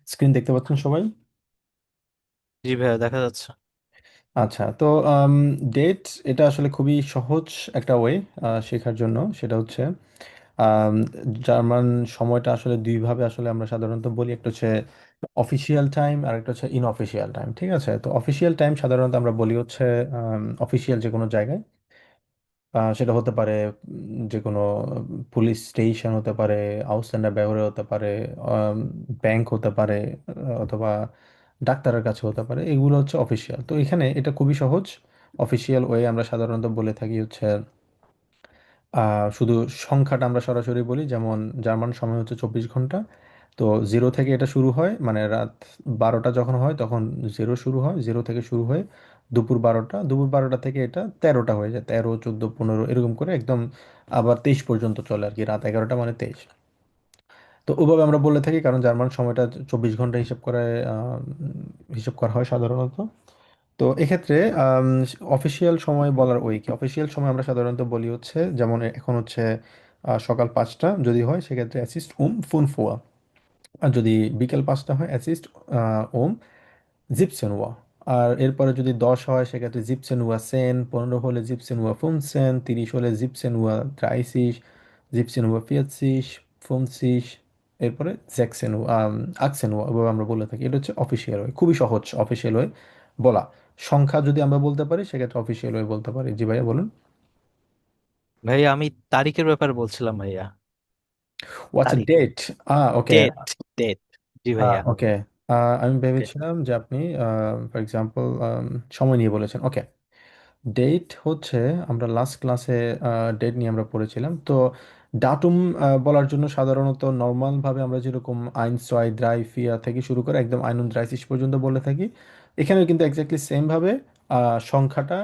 Screen দেখতে পাচ্ছেন সবাই? জি ভাইয়া, দেখা যাচ্ছে। আচ্ছা, তো ডেট এটা আসলে খুবই সহজ একটা ওয়ে শেখার জন্য। সেটা হচ্ছে আম, জার্মান সময়টা আসলে দুইভাবে আসলে আমরা সাধারণত বলি। একটা হচ্ছে অফিসিয়াল টাইম আর একটা হচ্ছে ইনঅফিসিয়াল টাইম। ঠিক আছে, তো অফিসিয়াল টাইম সাধারণত আমরা বলি হচ্ছে অফিসিয়াল যে কোনো জায়গায়। সেটা হতে পারে যে কোনো পুলিশ স্টেশন হতে পারে, আউসল্যান্ডার ব্যবহার হতে পারে, ব্যাংক হতে পারে, অথবা ডাক্তারের কাছে হতে পারে। এগুলো হচ্ছে অফিসিয়াল। তো এখানে এটা খুবই সহজ। অফিসিয়াল ওয়ে আমরা সাধারণত বলে থাকি হচ্ছে শুধু সংখ্যাটা আমরা সরাসরি বলি। যেমন জার্মান সময় হচ্ছে 24 ঘন্টা। তো জিরো থেকে এটা শুরু হয়, মানে রাত 12টা যখন হয় তখন জিরো শুরু হয়, জিরো থেকে শুরু হয়ে দুপুর 12টা থেকে এটা 13টা হয়ে যায়, 13, 14, 15 এরকম করে একদম আবার 23 পর্যন্ত চলে আর কি। রাত 11টা মানে 23। তো ওভাবে আমরা বলে থাকি কারণ জার্মান সময়টা 24 ঘন্টা হিসাব করা হয় সাধারণত। তো এক্ষেত্রে অফিসিয়াল সময় বলার ওই কি, অফিসিয়াল সময় আমরা সাধারণত বলি হচ্ছে, যেমন এখন হচ্ছে সকাল 5টা যদি হয় সেক্ষেত্রে অ্যাসিস্ট ওম ফোন ফোয়া। আর যদি বিকেল 5টা হয় অ্যাসিস্ট ওম জিপসেন ওয়া। আর এরপরে যদি 10 হয় সেক্ষেত্রে জিপসেন ওয়া সেন, 15 হলে জিপসেন ওয়া ফুনসেন, 30 হলে জিপসেন ওয়া ড্রাইসিস, জিপসেন ওয়া ফিয়াটসিস, ফুনসিস, এরপরে জ্যাকসেন ওয়া আকসেন ওয়া। এভাবে আমরা বলে থাকি। এটা হচ্ছে অফিসিয়াল ওয়ে, খুবই সহজ অফিসিয়াল ওয়ে বলা। সংখ্যা যদি আমরা বলতে পারি সেক্ষেত্রে অফিসিয়াল ওয়ে বলতে পারি। জি ভাইয়া বলুন। ভাইয়া, আমি তারিখের ব্যাপারে বলছিলাম ভাইয়া। ও আচ্ছা, তারিখ। ডেট। ওকে। ডেট। ডেট। জি ভাইয়া। ওকে। আমি ওকে। ভেবেছিলাম যে আপনি ফর এক্সাম্পল সময় নিয়ে বলেছেন। ওকে। ডেট হচ্ছে, আমরা লাস্ট ক্লাসে ডেট নিয়ে আমরা পড়েছিলাম। তো ডাটুম বলার জন্য সাধারণত নর্মালভাবে আমরা যেরকম আইন ছয় দ্রাই ফিয়া থেকে শুরু করে একদম আইনুন দ্রাইসিস পর্যন্ত বলে থাকি, এখানেও কিন্তু এক্স্যাক্টলি সেমভাবে সংখ্যাটা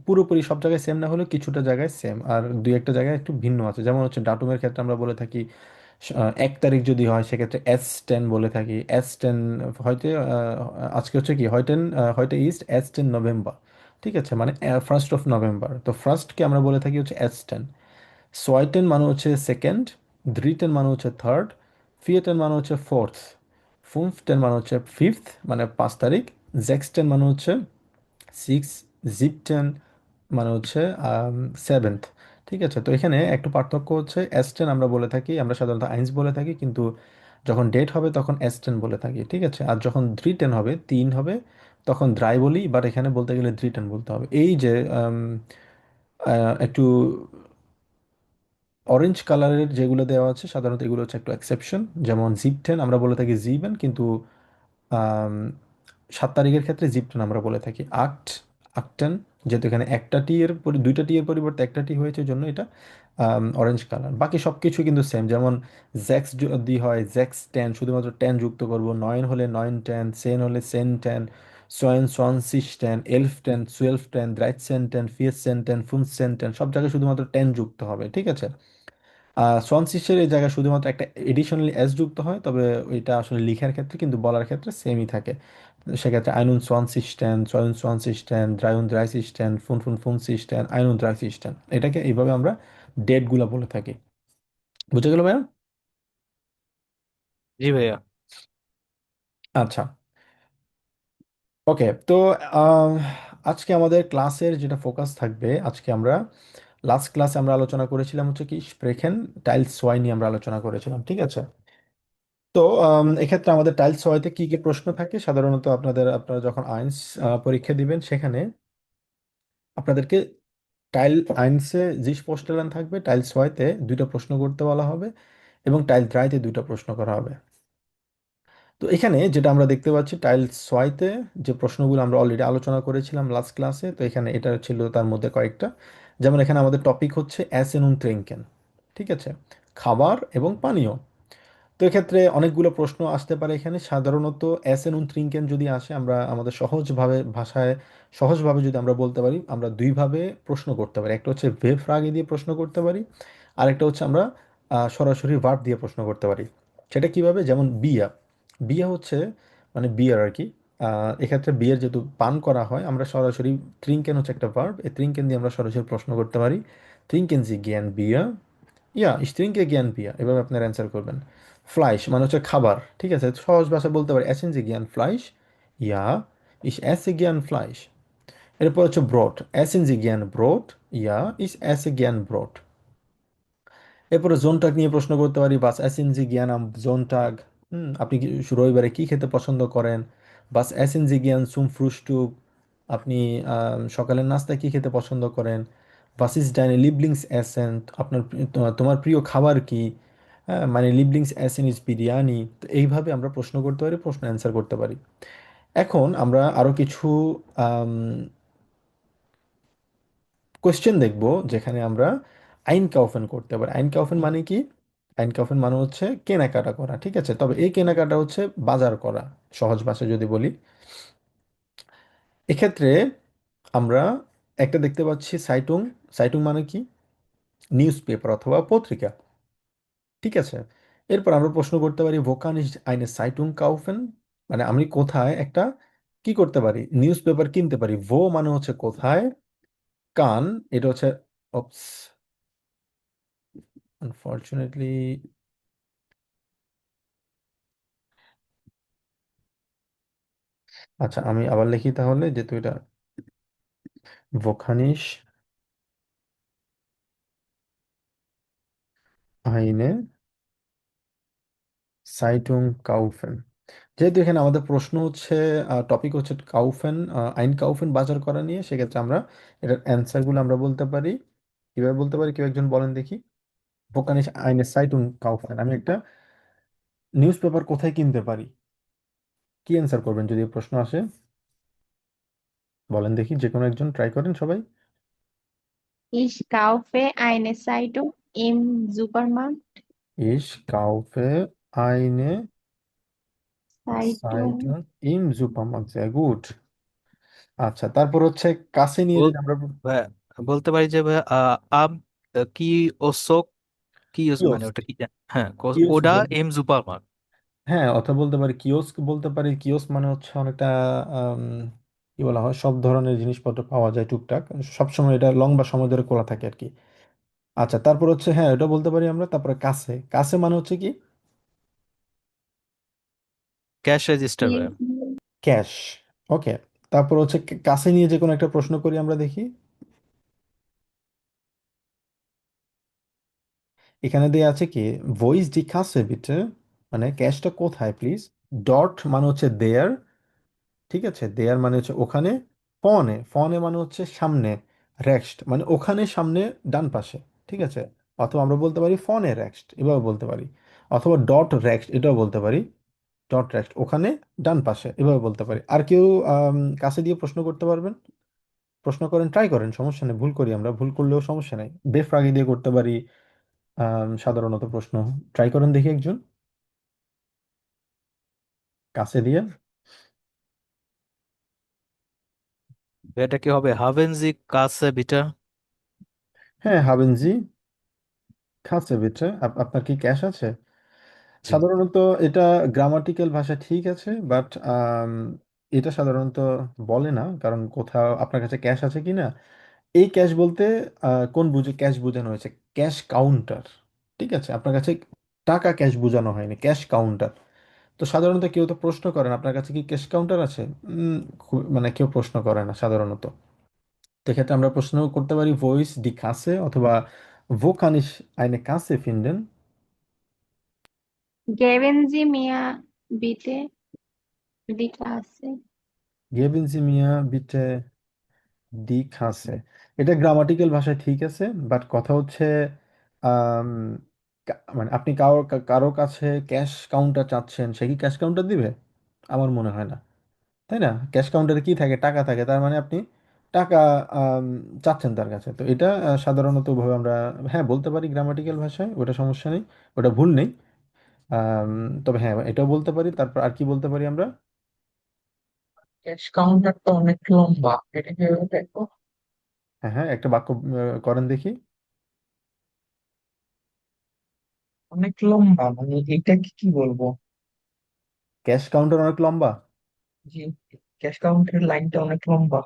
পুরোপুরি সব জায়গায় সেম না হলেও কিছুটা জায়গায় সেম, আর দুই একটা জায়গায় একটু ভিন্ন আছে। যেমন হচ্ছে ডাটুমের ক্ষেত্রে আমরা বলে থাকি 1 তারিখ যদি হয় সেক্ষেত্রে S10 বলে থাকি। S10 হয়তো আজকে হচ্ছে কি হয়টেন, হয়তো ইস্ট S10 নভেম্বর। ঠিক আছে, মানে 1st অফ নভেম্বর। তো ফার্স্টকে আমরা বলে থাকি হচ্ছে S10। সোয়াইটেন মানে হচ্ছে সেকেন্ড, দ্রিটেন মানে হচ্ছে থার্ড, ফিয়েটেন মানে হচ্ছে ফোর্থ, ফুমফটেন মানে হচ্ছে ফিফথ মানে 5 তারিখ, জ্যাক্সটেন মানে হচ্ছে সিক্স, জিপটেন মানে হচ্ছে সেভেন্থ। ঠিক আছে, তো এখানে একটু পার্থক্য হচ্ছে S10 আমরা বলে থাকি, আমরা সাধারণত আইন্স বলে থাকি, কিন্তু যখন ডেট হবে তখন S10 বলে থাকি। ঠিক আছে, আর যখন 3-10 হবে, 3 হবে, তখন দ্রাই বলি, বাট এখানে বলতে গেলে 3-10 বলতে হবে। এই যে একটু অরেঞ্জ কালারের যেগুলো দেওয়া আছে সাধারণত এগুলো হচ্ছে একটু এক্সেপশন। যেমন জিপ 10 আমরা বলে থাকি জিবেন, কিন্তু আম, 7 তারিখের ক্ষেত্রে জিপটেন আমরা বলে থাকি আকটেন। যেহেতু এখানে একটা টি এর দুইটা টি এর পরিবর্তে একটা টি হয়েছে জন্য এটা অরেঞ্জ কালার। বাকি সব কিছু কিন্তু সেম। যেমন জ্যাক্স যদি হয় জ্যাক্স 10, শুধুমাত্র 10 যুক্ত করব। নয়ন হলে 9-10, সেন হলে সেন 10, সোয়ান 6-10, এলফ 10, সুয়েলফ 10, দ্রাইটসেন 10, ফিয়েসেন 10, ফুনসেন 10, সব জায়গায় শুধুমাত্র 10 যুক্ত হবে। ঠিক আছে। সোয়ানসিসের এই জায়গায় শুধুমাত্র একটা এডিশনালি এস যুক্ত হয়, তবে ওইটা আসলে লিখার ক্ষেত্রে কিন্তু বলার ক্ষেত্রে সেমই থাকে। সেক্ষেত্রে আইনুন সোয়ানসিস্টেন, সয়ুন সোয়ানসিস্টেন, দ্রায়ুন দ্রাইসিস্টেন, ফুনসিস্টেন, আইনুন দ্রাইসিস্টেন। এটাকে এইভাবে আমরা ডেটগুলো বলে থাকি। বুঝে গেল ভাইয়া? জি ভাইয়া। আচ্ছা। ওকে, তো আহ, আজকে আমাদের ক্লাসের যেটা ফোকাস থাকবে, আজকে আমরা লাস্ট ক্লাসে আমরা আলোচনা করেছিলাম হচ্ছে কি স্প্রেখেন টাইলস সোয়াই নিয়ে আমরা আলোচনা করেছিলাম। ঠিক আছে, তো এক্ষেত্রে আমাদের টাইলস হইতে কি কি প্রশ্ন থাকে সাধারণত, আপনারা যখন আইনস পরীক্ষা দিবেন সেখানে আপনাদেরকে টাইল আইনসে যে পোস্টেলান থাকবে, টাইলস হইতে দুইটা প্রশ্ন করতে বলা হবে, এবং টাইল দ্রাইতে দুইটা প্রশ্ন করা হবে। তো এখানে যেটা আমরা দেখতে পাচ্ছি টাইলস সোয়াইতে যে প্রশ্নগুলো আমরা অলরেডি আলোচনা করেছিলাম লাস্ট ক্লাসে, তো এখানে এটা ছিল তার মধ্যে কয়েকটা। যেমন এখানে আমাদের টপিক হচ্ছে অ্যাসেন উন ট্রিঙ্কেন। ঠিক আছে, খাবার এবং পানীয়। তো এক্ষেত্রে অনেকগুলো প্রশ্ন আসতে পারে এখানে। সাধারণত এসেন উন ট্রিঙ্কেন যদি আসে, আমরা আমাদের সহজভাবে ভাষায় সহজভাবে যদি আমরা বলতে পারি, আমরা দুইভাবে প্রশ্ন করতে পারি। একটা হচ্ছে ভেব ফ্রাগে দিয়ে প্রশ্ন করতে পারি, আর একটা হচ্ছে আমরা সরাসরি ভার্ব দিয়ে প্রশ্ন করতে পারি। সেটা কিভাবে? যেমন বিয়া। বিয়া হচ্ছে মানে বিয়ার আর কি। এক্ষেত্রে বিয়ের যেহেতু পান করা হয়, আমরা সরাসরি ট্রিঙ্কেন হচ্ছে একটা ভার্ব, এই ট্রিঙ্কেন দিয়ে আমরা সরাসরি প্রশ্ন করতে পারি। ট্রিঙ্কেন জি জ্ঞান বিয়া, ইয়া ich trinke gern Bier, এভাবে আপনার অ্যান্সার করবেন। ফ্লাইশ মানে হচ্ছে খাবার, ঠিক আছে, সহজ ভাষায় বলতে পারি essen Sie gern Fleisch? Ja, ich esse gern Fleisch। এরপর হচ্ছে broad, essen Sie gern Brot? Ja, ich esse gern Brot। এরপরে জোনটাগ নিয়ে প্রশ্ন করতে পারি, বাস essen Sie gern am Sonntag? আপনি কি রবিবারে কি খেতে পছন্দ করেন? বাস essen Sie gern zum Frühstück? আপনি সকালের নাস্তায় কি খেতে পছন্দ করেন? Was ist deine Lieblingsessen? আপনার তোমার প্রিয় খাবার কি? হ্যাঁ, মানে Lieblingsessen ist বিরিয়ানি। তো এইভাবে আমরা প্রশ্ন করতে পারি, প্রশ্ন অ্যান্সার করতে পারি। এখন আমরা আরো কিছু কোয়েশ্চেন দেখব যেখানে আমরা আইন কাউফেন করতে পারি। আইন কাউফেন মানে কি? আইন কাউফেন মানে হচ্ছে কেনাকাটা করা, ঠিক আছে, তবে এই কেনাকাটা হচ্ছে বাজার করা, সহজ ভাষায় যদি বলি। এক্ষেত্রে আমরা একটা দেখতে পাচ্ছি সাইটুং। সাইটুং মানে কি? নিউজ পেপার অথবা পত্রিকা, ঠিক আছে। এরপর আমরা প্রশ্ন করতে পারি ভোকান ইস আইনে সাইটুং কাউফেন, মানে আমি কোথায় একটা কি করতে পারি, নিউজ পেপার কিনতে পারি। ভো মানে হচ্ছে কোথায়, কান এটা হচ্ছে, অপস, আনফর্চুনেটলি, আচ্ছা আমি আবার লিখি তাহলে, যেহেতু এটা ভোকানিশ আইনে সাইটুং কাউফেন। যেহেতু এখানে আমাদের প্রশ্ন হচ্ছে, টপিক হচ্ছে কাউফেন, আইন কাউফেন বাজার করা নিয়ে, সেক্ষেত্রে আমরা এটার অ্যান্সারগুলো আমরা বলতে পারি। কিভাবে বলতে পারি, কেউ একজন বলেন দেখি। ভোকানিশ আইনে সাইটুং কাউফেন, আমি একটা নিউজ পেপার কোথায় কিনতে পারি, কি অ্যান্সার করবেন যদি এই প্রশ্ন আসে? বলেন দেখি, যে কোনো একজন ট্রাই করেন সবাই। Ich kaufe eine Zeitung im Supermarkt। ইস কাউফে আইনে Zeitung, সাইটুং ইম সুপারমার্কেট, sehr gut। আচ্ছা, তারপর হচ্ছে কাছে নিয়ে বল যদি আমরা, ভাইয়া, বলতে পারি যে ভাইয়া, আম কি ওসক, কি মানে কিওস্ক, ওটা কি হ্যাঁ, কিওস্ক ওডা এম সুপার মার্ট। হ্যাঁ, অথবা বলতে পারি কিওস্ক, বলতে পারি কিওস্ক মানে হচ্ছে অনেকটা আম, কি বলা হয়, সব ধরনের জিনিসপত্র পাওয়া যায় টুকটাক, সবসময় এটা লম্বা সময় ধরে খোলা থাকে আর কি। আচ্ছা, তারপর হচ্ছে, হ্যাঁ এটা বলতে পারি আমরা। তারপরে কাছে, কাছে মানে হচ্ছে কি? ক্যাশ রেজিস্টার hier, ভাইয়া। ক্যাশ। ওকে। তারপর হচ্ছে কাছে নিয়ে যে কোনো একটা প্রশ্ন করি আমরা দেখি। এখানে দেয়া আছে কি, ভয়েস ডি কাছে বিটে, মানে ক্যাশটা কোথায় প্লিজ। ডট মানে হচ্ছে দেয়ার, ঠিক আছে, দেয়ার মানে হচ্ছে ওখানে। ফনে, ফনে মানে হচ্ছে সামনে। রেক্সট মানে ওখানে সামনে, ডান পাশে, ঠিক আছে। অথবা আমরা বলতে পারি ফনে রেক্সট, এভাবে বলতে পারি। অথবা ডট রেক্সট, এটাও বলতে পারি। ডট রেক্সট ওখানে, ডান পাশে, এভাবে বলতে পারি। আর কেউ কাছে দিয়ে প্রশ্ন করতে পারবেন? প্রশ্ন করেন, ট্রাই করেন, সমস্যা নেই, ভুল করি আমরা, ভুল করলেও সমস্যা নেই। বেফরাগি দিয়ে করতে পারি সাধারণত প্রশ্ন। ট্রাই করেন দেখি একজন কাছে দিয়ে। এটা কি হবে হাভেনজি কাছে বিটা? হ্যাঁ, হাবেন জি কাছে বিটে, আপনার কি ক্যাশ আছে? জি। সাধারণত এটা গ্রামাটিক্যাল ভাষা ঠিক আছে, বাট এটা সাধারণত বলে না, কারণ কোথাও আপনার কাছে ক্যাশ আছে কি না। এই ক্যাশ বলতে কোন বুঝে ক্যাশ বোঝানো হয়েছে? ক্যাশ কাউন্টার, ঠিক আছে, আপনার কাছে টাকা ক্যাশ বোঝানো হয়নি, ক্যাশ কাউন্টার। তো সাধারণত কেউ তো প্রশ্ন করেন আপনার কাছে কি ক্যাশ কাউন্টার আছে, মানে কেউ প্রশ্ন করে না সাধারণত। তো এক্ষেত্রে আমরা প্রশ্ন করতে পারি ভয়েস ডি কাছে, অথবা ভো কান ich eine Kasse finden? geben Sie mir bitte die Klasse। Geben Sie mir bitte ডি খাসে। এটা গ্রামাটিক্যাল ভাষায় ঠিক আছে, বাট কথা হচ্ছে আম, মানে আপনি কারো কারো কাছে ক্যাশ কাউন্টার চাচ্ছেন, সে কি ক্যাশ কাউন্টার দিবে? আমার মনে হয় না, তাই না? ক্যাশ কাউন্টারে কি থাকে, টাকা থাকে, তার মানে আপনি টাকা আম, চাচ্ছেন তার কাছে। তো এটা সাধারণত ভাবে আমরা, হ্যাঁ বলতে পারি গ্রামাটিক্যাল ভাষায়, ওটা সমস্যা নেই, ওটা ভুল নেই। আম, তবে হ্যাঁ এটাও বলতে পারি। তারপর আর কি বলতে পারি আমরা? ক্যাশ কাউন্টারটা অনেক লম্বা, এটা কিভাবে দেখবো? হ্যাঁ হ্যাঁ, একটা বাক্য করেন দেখি। অনেক লম্বা মানে এটা কি কি বলবো? ক্যাশ কাউন্টার অনেক লম্বা। জি, ক্যাশ কাউন্টারের লাইনটা অনেক লম্বা।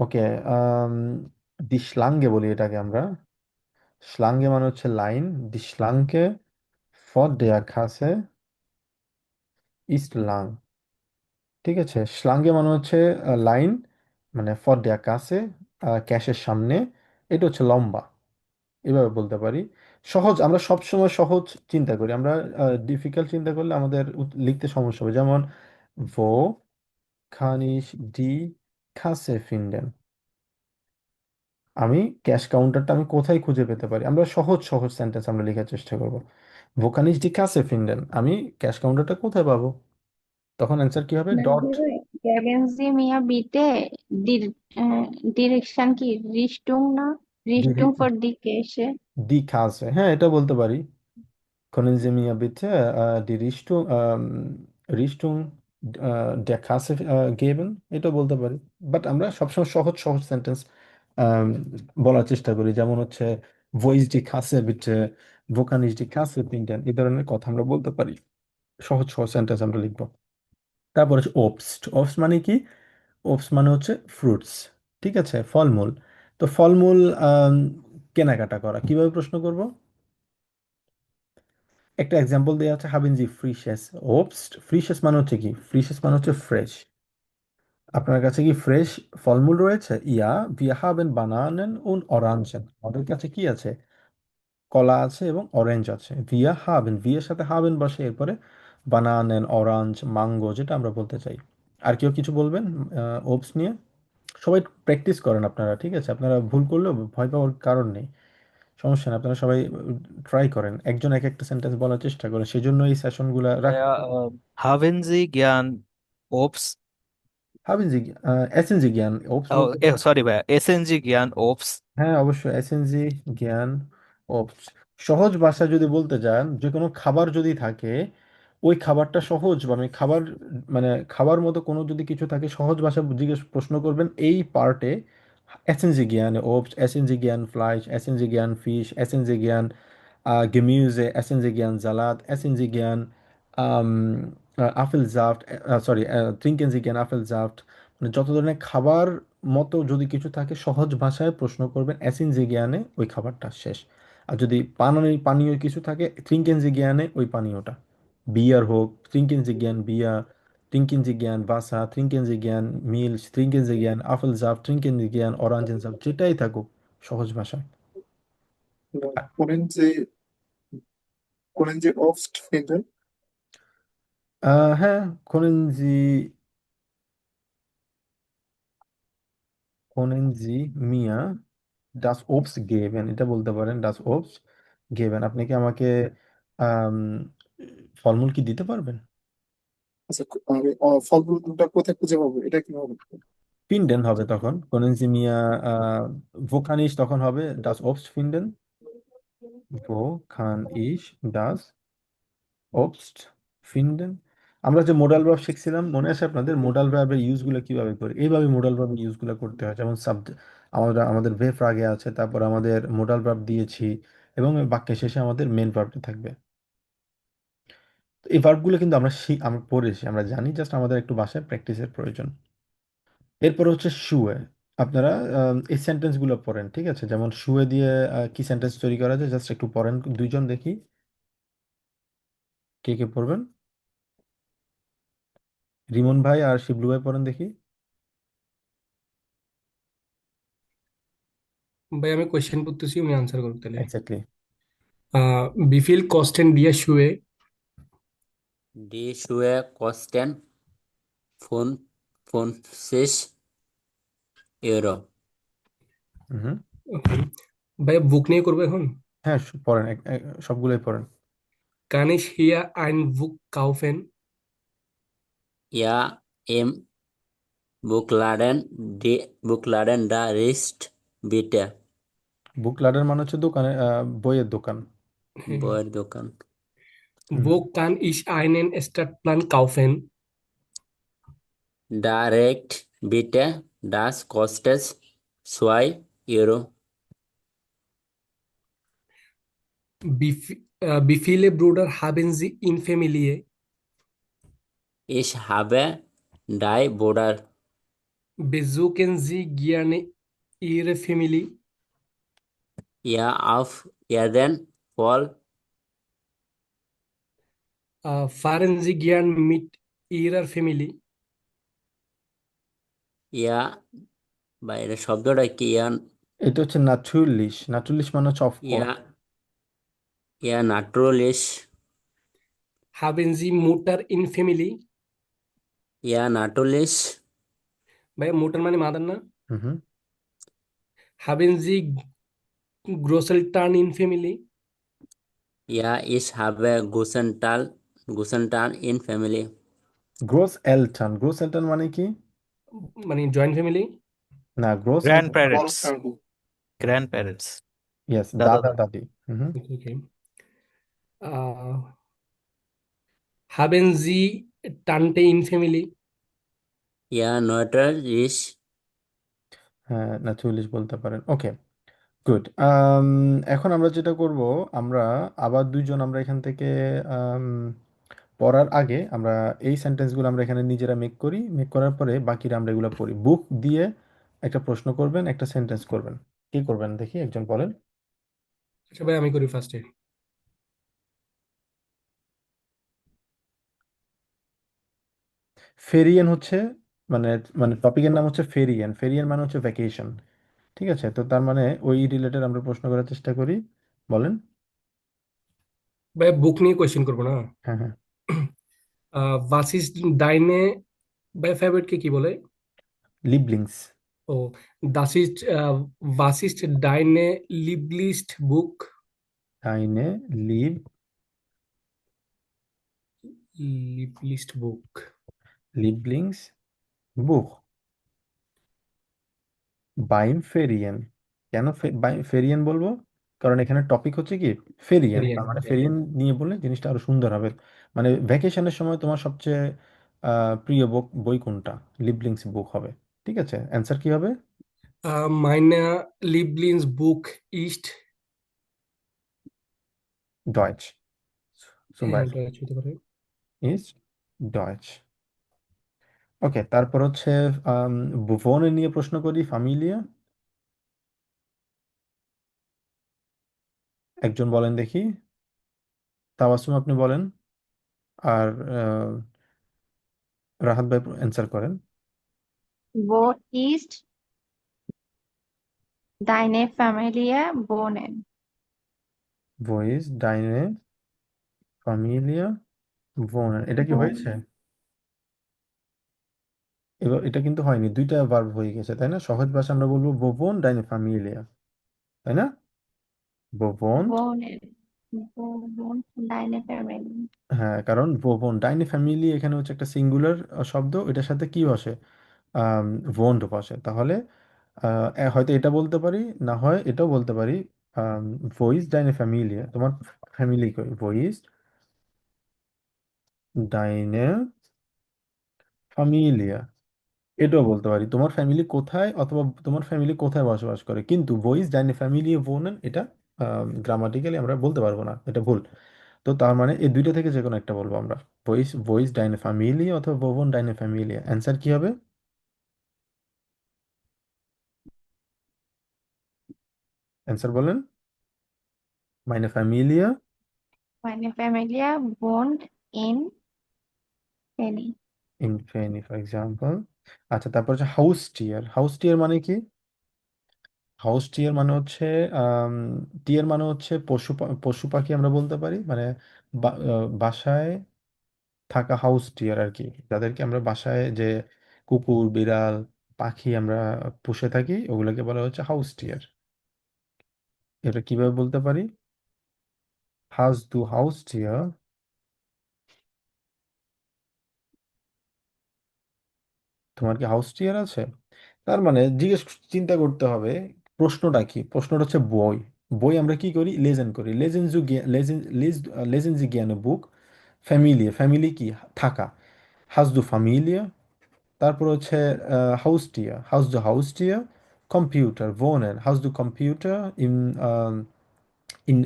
ওকে, দিশলাঙ্গে বলি এটাকে আমরা। শ্লাঙ্গে মানে হচ্ছে লাইন, দি শ্লাঙ্কে ফর দেয়ার কাছে ইস্ট লাং। ঠিক আছে, শ্লাঙ্গে মানে হচ্ছে লাইন, মানে ফর দেয়ার কাছে, ক্যাশের সামনে, এটা হচ্ছে লম্বা, এভাবে বলতে পারি। সহজ, আমরা সবসময় সহজ চিন্তা করি, আমরা ডিফিকাল্ট চিন্তা করলে আমাদের লিখতে সমস্যা হবে। যেমন ভো খানিস ডি কাছে ফিন্ডেন, আমি ক্যাশ কাউন্টারটা আমি কোথায় খুঁজে পেতে পারি, আমরা সহজ সহজ সেন্টেন্স আমরা লেখার চেষ্টা করব। ভো খানিস ডি কাছে ফিন্ডেন, আমি ক্যাশ কাউন্টারটা কোথায় পাবো, তখন অ্যান্সার কি হবে? ডট নাজির ভাই, গেবেন জি মিয়া বিতে ডিরেকশন কি রিস্টুং না? রিস্টুং ফর দি কেসে। ডি কাছে, হ্যাঁ এটা বলতে পারি। Können Sie mir bitte die Richtung der Kasse geben? এটা বলতে পারি। বাট আমরা সবসময় সহজ সহজ সেন্টেন্স বলার চেষ্টা করি, যেমন হচ্ছে wo ist die Kasse bitte, wo kann ich die Kasse finden, এই ধরনের কথা আমরা বলতে পারি। সহজ সহজ সেন্টেন্স আমরা লিখবো। তারপর হচ্ছে obst, obst মানে কি? obst মানে হচ্ছে ফ্রুটস, ঠিক আছে, ফলমূল। তো ফলমূল কেনাকাটা করা কিভাবে প্রশ্ন করব? একটা এক্সাম্পল দেওয়া আছে, হাবেন জি ফ্রিশেস ওবস্ট। ফ্রিশেস মানে হচ্ছে কি? ফ্রিশেস মানে হচ্ছে ফ্রেশ। আপনার কাছে কি ফ্রেশ ফলমূল রয়েছে? ইয়া, wir haben Bananen und Orangen, আমাদের কাছে কি আছে? কলা আছে এবং অরেঞ্জ আছে। wir haben, wir এর সাথে haben বসে, এরপরে বানানেন, অরেঞ্জ, ম্যাঙ্গো, যেটা আমরা বলতে চাই। আর কেউ কিছু বলবেন ওবস নিয়ে? সবাই প্র্যাকটিস করেন আপনারা, ঠিক আছে, আপনারা ভুল করলেও ভয় পাওয়ার কারণ নেই, সমস্যা নেই, আপনারা সবাই ট্রাই করেন, একজন এক একটা সেন্টেন্স বলার চেষ্টা করেন, সেজন্য এই সেশনগুলো রাখা। ভাইয়া, হাভেন জি জ্ঞান ওপস, ভাবেন যে এসেন জি জ্ঞান ওপস বলতে পারেন। সরি ভাইয়া, এসএনজি জ্ঞান ওপস। হ্যাঁ অবশ্যই এসেন জি জ্ঞান ওপস। সহজ ভাষা যদি বলতে যান, যে কোনো খাবার যদি থাকে, ওই খাবারটা সহজ, মানে খাবার, মানে খাবার মতো কোনো যদি কিছু থাকে, সহজ ভাষা জিজ্ঞেস প্রশ্ন করবেন এই পার্টে, এসেন জি জ্ঞান ওপস, এসেন জি জ্ঞান ফ্লাইশ, এসেন জি জ্ঞান ফিশ, এসেন জি জ্ঞান Gemüse, essen Sie gern Salat, essen Sie gern Apfelsaft, sorry, trinken Sie gern Apfelsaft, মানে যত ধরনের খাবার মতো যদি কিছু থাকে, সহজ ভাষায় প্রশ্ন করবেন এসেন জি জ্ঞানে, ওই খাবারটা শেষ। আর যদি পানীয় পানীয় কিছু থাকে, trinken Sie gerne ওই পানীয়টা, বিয়ার হোক, trinken Sie gern Bier, trinken Sie gern Wasser, trinken Sie gern Milch, trinken Sie gern Apfelsaft, trinken Sie gern Orangensaft, যেটাই থাকুক সহজ ভাষায়। Können Sie oft finden? হ্যাঁ, können Sie können Sie mir das Obst geben, এটা বলতে পারেন, das Obst geben, আপনি কি আমাকে আম, ফলমূল কি দিতে পারবেন? আচ্ছা, আমি ফলমূলটা কোথায় খুঁজে পাবো এটা কিভাবে? finden হবে তখন, können Sie mir wo kann ich, তখন হবে das Obst finden, wo kann ich das Obst finden। আমরা যে মোডাল ভার্ব শিখছিলাম মনে আছে আপনাদের? মোডাল ভার্বের ইউজগুলো কিভাবে করি, এইভাবে মোডাল ভার্বের ইউজগুলো করতে হয়। যেমন সাবজেক্ট, আমাদের ভেফ আগে আছে, তারপর আমাদের মোডাল ভার্ব দিয়েছি, এবং বাক্যের শেষে আমাদের মেন ভার্বটা থাকবে। তো এই ভার্বগুলো কিন্তু আমরা পড়েছি, আমরা জানি, জাস্ট আমাদের একটু বাসায় প্র্যাকটিসের প্রয়োজন। এরপর হচ্ছে শুয়ে, আপনারা এই সেন্টেন্সগুলো পড়েন, ঠিক আছে, যেমন শুয়ে দিয়ে কি সেন্টেন্স তৈরি করা যায়, জাস্ট একটু পড়েন দুইজন, দেখি কে কে পড়বেন। রিমন ভাই আর শিবলু ভাই পড়েন দেখি। ভাই আমি কোয়েশ্চেন করতেছি, আমি আনসার করতে তাহলে। এক্স্যাক্টলি। বিফিল কস্টেন দিয়া শুয়ে। Die Schuhe kosten 55 Euro. হুম। ভাই বুক নিয়ে করবো এখন। হ্যাঁ, পড়েন, সবগুলোই পড়েন। কান ইশ হিয়া আইন বুক কাউফেন। Ja, im Buchladen da ist bitte. বুক লাডার মানে হচ্ছে দোকানে, বইয়ের দোকান। বইয়ের দোকান। wo kann ich einen Stadtplan kaufen? Direkt bitte, das kostet 2 Euro. Wie viele Brüder haben Sie in Familie? Ich habe 3 Brüder. Besuchen Sie gerne Ihre Familie? ইয়া অফ ইয়াদেন ফল Fahren Sie gern mit Ihrer Family? ইয়া বা এটা শব্দটা কি ইয়া এটা হচ্ছে নাচুরলিশ। নাচুরলিশ মানে হচ্ছে অফকোর্স। ইয়া ইয়া নাট্রোলিশ Haben Sie Mutter in Family? ইয়া নাটোলিশ ভাইয়া মুটার মানে মাদার না? হুম হুম। Haben Sie Großeltern in Family? ইয়া ইস হাবে গুসেন্টাল ইন ফ্যামিলি গ্রোস এলটন, গ্রোস এলটন মানে কি? মানে জয়েন্ট ফ্যামিলি? না, গ্রোস বড় গ্র্যান্ডপ্যারেন্টস, ফ্যামিলি। গ্র্যান্ডপ্যারেন্টস, ইয়েস, দাদা দাদা দাদি। দাদি। হুম হুম। ওকে। আহ Haben Sie Tante in Family? ইয়া নয়টালিশ হ্যাঁ, নাচুরলিশ বলতে পারেন। ওকে, গুড। এখন আমরা যেটা করব, আমরা আবার দুইজন আমরা এখান থেকে আম, পড়ার আগে আমরা এই সেন্টেন্সগুলো আমরা এখানে নিজেরা মেক করি। মেক করার পরে বাকিরা আমরা এগুলো পড়ি। বুক দিয়ে একটা প্রশ্ন করবেন, একটা সেন্টেন্স করবেন। কি করবেন দেখি, একজন বলেন। আচ্ছা ভাই আমি করি ফার্স্টে। ফেরিয়েন হচ্ছে মানে মানে টপিকের নাম হচ্ছে ফেরিয়েন। ফেরিয়েন মানে হচ্ছে ভ্যাকেশন। ঠিক আছে, তো তার মানে ওই রিলেটেড আমরা প্রশ্ন করার চেষ্টা করি। বলেন। ভাই বুক নিয়ে কোয়েশ্চেন করবো না? হ্যাঁ হ্যাঁ। Was ist deine ভাই ফেভারিটকে কি বলে? লিবলিংস। ও, das ist was ist deine Lieblingsbuch? আইনে লিভ Lieblingsbuch. লিবলিংস বুক বাইম ফেরিয়েন। কেন ফেরিয়েন বলবো? কারণ এখানে টপিক হচ্ছে কি ফেরিয়েন। Korean. তার মানে ফেরিয়েন নিয়ে বললে জিনিসটা আরো সুন্দর হবে। মানে ভ্যাকেশনের সময় তোমার সবচেয়ে প্রিয় বই কোনটা? লিবলিংস বুক হবে। ঠিক আছে, অ্যান্সার কি হবে? Meine Lieblingsbuch ist Deutsch. zum হ্যাঁ Beispiel এটা হতে পারে। ist Deutsch. ওকে, তারপর হচ্ছে ভুবনের নিয়ে প্রশ্ন করি, ফ্যামিলিয়া। একজন বলেন দেখি। তাবাসসুম আপনি বলেন। আর রাহাত ভাই অ্যান্সার করেন। Wo ist deine Familie wohnen? Voice ডাইনে ফ্যামিলিয়া ভোন, এটা কি হয়েছে? Wohnen. এবার এটা কিন্তু হয়নি, দুইটা ভার্ব হয়ে গেছে, তাই না? সহজ ভাষা আমরা বলবো বোভন ডাইনে ফ্যামিলিয়া, তাই না? বোভন। Wohnen. Wo wohnt deine Family? হ্যাঁ, কারণ বোভন ডাইনে ফ্যামিলি এখানে হচ্ছে একটা সিঙ্গুলার শব্দ, এটার সাথে কি বসে? ভোন্ড বসে। তাহলে হয়তো এটা বলতে পারি, না হয় এটাও বলতে পারি। ভয়েস ডাইনে ফ্যামিলিয়া, তোমার ফ্যামিলি কই? ভয়েস ডাইনে ফ্যামিলিয়া, এটাও বলতে পারি তোমার ফ্যামিলি কোথায়, অথবা তোমার ফ্যামিলি কোথায় বসবাস করে। কিন্তু ভয়েস ডাইনে ফ্যামিলি ভোনেন, এটা গ্রামাটিক্যালি আমরা বলতে পারবো না, এটা ভুল। তো তার মানে এই দুইটা থেকে যে কোনো একটা বলবো আমরা। ভয়েস ডাইনে ফ্যামিলি অথবা ভোবন ডাইনে ফ্যামিলিয়া, অ্যান্সার কি হবে? অ্যান্সার বলেন। মাইনে ফ্যামিলিয়া Meine Familie wohnt in Delhi. ইন ফেনি, ফর এক্সাম্পল। আচ্ছা, তারপর হচ্ছে হাউস টিয়ার। হাউস টিয়ার মানে কি? হাউস টিয়ার মানে হচ্ছে আম, টিয়ার মানে হচ্ছে পশু পাখি আমরা বলতে পারি। মানে বাসায় থাকা হাউস টিয়ার আর কি, যাদেরকে আমরা বাসায় যে কুকুর বিড়াল পাখি আমরা পুষে থাকি, ওগুলোকে বলা হচ্ছে হাউস টিয়ার। এটা কিভাবে বলতে পারি? হাউস দু হাউস টিয়ার, তোমার কি হাউস টিয়ার আছে? তার মানে চিন্তা করতে হবে প্রশ্নটা কি। প্রশ্নটা হচ্ছে বই। বই আমরা কি করি? লেজেন করি। লেজেন জি জ্ঞান বুক। ফ্যামিলি, ফ্যামিলি কি? থাকা। হাউস দু ফ্যামিলিয়া। তারপর হচ্ছে হাউস টিয়ার, হাউস দু হাউস টিয়ার। কম্পিউটার ভোনের, হাউস দু কম্পিউটার ইন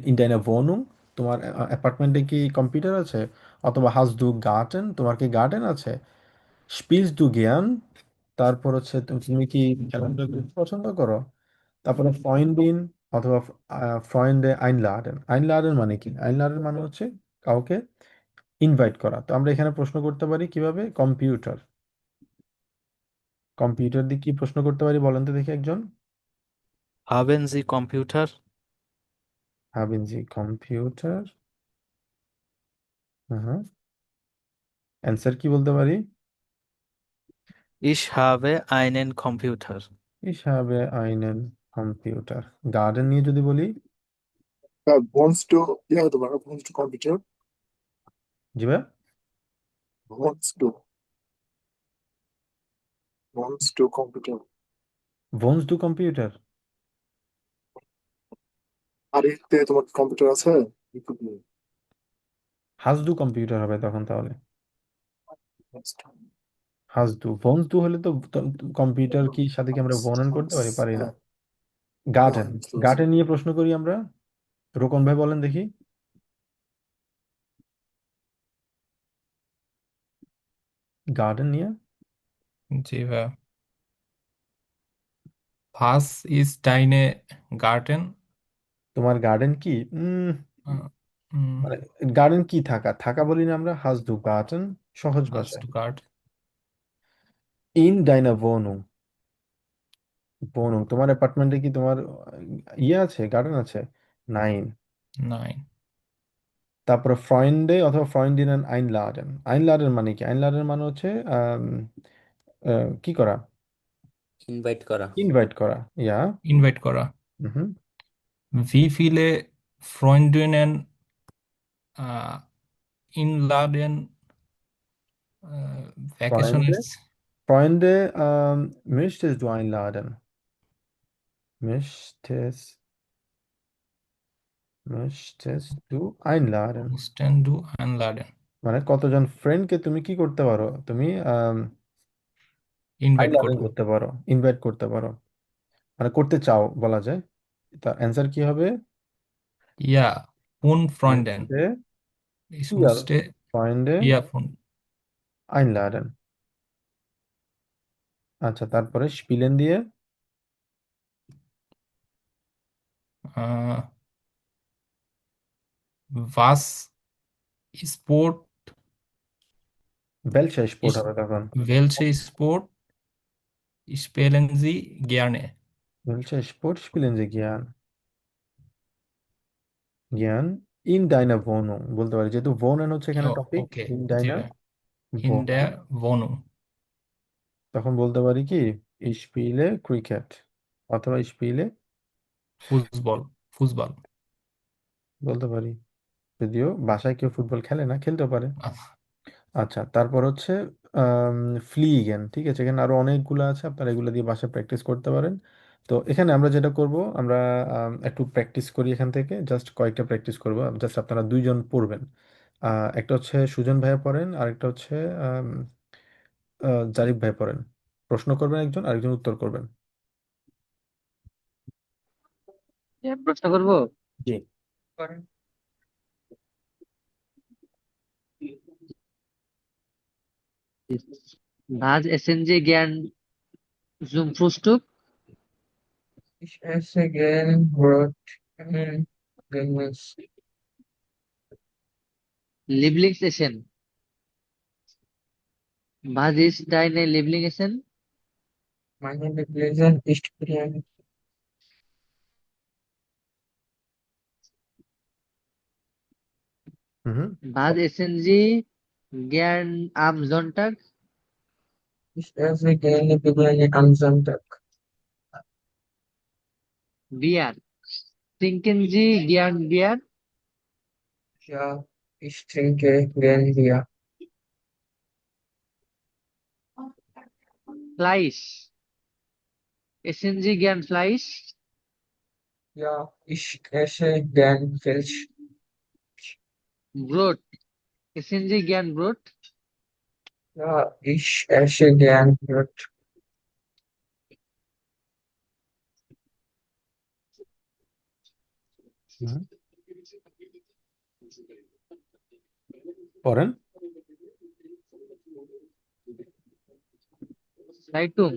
ইন ডাইনার ভোনুং, তোমার অ্যাপার্টমেন্টে কি কম্পিউটার আছে? অথবা হাউস দু গার্ডেন, তোমার কি গার্ডেন আছে? স্পিলস দু জ্ঞান। তারপর হচ্ছে তুমি কি খেলাধুলা করতে পছন্দ করো? তারপরে ফয়েন্ডিন, অথবা ফ্রয়েন্ডে আইনলাডেন। আইনলাডেন মানে কি? আইনলাডেন মানে হচ্ছে কাউকে ইনভাইট করা। তো আমরা এখানে প্রশ্ন করতে পারি কিভাবে? কম্পিউটার। কম্পিউটার দিয়ে কি প্রশ্ন করতে পারি বলেন তো দেখি একজন। Haben Sie Computer? হাবিন জি কম্পিউটার। হ্যাঁ, অ্যান্সার কি বলতে পারি? Ich habe einen Computer. হিসাবে আইনেন কম্পিউটার। গার্ডেন নিয়ে যদি বলি, wants to ইয়ে হতে পারে, wants to কম্পিউটার, জি ভাই, wants to wants to কম্পিউটার। ভোন্স ডু কম্পিউটার। আর এতে তোমার কম্পিউটার আছে? একটু কি? হাজ ডু কম্পিউটার হবে তখন তাহলে। Wants to- হাজ ডু, ভোন্স ডু হলে তো কম্পিউটার কি সাথে কি আমরা ভনন করতে পারি? পারি না। হ্যাঁ, গার্ডেন। বুঝতে পারছি। গার্ডেন নিয়ে প্রশ্ন করি আমরা। রোকন ভাই বলেন দেখি। গার্ডেন নিয়ে জি ভাইয়া, was ist deine Garten? তোমার গার্ডেন কি? আহ, উম, মানে গার্ডেন কি থাকা, থাকা বলি না আমরা, হাজ ডু গার্ডেন সহজ hast ভাষায়। du Garten? ইন ডাইনা ভোনুং। ভোনুং তোমার অ্যাপার্টমেন্টে কি তোমার ইয়ে আছে, গার্ডেন আছে? নাইন। Nein. তারপরে ফ্রয়েন্ডে অথবা ফ্রয়েন্ডিনেন আইনলাডেন। আইনলাডেন মানে কি? আইনলাডেন মানে হচ্ছে কি করা? ইনভাইট করা। ইনভাইট করা, ইয়া। Invite করা। হুম। Wie viele Freundinnen äh, einladen ফ্রয়েন্ডে, Vacations? ফ্রয়েন্ডে möchtest du einladen? Möchtest, möchtest du einladen? Mussten du einladen? মানে কতজন ফ্রেন্ডকে তুমি কি করতে পারো? তুমি Invite আইনলাডেন করো। করতে পারো, ইনভাইট করতে পারো, মানে করতে চাও বলা যায়। তার অ্যান্সার কি হবে? Ja, und Freundin. möchte Ich ihr musste Freunde ihr von einladen। আচ্ছা, তারপরে স্পিলেন দিয়ে äh, was Sport বেলচা স্পোর্ট ist, হবে তখন। welche Sport spielen Sie gerne? বেলচা স্পোর্ট স্পিলেন যে জ্ঞান, জ্ঞান ইন ডাইনা ভোনো বলতে পারি, যেহেতু ভোনেন হচ্ছে এখানে Oh, topic. okay, in G Dyna ভাই। In ভোনো, der Wohnung. তখন বলতে পারি কি? স্পিলে ক্রিকেট অথবা স্পিলে Fußball. Fußball. বলতে পারি, যদিও বাসায় কেউ ফুটবল খেলে না, খেলতে পারে। আহ, আচ্ছা, তারপর হচ্ছে ফ্লিগেন। ঠিক আছে, এখানে আরো অনেকগুলো আছে, আপনারা এগুলো দিয়ে বাসায় প্র্যাকটিস করতে পারেন। তো এখানে আমরা যেটা করব, আমরা একটু প্র্যাকটিস করি এখান থেকে, জাস্ট কয়েকটা প্র্যাকটিস করব। জাস্ট আপনারা দুইজন পড়বেন। একটা হচ্ছে সুজন ভাইয়া পড়েন, আরেকটা হচ্ছে আম, জারিফ ভাই পড়েন। প্রশ্ন করবেন একজন, আরেকজন উত্তর করবেন। প্রশ্ন করবো। জি। Was essen Sie gern zum Frühstück? Ich esse gern Brot und Gemüse. Lieblingsessen. Was ist deine Lieblingsessen? Meine Lieblings ist Biryani. Hmm. Was essen Sie gern am Sonntag? Ich esse gerne Biryani am Sonntag. Bier. Trinken Sie gern Bier? Ja, ich trinke gern Bier. Fleisch. Essen Sie gern Fleisch? Ja, ich esse gern Fisch. Brot. Essen Sie gern Brot? Ja, ich esse gern Brot. হুম। পড়েন। Zeitung.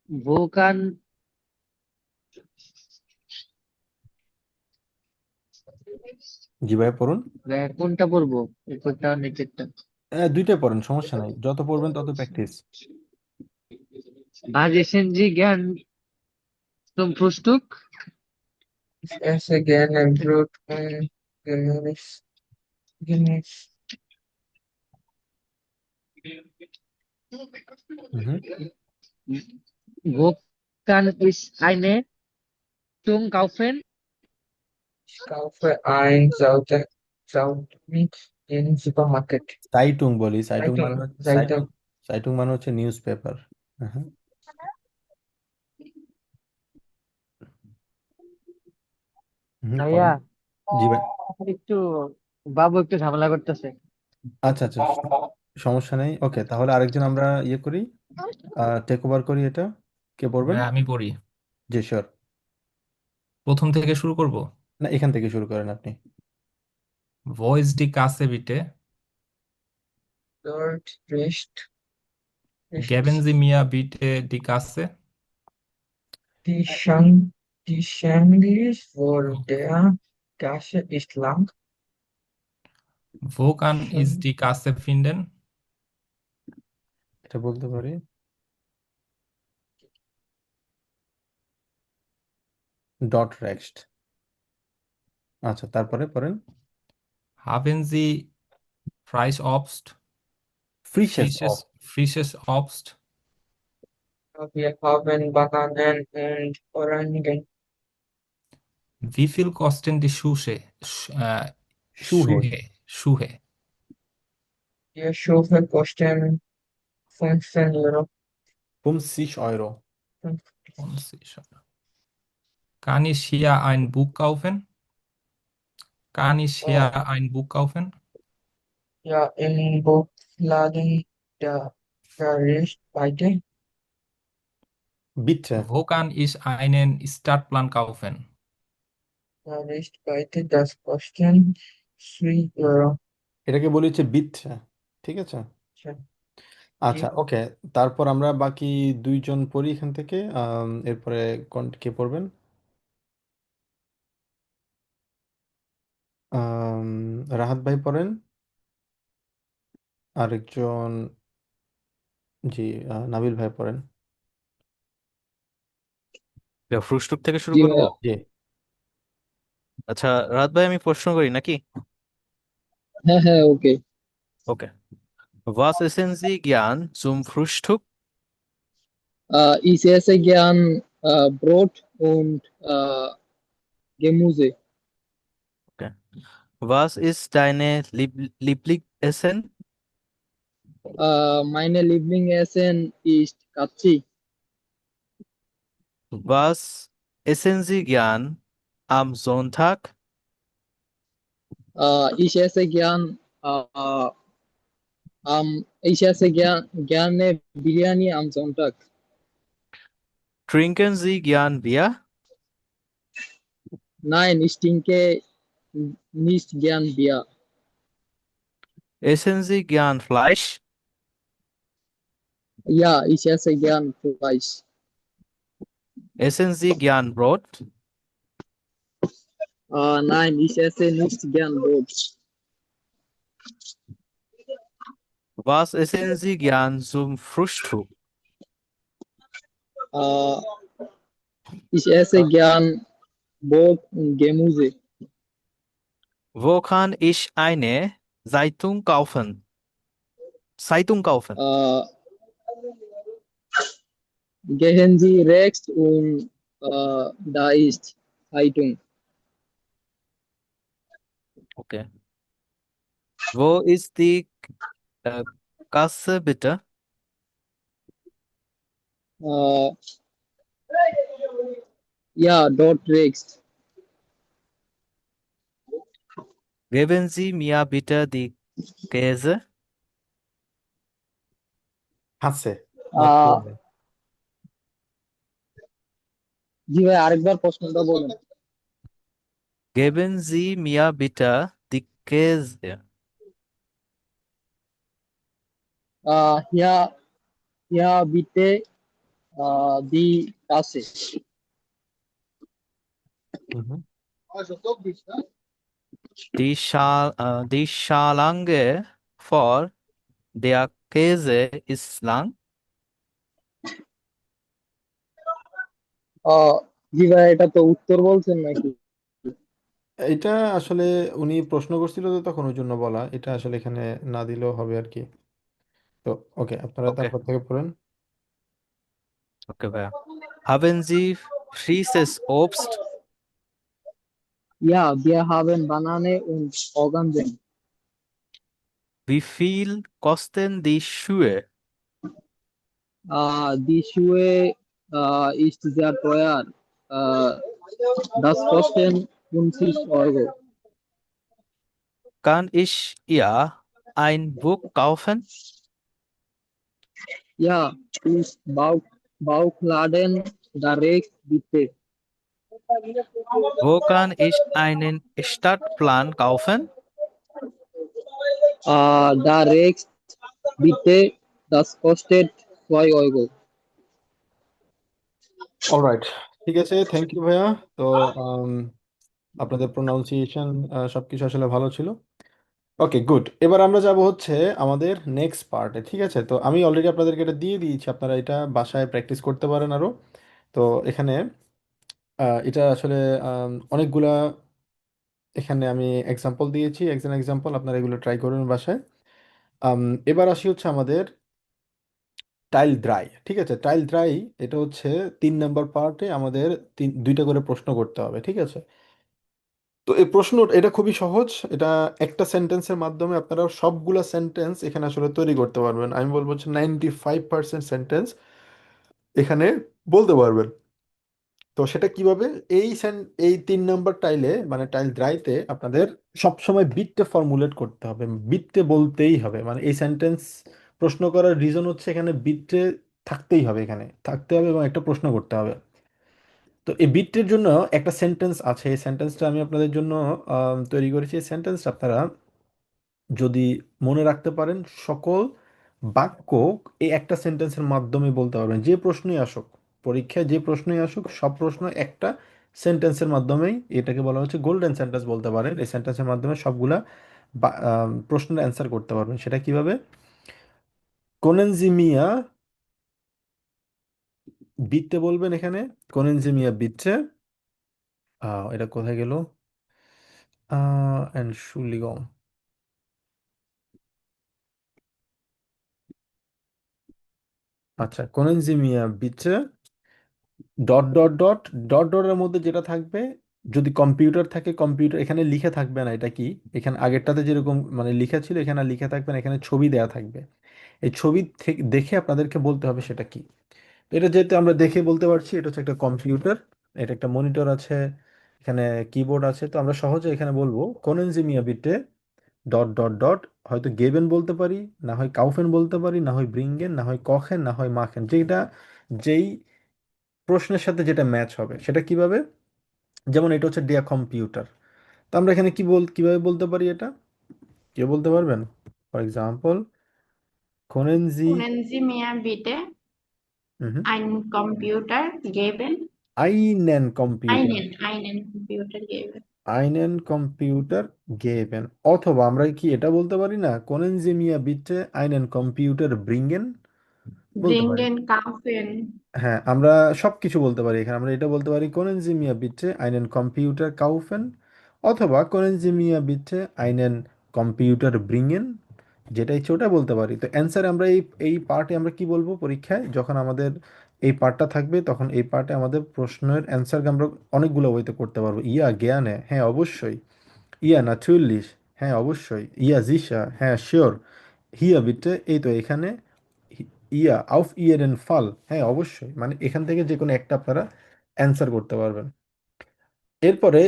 Wo kann জি ভাই পড়ুন। কোনটা পড়বো? কোনটা নিচেরটা? দুইটাই পড়েন, সমস্যা নাই, যত পড়বেন তত practice. Was essen Sie gern zum Frühstück? Ich esse gerne Brot und Gemüse. Gemüse. Mhm. Wo kann ich eine Zeitung kaufen? Ich kaufe ein Sauerkraut im Supermarkt. সাইটুং বলি, সাইটুং Zeitung, মানে Zeitung. সাইটুং মানে হচ্ছে নিউজ পেপার। হ্যাঁ, ভাইয়া পড়েন। জি ভাই। একটু বাবু একটু ঝামেলা করতেছে। আচ্ছা আচ্ছা, সমস্যা নেই। ওকে, তাহলে আরেকজন আমরা ইয়ে করি, টেক ওভার করি এটা। কে পড়বেন? ভাই আমি পড়ি। জি শিওর। প্রথম থেকে শুরু করব। না, এখান থেকে শুরু করেন আপনি। Wo ist die Kasse bitte? Dort Geben riecht Sie mir bitte die Kasse? die Schangli vor der Gasse ist lang. Wo kann ich Schang- die Kasse finden? এটা বলতে পারি। ডট রেক্সট। আচ্ছা, তারপরে পড়েন। Haben Sie Freiobst? ফ্রিশেস অফ। Frisches Obst? Wir haben Bananen und Orangen. Wie viel kosten die Schuhe? শুহে। Schuhe. Die Schuhe kosten 15 Euro. 50 €। Und sicher. Kann ich hier ein Buch kaufen? Kann ich hier ein Buch kaufen? Ja, im Buchladen der Rest weiter. বিট্টে। Wo kann ich einen Startplan kaufen? Der Rest weiter, das kosten 3 Euro. এটাকে বলি হচ্ছে বিট্টে। ঠিক আছে। Schön. আচ্ছা ওকে, তারপর আমরা বাকি দুইজন পড়ি এখান থেকে। এরপরে কে পড়বেন? আম, রাহাত ভাই পড়েন। আরেকজন, জি, নাবিল ভাই পড়েন। ফ্রুশটুক থেকে শুরু জি করব। ভাইয়া। জি। আচ্ছা রাত ভাই, আমি প্রশ্ন করি নাকি? হ্যাঁ হ্যাঁ, ওকে। ওকে। Was essen Sie gern zum Frühstück? Ich esse gern Brot und Gemüse. Okay. Was ist deine Lieblingsessen? Meine Lieblingsessen ist Katzi. Was essen Sie gern am Sonntag? Ich esse gern gerne Biryani am Sonntag. Trinken Sie gern Bier? Nein, ich trinke nicht gern Bier. Essen Sie gern Fleisch? Ja, ich esse gern Fleisch. Essen Sie gern Brot? Nein, ich esse nicht gern Brot. Was essen Sie gern zum Frühstück? Äh, Ich esse gern Brot und Gemüse. Wo kann ich eine Zeitung kaufen? Zeitung kaufen. Äh, Gehen Sie rechts und da ist Zeitung. Okay. Wo ist die Kasse bitte? Äh, ja, dort rechts. Geben Sie mir bitte die Käse? হাসে। আহ, জি ভাই, আরেকবার প্রশ্নটা বলুন। Geben Sie mir bitte die Käse? Ja, ja, bitte Die Tasse. Mhm. Die Schlange vor der Käse ist lang. জি ভাই, এটা তো উত্তর বলছেন নাকি? এটা আসলে উনি প্রশ্ন করছিল তো তখন ওই জন্য বলা, এটা আসলে এখানে না দিলেও হবে আর কি। তো ওকে, আপনারা Okay, তারপর থেকে পড়েন। okay, ভাইয়া। Haben Sie frisches Obst? Ja, wir haben Banane und Orangen. Wie viel kosten die Schuhe? Die Schuhe ist sehr teuer. Äh, Das kosten 50 Euro. Kann ich ihr ein Buch kaufen? Ja, ist Bauchladen da rechts bitte. Wo kann ich einen Stadtplan kaufen? Da rechts bitte. Das kostet 2 Euro. Alright, ঠিক আছে, thank you ভাইয়া। তো আম, আপনাদের pronunciation সবকিছু আসলে ভালো ছিল। ওকে, good. এবার আমরা যাব হচ্ছে আমাদের নেক্সট পার্টে, ঠিক আছে? তো আমি অলরেডি আপনাদেরকে এটা দিয়ে দিয়েছি, আপনারা এটা বাসায় প্র্যাকটিস করতে পারেন আরো। তো এখানে এটা আসলে অনেকগুলা, এখানে আমি এক্সাম্পল দিয়েছি, একজন এক্সাম্পল, আপনারা এগুলো ট্রাই করুন বাসায়। আম, এবার আসি হচ্ছে আমাদের টাইল ড্রাই, ঠিক আছে? টাইল ড্রাই, এটা হচ্ছে 3 নাম্বার পার্টে আমাদের দুইটা করে প্রশ্ন করতে হবে, ঠিক আছে? তো এই প্রশ্ন, এটা খুবই সহজ। এটা একটা সেন্টেন্সের মাধ্যমে আপনারা সবগুলা সেন্টেন্স এখানে আসলে তৈরি করতে পারবেন। আমি বলবো হচ্ছে 95% সেন্টেন্স এখানে বলতে পারবেন। তো সেটা কিভাবে? এই 3 নাম্বার টাইলে, মানে টাইল ড্রাইতে আপনাদের সবসময় বিটটা ফর্মুলেট করতে হবে, বিটতে বলতেই হবে। মানে এই সেন্টেন্স প্রশ্ন করার রিজন হচ্ছে এখানে বিটে থাকতেই হবে, এখানে থাকতে হবে এবং একটা প্রশ্ন করতে হবে। তো এই বিটের জন্য একটা সেন্টেন্স আছে, এই সেন্টেন্সটা আমি আপনাদের জন্য তৈরি করেছি। এই সেন্টেন্সটা আপনারা যদি মনে রাখতে পারেন, সকল বাক্য এই একটা সেন্টেন্সের মাধ্যমে বলতে পারবেন। যে প্রশ্নই আসুক পরীক্ষায়, যে প্রশ্নই আসুক, সব প্রশ্ন একটা সেন্টেন্সের মাধ্যমেই, এটাকে বলা হচ্ছে গোল্ডেন সেন্টেন্স বলতে পারেন। এই সেন্টেন্সের মাধ্যমে সবগুলা প্রশ্নের অ্যান্সার করতে পারবেন। সেটা কিভাবে? কোনেনজিমিয়া বিটতে বলবেন এখানে, কোনেনজিমিয়া বিটছে, এটা কোথায় গেল? এন্ড আচ্ছা, কোনেনজিমিয়া বিটছে ডট ডট ডট ডট ডটের মধ্যে যেটা থাকবে, যদি কম্পিউটার থাকে, কম্পিউটার এখানে লিখে থাকবে না, এটা কি, এখানে আগেরটাতে যেরকম মানে লিখা ছিল, এখানে আর লিখে থাকবে না, এখানে ছবি দেয়া থাকবে। এই ছবি থেকে দেখে আপনাদেরকে বলতে হবে সেটা কি। তো এটা যেহেতু আমরা দেখে বলতে পারছি, এটা হচ্ছে একটা কম্পিউটার, এটা একটা মনিটর আছে, এখানে কিবোর্ড আছে। তো আমরা সহজে এখানে বলবো কোনেনজিমিয়া বিটে ডট ডট ডট, হয়তো গেবেন বলতে পারি, না হয় কাউফেন বলতে পারি, না হয় ব্রিঙ্গেন, না হয় কখেন, না হয় মাখেন, যেই প্রশ্নের সাথে যেটা ম্যাচ হবে। সেটা কিভাবে? যেমন এটা হচ্ছে ডিয়া কম্পিউটার, তো আমরা এখানে কিভাবে বলতে পারি এটা? কেউ বলতে পারবেন? ফর এক্সাম্পল, কোনেনজি, Können Sie mir bitte einen Computer geben? আইনেন কম্পিউটার, Einen Computer geben. আইনেন কম্পিউটার গেবেন। অথবা আমরা কি এটা বলতে পারি না, কোনেনজি মিয়া বিটে আইনেন কম্পিউটার ব্রিঙ্গেন, বলতে পারি। Bringen, kaufen. হ্যাঁ, আমরা সবকিছু বলতে পারি এখানে। আমরা এটা বলতে পারি কোনেন জি মিয়া বিটে আইনেন কম্পিউটার কাউফেন, অথবা কোনেন জি মিয়া বিটে আইনেন কম্পিউটার ব্রিঙেন, যেটা ইচ্ছে ওটা বলতে পারি। তো অ্যান্সার আমরা এই পার্টে আমরা কি বলবো পরীক্ষায়, যখন আমাদের এই পার্টটা থাকবে, তখন এই পার্টে আমাদের প্রশ্নের অ্যান্সার আমরা অনেকগুলো ওয়েতে করতে পারবো। ইয়া জ্ঞানে, হ্যাঁ অবশ্যই। ইয়া নাচুল্লিশ, হ্যাঁ অবশ্যই। ইয়া জিসা, হ্যাঁ শিওর। হিয়া বিটে, এই তো এখানে। ইয়া আউফ ইয়েরেন ফাল, হ্যাঁ অবশ্যই। মানে এখান থেকে যে কোনো একটা আপনারা অ্যান্সার করতে পারবেন। এরপরে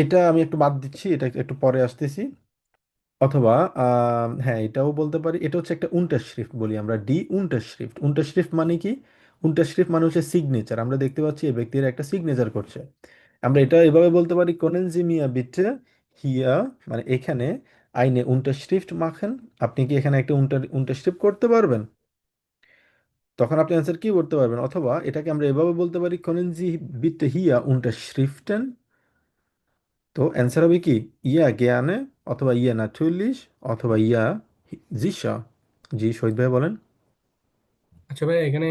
এটা আমি একটু বাদ দিচ্ছি, এটা একটু পরে আসতেছি। অথবা হ্যাঁ, এটাও বলতে পারি, এটা হচ্ছে একটা উনটাশরিফট বলি আমরা, ডি উনটাশরিফট। উনটাশরিফট মানে কি? উনটাশরিফট মানে হচ্ছে সিগনেচার। আমরা দেখতে পাচ্ছি এই ব্যক্তির একটা সিগনেচার করছে। আমরা এটা এভাবে বলতে পারি, কোনেনজিমিয়া বিটে হিয়া, মানে এখানে আইনে উনটাশরিফট মাখেন, আপনি কি এখানে একটা উনটাশরিফট করতে পারবেন? তখন আপনি অ্যান্সার কি করতে পারবেন, অথবা এটাকে আমরা এভাবে বলতে পারি können Sie bitte hier unterschriften। তো অ্যান্সার হবে কি ইয়া gerne, অথবা ইয়া natürlich, অথবা ইয়া sicher। জি শহীদ ভাই বলেন। আচ্ছা ভাই, এখানে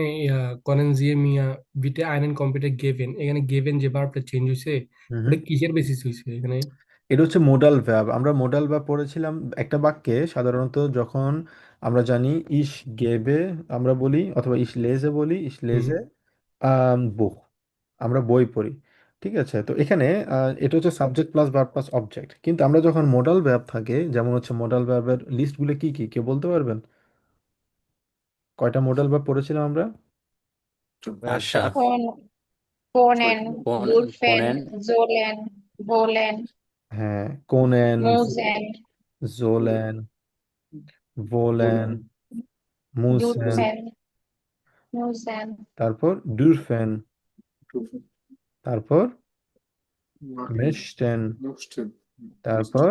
করেন জিয়ে মিয়া বিটে আইন কম্পিউটার গেভেন, এখানে গেভেন যে ভার্বটা চেঞ্জ হয়েছে, হুম হুম। ওটা কিসের বেসিস হয়েছে এখানে? এটা হচ্ছে মোডাল ভ্যাব। আমরা মোডাল ভ্যাব পড়েছিলাম একটা বাক্যে সাধারণত যখন আমরা জানি ইস গেবে আমরা বলি, অথবা ইস লেজে বলি, ইস হুম। লেজে বুক, আমরা বই পড়ি। ঠিক আছে, তো এখানে এটা হচ্ছে subject plus verb plus object. কিন্তু আমরা যখন মোডাল ভ্যাব থাকে, যেমন হচ্ছে মোডাল ভ্যাবের লিস্টগুলো কি কি কেউ বলতে পারবেন? কয়টা মোডাল ভ্যাব পড়েছিলাম আমরা? আশা, Kon- Konen, Dürfen, কোনেন, sollen, wollen, হ্যাঁ, কোনেন, müssen, জোলেন, ভোলেন, মুসেন, dürfen, müssen, তারপর ডুরফেন, তারপর Machen, মেশটেন, möchten, তারপর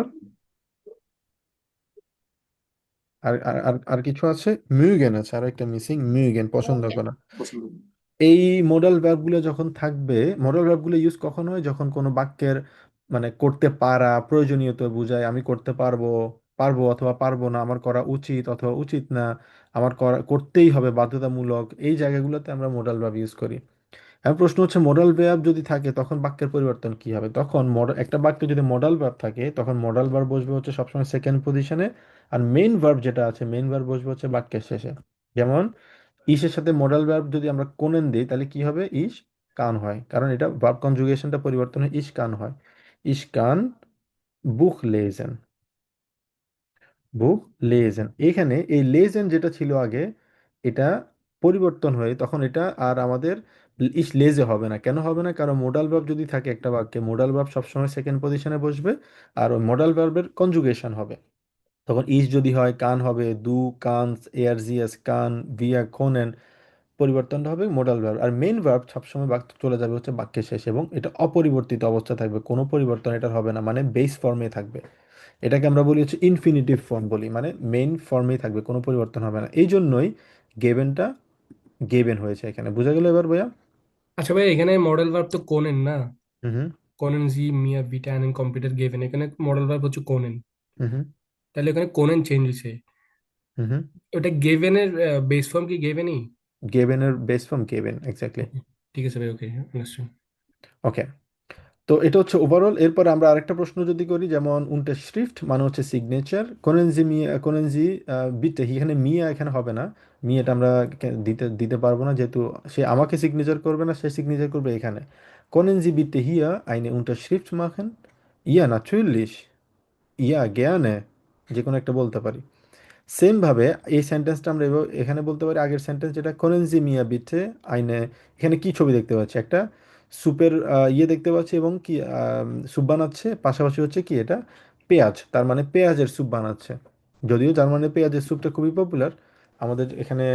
আর আর আর আর কিছু আছে, মিউগেন আছে, আর একটা মিসিং, মিউগেন পছন্দ mögen, করা। păsările. এই মোডাল ভার্বগুলো যখন থাকবে, মোডাল ভার্বগুলো ইউজ কখন হয়, যখন কোনো বাক্যের মানে করতে পারা প্রয়োজনীয়তা বোঝায়, আমি করতে পারবো, পারবো অথবা পারবো না, আমার করা উচিত অথবা উচিত না, আমার করা করতেই হবে বাধ্যতামূলক, এই জায়গাগুলোতে আমরা মোডাল ভার্ব ইউজ করি। এখন প্রশ্ন হচ্ছে মোডাল ভার্ব যদি থাকে তখন বাক্যের পরিবর্তন কি হবে? তখন একটা বাক্যে যদি মোডাল ভার্ব থাকে তখন মোডাল ভার্ব বসবে হচ্ছে সবসময় সেকেন্ড পজিশনে, আর মেইন ভার্ব যেটা আছে মেইন ভার্ব বসবে হচ্ছে বাক্যের শেষে। যেমন ইসের সাথে মোডাল ভার্ব যদি আমরা কোনেন দিই তাহলে কি হবে, ইস কান হয়, কারণ এটা ভার্ব কনজুগেশনটা পরিবর্তন হয়ে ইস কান হয়। ইস কান বুখ লেজেন, বুখ লেজেন। এখানে এই লেজেন যেটা ছিল আগে, এটা পরিবর্তন হয়ে তখন এটা আর আমাদের ইস লেজে হবে না। কেন হবে না? কারণ মোডাল ভার্ব যদি থাকে একটা বাক্যে, মোডাল ভার্ব সবসময় সেকেন্ড পজিশনে বসবে, আর ওই মোডাল ভার্বের কনজুগেশন হবে। তখন ইস যদি হয় কান হবে দু কানস এয়ার জিএস কান ভিয়া কোনেন, পরিবর্তনটা হবে মোডাল ভার্ব। আর মেইন ভার্ব সবসময় বাক্য চলে যাবে হচ্ছে বাক্যের শেষে, এবং এটা অপরিবর্তিত অবস্থা থাকবে, কোনো পরিবর্তন এটার হবে না, মানে বেস ফর্মে থাকবে। এটাকে আমরা বলি হচ্ছে ইনফিনিটিভ ফর্ম বলি, মানে মেইন ফর্মেই থাকবে, কোনো পরিবর্তন হবে না। এই জন্যই গেবেনটা গেবেন হয়েছে এখানে। বুঝা গেল এবার ভাইয়া? আচ্ছা ভাই, এখানে মডেল ভার্ব তো কোনেন না, হুম হুম কোনেন জি মিয়া বিটা আইন কম্পিউটার গেভেন, এখানে মডেল ভার্ব হচ্ছে কোনেন, হুম তাহলে এখানে কোনেন চেঞ্জ হয়েছে। হুম হুম। ওটা গেভেনের বেস ফর্ম কি গেভেনই? গেবেনের বেস ফর্ম গেবেন, এক্স্যাক্টলি। ওকে, ঠিক আছে ভাই, ওকে, আন্ডারস্ট্যান্ড। ওকে, তো এটা হচ্ছে ওভারঅল। এরপরে আমরা আরেকটা প্রশ্ন যদি করি, যেমন unterschrift মানে হচ্ছে সিগনেচার, কোনেনজি মিয়া কোনেনজি বিতে, এখানে মিয়া এখানে হবে না, মিয়াটা আমরা দিতে দিতে পারবো না, যেহেতু সে আমাকে সিগনেচার করবে না, সে সিগনেচার করবে এখানে। কোনেনজি বিতে হিয়া eine Unterschrift machen? ইয়া natürlich, ইয়া gerne, যে কোনো একটা বলতে পারি। সেম ভাবে এই সেন্টেন্সটা আমরা এখানে বলতে পারি, আগের সেন্টেন্স যেটা করেনজি মিয়া বিটে আইনে। এখানে কি ছবি দেখতে পাচ্ছি, একটা স্যুপের ইয়ে দেখতে পাচ্ছি, এবং কি স্যুপ বানাচ্ছে, পাশাপাশি হচ্ছে কি এটা পেঁয়াজ, তার মানে পেঁয়াজের স্যুপ বানাচ্ছে। যদিও জার্মানির পেঁয়াজের স্যুপটা খুবই পপুলার, আমাদের এখানে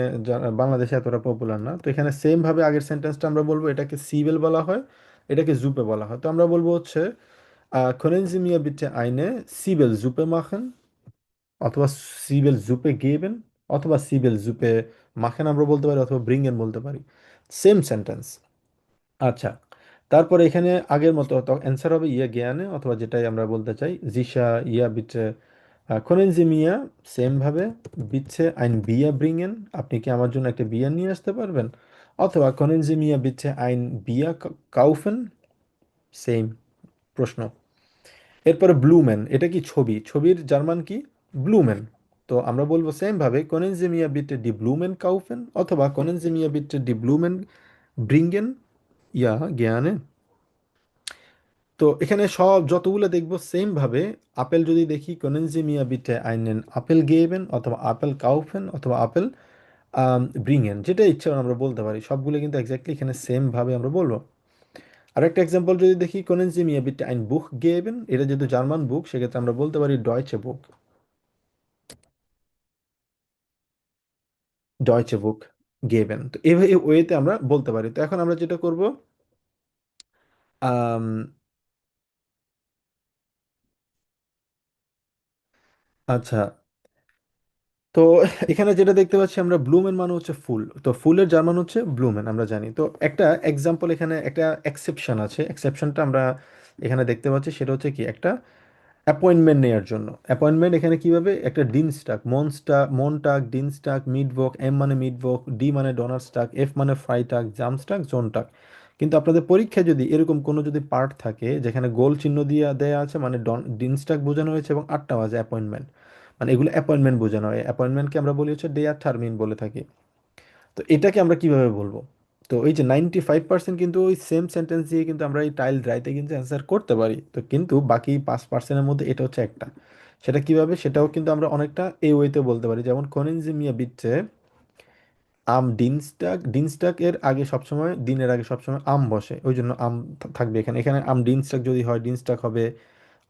বাংলাদেশে এতটা পপুলার না। তো এখানে সেম ভাবে আগের সেন্টেন্সটা আমরা বলবো, এটাকে সিবেল বলা হয়, এটাকে জুপে বলা হয়। তো আমরা বলবো হচ্ছে können Sie mir bitte eine Zwiebelsuppe machen, অথবা সিবেল জুপে গেবেন, অথবা সিবেল জুপে মাখেন আমরা বলতে পারি, অথবা ব্রিঙ্গেন বলতে পারি। Same sentence. আচ্ছা, তারপরে এখানে আগের মতো তো অ্যান্সার হবে ইয়া জ্ঞানে, অথবা যেটাই আমরা বলতে চাই জিসা ইয়া বিচ্ছে কোনেন জি মিয়া, সেম ভাবে বিচ্ছে আইন বিয়া ব্রিঙ্গেন, আপনি কি আমার জন্য একটা বিয়া নিয়ে আসতে পারবেন? অথবা কোনেন জি মিয়া বিচ্ছে আইন বিয়া কাউফেন, সেম প্রশ্ন। এরপরে ব্লুমেন, এটা কি ছবি, ছবির জার্মান কি ব্লুমেন। তো আমরা বলবো সেম ভাবে können Sie mir bitte die Blumen kaufen, অথবা können Sie mir bitte die Blumen bringen? Ja gerne। তো এখানে সব যতগুলো দেখবো সেম ভাবে, আপেল যদি দেখি können Sie mir bitte einen Apfel geben, অথবা আপেল kaufen, অথবা আপেল bringen, যেটা ইচ্ছা আমরা বলতে পারি, সবগুলো কিন্তু এক্স্যাক্টলি এখানে সেম ভাবে আমরা বলবো। আরেকটা এক্সাম্পল যদি দেখি können Sie mir bitte ein Buch geben, এটা যেহেতু জার্মান বুক সেক্ষেত্রে আমরা বলতে পারি ডয়চে বুক, ডয়চে বুক গেবেন। তো এভাবে ওয়েতে আমরা বলতে পারি। তো এখন আমরা যেটা করব, আম, আচ্ছা, তো এখানে যেটা দেখতে পাচ্ছি আমরা ব্লুমেন মানে হচ্ছে ফুল, তো ফুলের জার্মান হচ্ছে ব্লুমেন আমরা জানি। তো একটা এক্সাম্পল, এখানে একটা এক্সেপশন আছে, এক্সেপশনটা আমরা এখানে দেখতে পাচ্ছি, সেটা হচ্ছে কি একটা অ্যাপয়েন্টমেন্ট নেওয়ার জন্য। অ্যাপয়েন্টমেন্ট এখানে কিভাবে একটা ডিনস্টাক, মনস্টাক, ডিনস্টাক, মিডভোক, এম মানে মিডভোক, ডি মানে ডোনারস্টাক, এফ মানে ফ্রাইটাক, জামস্টাক, জোনটাক। কিন্তু আপনাদের পরীক্ষায় যদি এরকম কোনো যদি পার্ট থাকে যেখানে গোল চিহ্ন দিয়ে দেয়া আছে, মানে ডিনস্টাক বোঝানো হয়েছে এবং 8টা বাজে অ্যাপয়েন্টমেন্ট, মানে এগুলো অ্যাপয়েন্টমেন্ট বোঝানো হয়। অ্যাপয়েন্টমেন্টকে আমরা বলি হচ্ছে ডে আর টার্মিন বলে থাকি। তো এটাকে আমরা কিভাবে বলবো? তো এই যে 95% কিন্তু ওই সেম সেন্টেন্স দিয়ে কিন্তু আমরা এই টাইল ড্রাইতে কিন্তু অ্যান্সার করতে পারি। তো কিন্তু বাকি 5%-এর মধ্যে এটা হচ্ছে একটা। সেটা কিভাবে, সেটাও কিন্তু আমরা অনেকটা এই ওয়েতে বলতে পারি। যেমন কনিনজিমিয়া বিচ্ছে আম ডিনস্টাক, ডিনস্টাক এর আগে সবসময়, দিনের আগে সবসময় আম বসে, ওই জন্য আম থাকবে এখানে। এখানে আম ডিনস্টাক যদি হয় ডিনস্টাক হবে।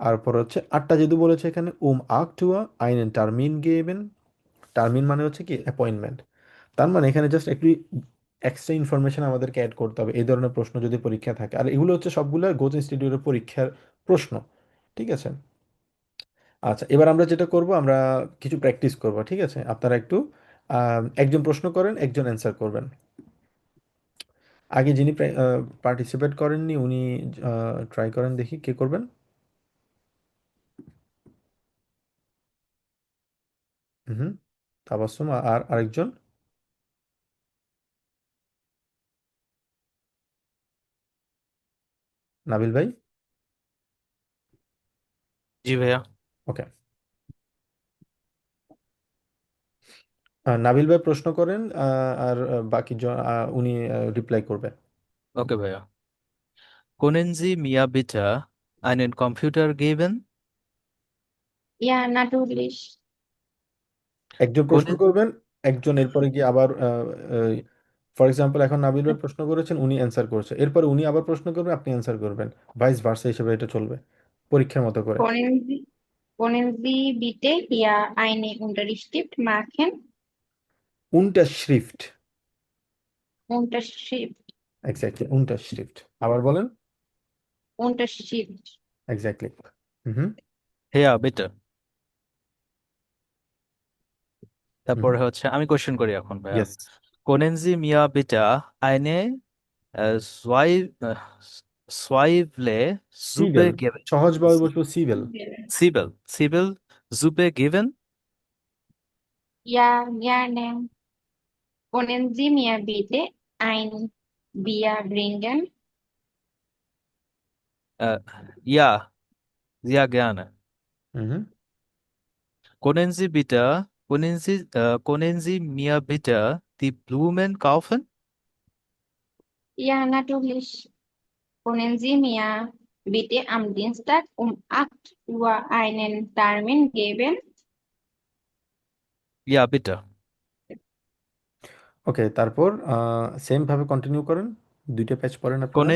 আর পর হচ্ছে 8টা যেহেতু বলেছে এখানে আক্টুয়া আইনেন টার্মিন গেবেন। টার্মিন মানে হচ্ছে কি অ্যাপয়েন্টমেন্ট। তার মানে এখানে জাস্ট একটু এক্সট্রা ইনফরমেশন আমাদেরকে অ্যাড করতে হবে এই ধরনের প্রশ্ন যদি পরীক্ষা থাকে। আর এগুলো হচ্ছে সবগুলো গোথ ইনস্টিটিউটের পরীক্ষার প্রশ্ন। ঠিক আছে। আচ্ছা, এবার আমরা যেটা করব, আমরা কিছু প্র্যাকটিস করব। ঠিক আছে, আপনারা একটু একজন প্রশ্ন করেন, একজন অ্যান্সার করবেন। আগে যিনি পার্টিসিপেট করেননি উনি ট্রাই করেন, দেখি কে করবেন। হুম, তাবাসসুম। আর আরেকজন, নাবিল ভাই। জি ভাইয়া। ওকে, নাবিল ভাই প্রশ্ন করেন, আর বাকি উনি রিপ্লাই করবে। ওকে ভাইয়া। Können Sie mir bitte einen Computer geben? Ja, natürlich. একজন প্রশ্ন Können, করবেন, একজন এরপরে গিয়ে আবার, ফর এক্সাম্পল এখন নাবিল ভাই প্রশ্ন করেছেন, উনি অ্যান্সার করছে, এরপরে উনি আবার প্রশ্ন করবেন, আপনি অ্যান্সার করবেন, ভাইস ভার্সা হিসেবে এটা চলবে পরীক্ষার মতো করে। Können Sie bitte hier eine Unterschrift machen? উনটাশরিফট। Unterschrift. এক্স্যাক্টলি, উনটাশরিফট। আবার বলেন। Unterschrift. এক্স্যাক্টলি। হুম। ja, bitte. হুম। তারপরে হচ্ছে আমি কোশ্চেন করি এখন ভাইয়া। Yes. Können Sie mir bitte eine Zweifle Suppe সিভেল, geben? সহজভাবে বলবো সিভেল। Siebel Suppe geben? Ja, gerne. Können Sie mir bitte ein Bier bringen? Äh, ja, sehr gerne. Hmm. Können Sie mir bitte die Blumen kaufen? Ja, natürlich. Können Sie mir bitte am Dienstag um 8 Uhr einen Termin geben? Ja, bitte. ওকে, তারপর same ভাবে continue করেন, দুইটা page পড়েন আপনারা।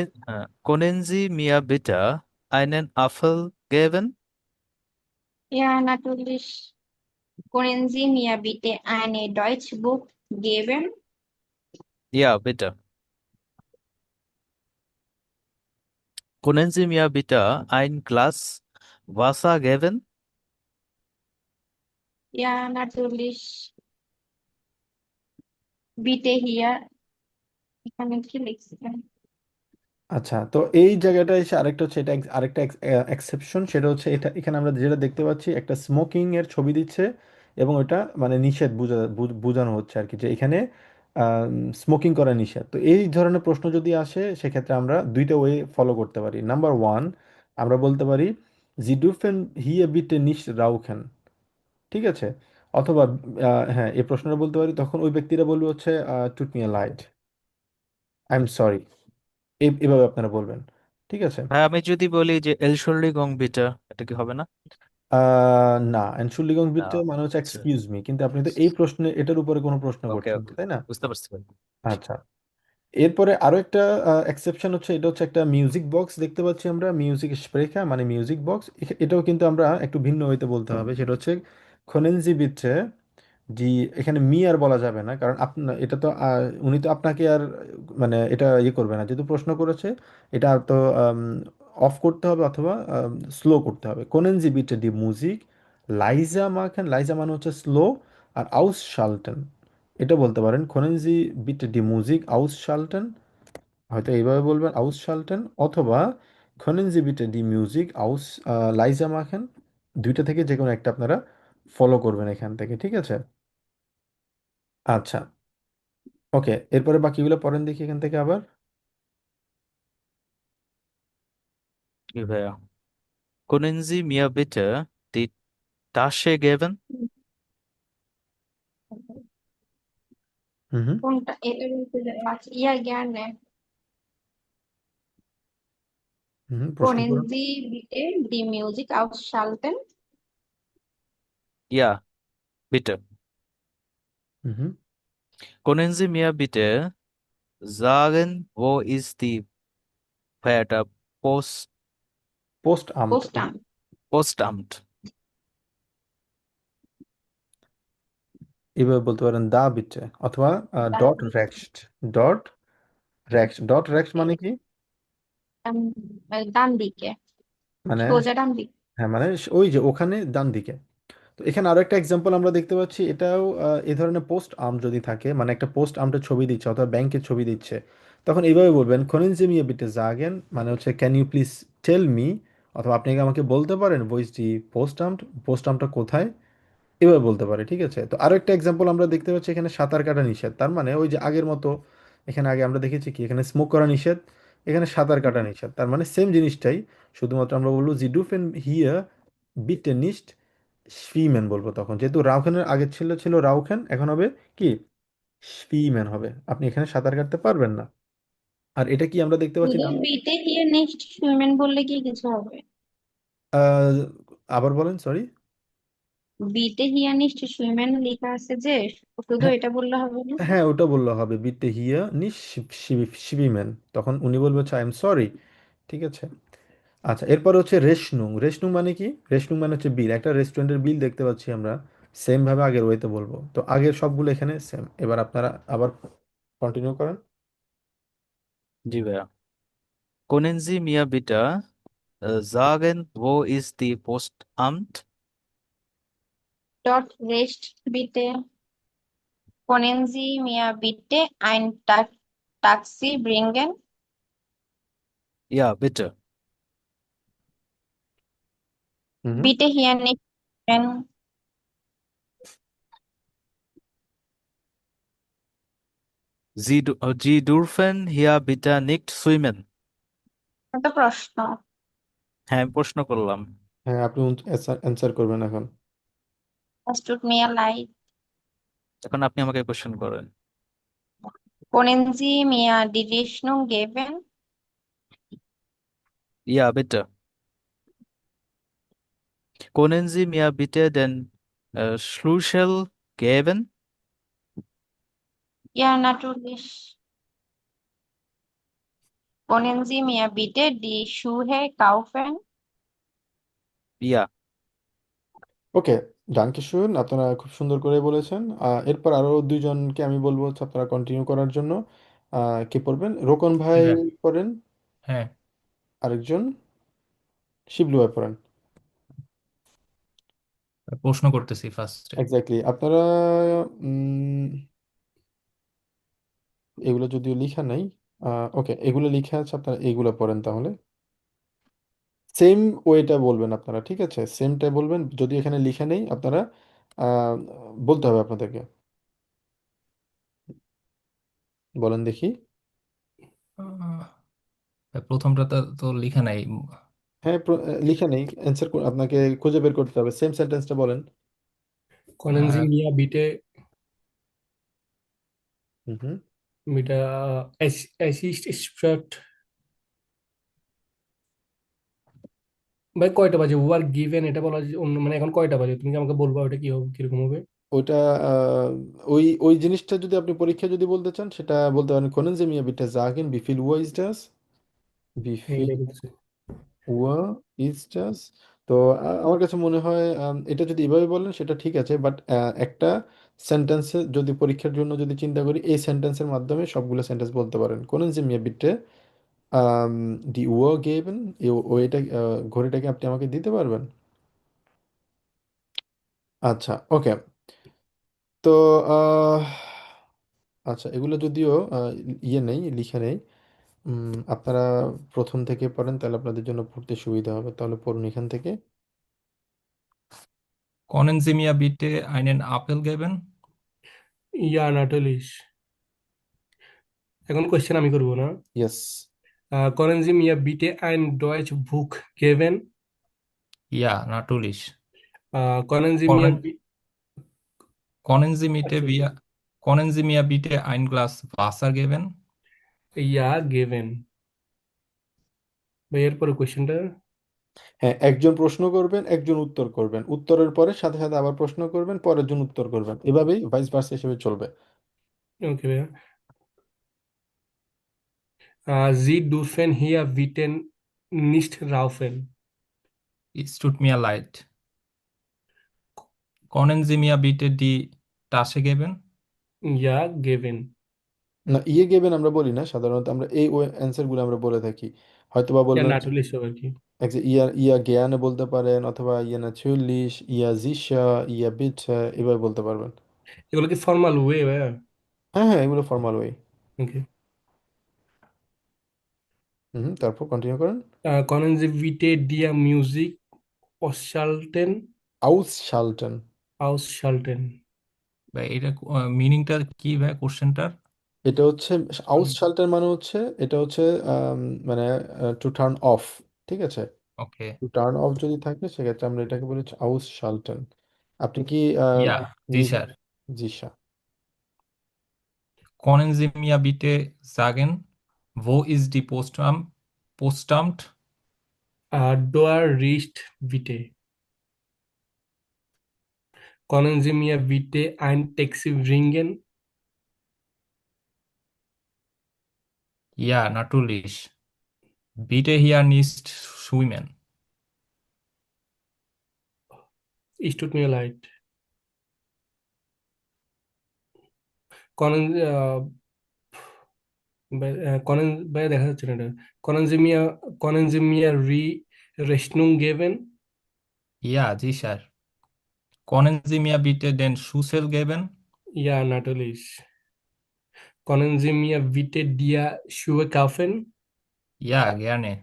Können Sie mir bitte einen Apfel geben? Ja, natürlich. Können Sie mir bitte eine Deutschbuch geben? Ja, bitte. Können Sie mir bitte ein Glas Wasser geben? Ja, natürlich. Bitte hier. এখানে কি লিখছেন? আচ্ছা, তো এই জায়গাটা এসে আরেকটা হচ্ছে, এটা আরেকটা এক্সেপশন, সেটা হচ্ছে এটা এখানে আমরা যেটা দেখতে পাচ্ছি একটা স্মোকিং এর ছবি দিচ্ছে, এবং ওটা মানে নিষেধ বোঝানো হচ্ছে আর কি, যে এখানে স্মোকিং করা নিষেধ। তো এই ধরনের প্রশ্ন যদি আসে সেক্ষেত্রে আমরা দুইটা ওয়ে ফলো করতে পারি। নাম্বার ওয়ান, আমরা বলতে পারি জি ডুফেন হিয়ে বিটে নিশ রাউখেন। ঠিক আছে। অথবা হ্যাঁ, এই প্রশ্নটা বলতে পারি, তখন ওই ব্যক্তিরা বলবে হচ্ছে টুট মি আ লাইট, আই এম সরি। এভাবে আপনারা বলবেন। ঠিক আছে। ভাই আমি যদি বলি যে Entschuldigung bitte, এটা কি হবে না? না, এনশুল্ডিগং না, বিট্টে মানে হচ্ছে আচ্ছা। এক্সকিউজ মি, কিন্তু আপনি তো এই প্রশ্নে এটার উপরে কোনো প্রশ্ন ওকে করছেন না, ওকে, তাই না? বুঝতে পারছি ভাই। আচ্ছা, এরপরে আরো একটা এক্সেপশন হচ্ছে, এটা হচ্ছে একটা মিউজিক বক্স দেখতে পাচ্ছি আমরা, মিউজিক স্প্রেখা মানে মিউজিক বক্স। এটাও কিন্তু আমরা একটু ভিন্ন হইতে বলতে হবে, সেটা হচ্ছে খনেনজি বিট্টে জি। এখানে মি আর বলা যাবে না, কারণ আপনার এটা তো উনি তো আপনাকে আর মানে এটা ইয়ে করবে না, যেহেতু প্রশ্ন করেছে। এটা তো অফ করতে হবে অথবা স্লো করতে হবে। কোনেনজি বিটে ডি মিউজিক লাইজা মাখান, লাইজা মানে হচ্ছে স্লো, আর আউসশাল্টেন এটা বলতে পারেন können Sie bitte die Musik ausschalten, হয়তো এইভাবে বলবেন আউসশাল্টেন, অথবা können Sie bitte die Musik leiser machen, দুইটা থেকে যে কোনো একটা আপনারা ফলো করবেন এখান থেকে, ঠিক আছে? আচ্ছা, ওকে, এরপরে বাকিগুলো পড়েন দেখি এখান থেকে আবার। জি ভাইয়া। Können Sie mir bitte die Tasche geben? হুম হুম কোনটা এটা বলতে আচ্ছা ইয়া gerne হুম, প্রশ্ন können করুন। Sie bitte die Musik ausschalten? Ja, bitte. হুম হুম Können Sie mir bitte sagen, wo ist die Fährte Post, পোস্ট আমট, Postamt. Postamt? এভাবে বলতে পারেন দা বিটে, অথবা Da ডট bitte. রেক্সট, ডট রেক্সট, ডট রেক্সট মানে কি? Ähm, ডান দিকে মানে সোজা ডান দিকে হ্যাঁ, মানে ওই যে ওখানে ডান দিকে। তো এখানে আরো একটা এক্সাম্পল আমরা দেখতে পাচ্ছি, এটাও এই ধরনের পোস্ট আর্ম যদি থাকে, মানে একটা পোস্ট আর্মটের ছবি দিচ্ছে অথবা ব্যাংকের ছবি দিচ্ছে, তখন এইভাবে বলবেন können Sie mir bitte sagen, মানে হচ্ছে can you please tell me, অথবা আপনি কি আমাকে বলতে পারেন wo ist die Postamt, পোস্ট আর্মটা কোথায়, এভাবে বলতে পারে, ঠিক আছে? তো আরো একটা এক্সাম্পল আমরা দেখতে পাচ্ছি, এখানে সাঁতার কাটা নিষেধ, তার মানে ওই যে আগের মতো, এখানে আগে আমরা দেখেছি কি এখানে স্মোক করা নিষেধ, এখানে সাঁতার কাটা নিষেধ, তার মানে সেম জিনিসটাই, শুধুমাত্র আমরা বলবো জি ডুফেন হিয়ার বিটে নিস্ট schwimmen বলবো, তখন যেহেতু রাউখেনের আগে ছিল রাউখেন, এখন হবে কি schwimmen হবে, আপনি এখানে সাঁতার কাটতে পারবেন না। আর এটা কি আমরা দেখতে পাচ্ছি শুধু ডান, বিতে গিয়ে নেক্সট সুইমেন বললে কি কিছু হবে আহ, আবার বলেন, সরি। বিতে হিয়া নিশ্চ সুইমেন লেখা আছে যে শুধু হ্যাঁ এটা বললে হবে না হ্যাঁ, ওটা বললে হবে বিটে হিয়া নি schwimmen, তখন উনি বলবে আচ্ছা আই এম সরি, ঠিক আছে? আচ্ছা, এরপর হচ্ছে রেশনুং, রেশনুং মানে কি? রেশনুং মানে হচ্ছে বিল, একটা রেস্টুরেন্টের বিল দেখতে পাচ্ছি আমরা, সেম ভাবে আগের ওয়েতে বলবো, তো আগের সবগুলো এখানে সেম, এবার আপনারা আবার কন্টিনিউ করেন। জি ভাইয়া। Können Sie mir bitte sagen, wo ist die Postamt? Dot rest বিতে কনেনজি মিয়া বিতে আইন ট্যাক্সি ব্রিঙ্গেন Ja, bitte. হুম হুম। বিতে হিয়া নিশ্চ Sie dürfen hier bitte nicht schwimmen. একটা প্রশ্ন হ্যাঁ, আমি প্রশ্ন করলাম। হ্যাঁ, আপনি অ্যান্সার করবেন এখন। Es tut mir leid. এখন আপনি আমাকে কোশ্চেন করেন। Können Sie mir die Rechnung geben? Ja, bitte. Können Sie mir bitte den Schlüssel geben? Ja, natürlich. Können Sie mir bitte die Schuhe kaufen? Ja. ওকে, ডানকে শুন, আপনারা খুব সুন্দর করে বলেছেন। এরপর আরো দুইজনকে আমি বলবো হচ্ছে আপনারা কন্টিনিউ করার জন্য। কে পড়বেন? রোকন জি ভাই ভাই। পড়েন, হ্যাঁ, আরেকজন শিবলু ভাই পড়েন। প্রশ্ন করতেছি ফার্স্টে। এক্স্যাক্টলি, আপনারা উম, এগুলো যদিও লিখা নাই, ওকে, এগুলো লিখা আছে, আপনারা এইগুলো পড়েন তাহলে। সেম ওয়েটা বলবেন আপনারা, ঠিক আছে? সেমটাই বলবেন, যদি এখানে লিখে নেই আপনারা আহ, বলতে হবে আপনাদেরকে, বলেন দেখি। প্রথমটা তো লেখা নাই। হ্যাঁ, লিখে নেই, অ্যান্সার আপনাকে খুঁজে বের করতে হবে, সেম সেন্টেন্সটা বলেন। কনেনজি আহ, মিয়া বিটে হুম হুম। বিটা es ist spät ভাই কয়টা বাজে ওয়ার গিভেন এটা বলা অন্য মানে এখন কয়টা বাজে তুমি কি আমাকে বলবা ওটা কি হবে কিরকম হবে ওইটা ওই ওই জিনিসটা যদি আপনি পরীক্ষা যদি বলতে চান, সেটা বলতে পারেন können Sie mir bitte sagen wie viel Uhr ist das, wie হ্যাঁ viel এটাই বলতেছি Uhr ist das। তো আমার কাছে মনে হয় এটা যদি এভাবে বলেন সেটা ঠিক আছে, বাট একটা সেন্টেন্সে যদি পরীক্ষার জন্য যদি চিন্তা করি, এই সেন্টেন্সের মাধ্যমে সবগুলো সেন্টেন্স বলতে পারেন können Sie mir bitte die Uhr geben, ওইটা ঘড়িটাকে আপনি আমাকে দিতে পারবেন? আচ্ছা, ওকে, তো আহ, আচ্ছা, এগুলো যদিও ইয়ে নেই, লিখে নেই। আপনারা প্রথম থেকে পড়েন, তাহলে আপনাদের জন্য পড়তে সুবিধা হবে। তাহলে পড়ুন এখান থেকে। Können Sie mir bitte einen Apfel geben? ইয়া নাটলিশ। এখন কোয়েশ্চেন আমি করবো না? ইয়েস। করেন জি মিয়া বিটে আইন ডয়েচ বুক গেভেন। Ja, natürlich. করেন জি মিয়া Können, können Sie bitte, আচ্ছা können Sie mir bitte ein Glas Wasser geben? ইয়া গেভেন। ভাই এরপরে কোয়েশ্চেনটা। হ্যাঁ, একজন প্রশ্ন করবেন, একজন উত্তর করবেন, উত্তরের পরে সাথে সাথে আবার প্রশ্ন করবেন, পরের জন উত্তর করবেন, এভাবেই ভাইস ভার্সা হিসেবে চলবে। ওকে ভাইয়া। জি ডুফেন হিয়া beaten নিস্ট রাউফেন। Es tut mir leid. Können Sie mir bitte die Tasche geben? ইয়া গেভেন। না, ইয়ে গেবেন আমরা বলি না, সাধারণত আমরা এই অ্যান্সার গুলো আমরা বলে থাকি। হয়তোবা ইয়া বলবেন নাটলিশ হবে আর কি। ইয়া ইয়া জ্ঞানে বলতে পারেন, অথবা ইয়া নাচুলিশ, ইয়া জিসা, ইয়া বিটসা, এভাবে বলতে পারবেন। এগুলো কি ফর্মাল ওয়ে ভাইয়া? হ্যাঁ হ্যাঁ, এগুলো ফর্মাল ওয়ে। ওকে। তারপর কন্টিনিউ করেন। করেন জি বিটে দিয়া মিউজিক অশালটেন। আউস শালটেন। আউসশালটেন। বা এটা মিনিংটা কি ভাই কোশ্চেনটার? এটা হচ্ছে আউস শালটেন মানে হচ্ছে, এটা হচ্ছে আম, মানে টু টার্ন অফ। ঠিক আছে, ওকে। টু টার্ন অফ যদি থাকে সেক্ষেত্রে আমরা এটাকে বলি আউস শালটেন। আপনি কি ইয়া জি মিউজিক? স্যার। জিসা। Können Sie mir bitte sagen, wo ist die Postamt? ডোয়ার রিস্ট বিটে। করেন জি মিয়া বিটে আইন ট্যাক্সি রিঙ্গেন। Ja, natürlich. Bitte hier nicht schwimmen. ইস টুট মি লাইট। করেন করেন ভাইয়া দেখা যাচ্ছে না এটা। করেন জি মিয়া, করেন জি মিয়া রি রেশনুং গেভেন। Ja, sicher. Können Sie mir bitte den Schlüssel geben? ইয়া নাটলিশ। করেন জি মিয়া বিটে দিয়া শুয়ে কাফেন। Ja, gerne.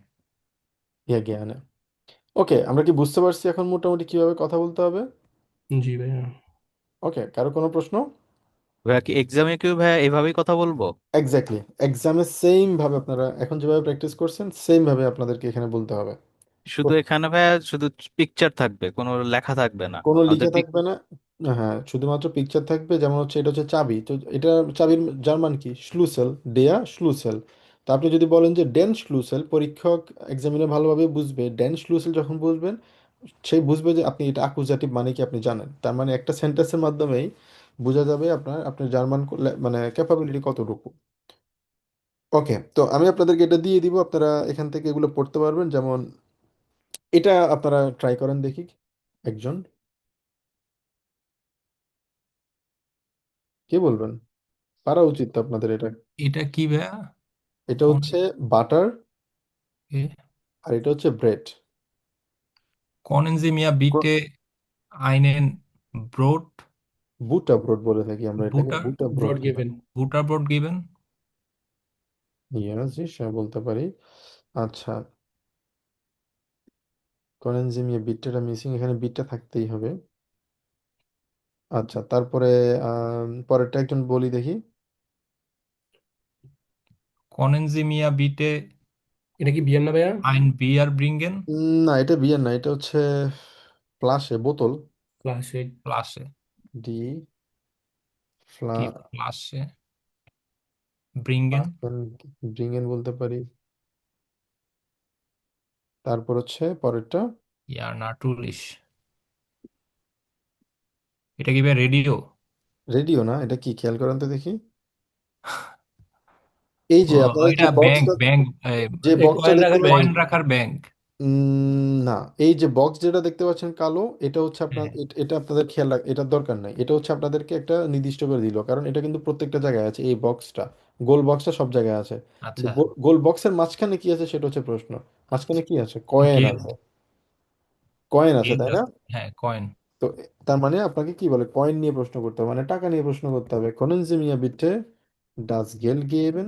ইয়া জ্ঞানে। ওকে, আমরা কি বুঝতে পারছি এখন মোটামুটি কিভাবে কথা বলতে হবে? জি ভাইয়া। ওকে, কারো কোনো প্রশ্ন? ভাইয়া কি এক্সামে কি ভাইয়া এভাবেই কথা বলবো? এক্স্যাক্টলি, এক্সামে সেম ভাবে আপনারা এখন যেভাবে প্র্যাকটিস করছেন, সেম ভাবে আপনাদেরকে এখানে বলতে হবে। শুধু এখানে ভাইয়া শুধু পিকচার থাকবে, কোনো লেখা থাকবে না কোনো আমাদের লিখে থাকবে না। হ্যাঁ, শুধুমাত্র পিকচার থাকবে। যেমন হচ্ছে এটা হচ্ছে চাবি, তো এটা চাবির জার্মান কি? শ্লুসেল, ডেয়া শ্লুসেল। তো আপনি যদি বলেন যে ডেন শ্লুসেল, পরীক্ষক এক্সামিনে ভালোভাবে বুঝবে। ডেন শ্লুসেল যখন বুঝবেন, সেই বুঝবে যে আপনি এটা আকুজাটিভ মানে কি আপনি জানেন। তার মানে একটা সেন্টেন্সের মাধ্যমেই বোঝা যাবে আপনার আপনার জার্মান মানে ক্যাপাবিলিটি কতটুকু। ওকে, তো আমি আপনাদেরকে এটা দিয়ে দিব, আপনারা এখান থেকে এগুলো পড়তে পারবেন। যেমন এটা আপনারা ট্রাই করেন দেখি একজন, কে বলবেন? পারা উচিত তো আপনাদের এটা। এটা কি ভাইয়া? এটা কোন হচ্ছে বাটার, এ? আর এটা হচ্ছে bread. Können Sie mir bitte einen Brot, বুটা ব্রড বলে থাকি আমরা এটাকে, Butter, বুটা ব্রড। ব্রড গেভেন। Butterbrot geben? ইয়াস, জি হ্যাঁ, বলতে পারি। আচ্ছা, করেন যে মিয়া বিটটা মিসিং, এখানে বিটটা থাকতেই হবে। আচ্ছা, তারপরে পরেরটা একজন বলি দেখি। Können Sie mir bitte এটা কি বিয়ার না ভাইয়া? ein Bier bringen? না, এটা বিয়ার না, এটা হচ্ছে ফ্লাশে, বোতল। ক্লাসে। Flasche. ডি ফ্লা Die Flasche bringen? ব্রিঙ্গেন বলতে পারি। তারপর হচ্ছে পরেরটা। Ja, natürlich. এটা কি ভাই রেডিও? রেডিও না, এটা কি খেয়াল করেন তো দেখি। এই ও যে আপনাদের এটা যে ব্যাংক বক্সটা, ব্যাংক যে এই বক্সটা কয়েন দেখতে রাখার পাচ্ছেন, ব্যাংক। কয়েন রাখার ব্যাংক। না, এই যে বক্স যেটা দেখতে পাচ্ছেন কালো, এটা হচ্ছে আপনার হ্যাঁ, এটা আপনাদের খেয়াল রাখ, এটার দরকার নাই। এটা হচ্ছে আপনাদেরকে একটা নির্দিষ্ট করে দিল, কারণ এটা কিন্তু প্রত্যেকটা জায়গায় আছে। এই বক্সটা, গোল বক্সটা সব জায়গায় আছে। আচ্ছা গোল বক্সের মাঝখানে কি আছে সেটা হচ্ছে প্রশ্ন। মাঝখানে আচ্ছা। কি আছে? কয়েন গেম আছে। কয়েন আছে, গেম তাই না? হ্যাঁ কয়েন। তো তার মানে আপনাকে কি বলে, কয়েন নিয়ে প্রশ্ন করতে হবে, মানে টাকা নিয়ে প্রশ্ন করতে হবে। können Sie mir bitte das Geld geben,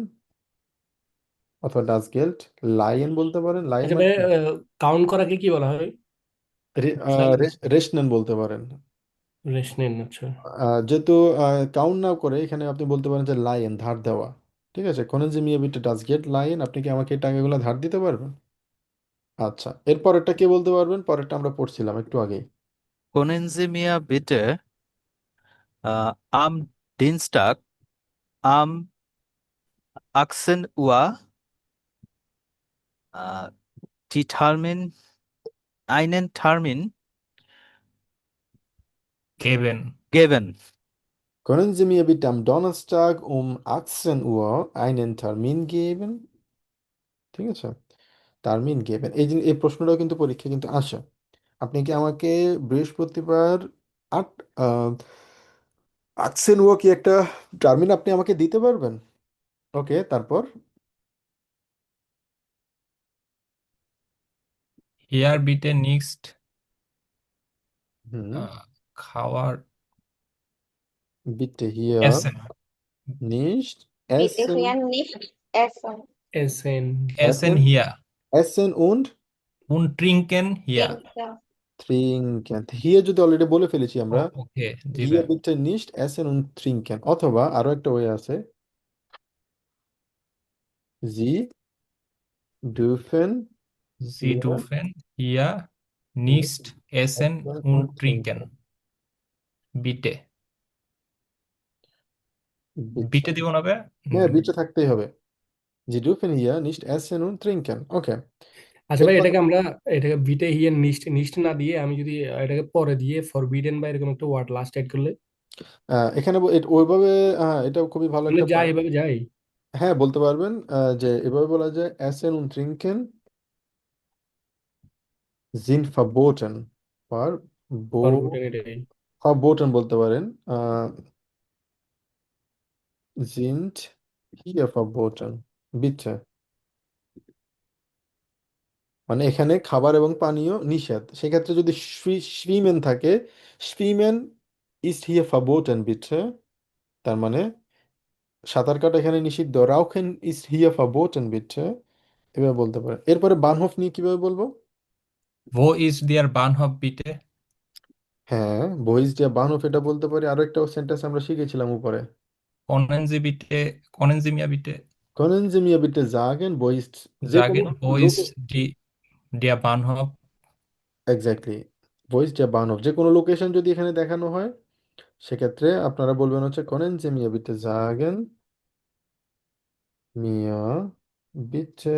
অথবা das Geld leihen বলতে পারেন। লাইন আচ্ছা মানে ভাই, কাউন্ট করাকে কি বলা হয়? সাইন রেশনেন বলতে পারেন। রেশনেন, আচ্ছা। যেহেতু কাউন্ট না করে এখানে আপনি বলতে পারেন যে লাইন, ধার দেওয়া। ঠিক আছে, können Sie mir bitte das Geld leihen, আপনি কি আমাকে এই টাকাগুলো ধার দিতে পারবেন? আচ্ছা, এর পরেরটা কে বলতে পারবেন? পরেরটা আমরা পড়ছিলাম একটু আগেই। Können Sie mir bitte am Dienstag am 18 Uhr die einen Termin geben. geben? Können Sie mir bitte am Donnerstag um 18 Uhr einen Termin geben? ঠিক আছে, টার্মিন গেবেন, এই প্রশ্নটাও কিন্তু পরীক্ষা কিন্তু আসে। আপনি কি আমাকে বৃহস্পতিবার আট আহ, 18 Uhr কি একটা টার্মিন আপনি আমাকে দিতে পারবেন? ওকে, তারপর Hier bitte nicht হুম, খাওয়ার bitte hier essen. nicht Bitte essen, hier nicht essen. এসএন Essen essen, hier. essen und Und trinken hier. Trinken. trinken। হিয়ে যদি অলরেডি বলে ফেলেছি আমরা, ওকে, জি হিয়ে ভাই। bitte nicht essen und trinken, অথবা আরো একটা ওয়ে আছে, Sie dürfen Sie hier dürfen hier nicht nicht essen essen und und trinken. trinken। বিটে bitte, বিটে দিব না বে? হ্যাঁ bitte থাকতেই হবে। Sie dürfen hier nicht essen und trinken। ওকে, আচ্ছা ভাই, এরপর এটাকে বিটে হিয়ার নিস্ট নিস্ট না দিয়ে আমি যদি এটাকে পরে দিয়ে ফরবিডেন বা এরকম একটা ওয়ার্ড লাস্ট এড করলে, এখানে ওইভাবে, এটা খুবই ভালো মানে একটা যাই পয়েন্ট। এভাবে যাই হ্যাঁ বলতে পারবেন, যে এভাবে বলা যায় essen und trinken sind verboten, forbidden এটাই। verboten বলতে পারেন, sind hier verboten bitte, মানে এখানে খাবার এবং পানীয় নিষেধ। সেক্ষেত্রে যদি schwimmen থাকে, schwimmen ist hier verboten bitte, তার মানে সাঁতার কাটা এখানে নিষিদ্ধ। rauchen ist hier verboten bitte, এভাবে বলতে পারে। এরপরে বানহোফ নিয়ে কিভাবে বলবো? Wo ist der Bahnhof bitte? হ্যাঁ, বহিস দিয়া বানহোফ এটা বলতে পারি। আরো একটা সেন্টেন্স আমরা শিখেছিলাম উপরে, Können Sie mir bitte können Sie mir bitte sagen wo ist, যে কোনো sagen, wo লোকে, ist der Bahnhof? Exactly, wo ist der বানহোফ, যে কোনো লোকেশন যদি এখানে দেখানো হয় সেক্ষেত্রে আপনারা বলবেন হচ্ছে können Sie mir bitte sagen, mir bitte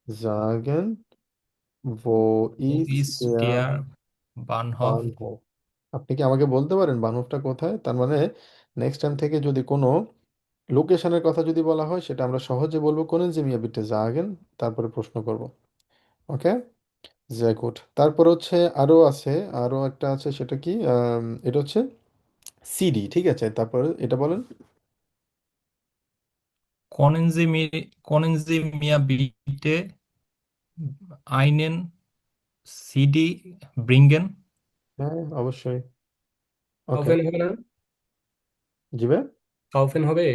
sagen, wo Wo ist ist der der Bahnhof? বানহোফ। আপনি কি আমাকে বলতে পারেন বানহোফটা কোথায়? তার মানে নেক্সট টাইম থেকে যদি কোনো লোকেশনের কথা যদি বলা হয় সেটা আমরা সহজে বলবো können Sie mir bitte sagen, তারপরে প্রশ্ন করব। ওকে, sehr gut। তারপর হচ্ছে আরো আছে, আরো একটা আছে, সেটা কি এটা হচ্ছে সিডি। ঠিক আছে, তারপরে এটা বলেন। Können Sie mir bitte einen CD bringen? হ্যাঁ অবশ্যই। ওকে, কাউফেন হবে না? জি ভাই। কাউফেন হবে।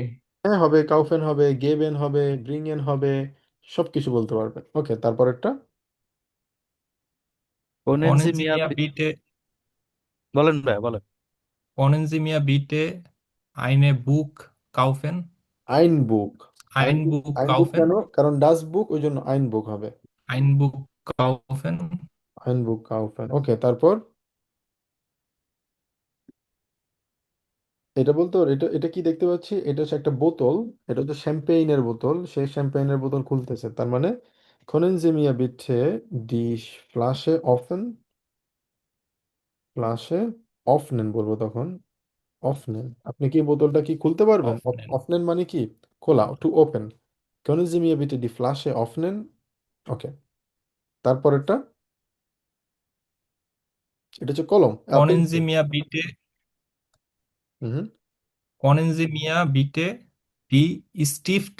হ্যাঁ হবে, কাউফেন হবে, গেবেন হবে, ব্রিংয়েন হবে, সবকিছু বলতে পারবেন। ওকে, তারপরেরটা Können Können Sie Sie mir mir bitte, বলেন ভাই বলেন। können Sie mir bitte eine Buch kaufen? আইন বুক। আইন Ein বুক, Buch আইন বুক kaufen? কেন? কারণ ডাস বুক, ওই জন্য আইন বুক হবে। Ein Buch kaufen? আইন বুক কাউফেন। ওকে, তারপর এটা বলতে পারো, এটা এটা কি দেখতে পাচ্ছি? এটা হচ্ছে একটা বোতল, এটা হচ্ছে শ্যাম্পেইনের বোতল। সেই শ্যাম্পেইনের বোতল খুলতেছে, তার মানে können Sie mir bitte die Flasche offen, ফ্লাশে অফনেন বলবো তখন, অফনেন। আপনি কি বোতলটা কি খুলতে পারবেন? Öffnen. অফনেন মানে কি? খোলা, to open. können Sie mir bitte die Flasche öffnen? ওকে, তারপরেরটা এটা হচ্ছে কলম, Können Sie pencil. mir bitte, হুম, können Sie mir bitte die Stift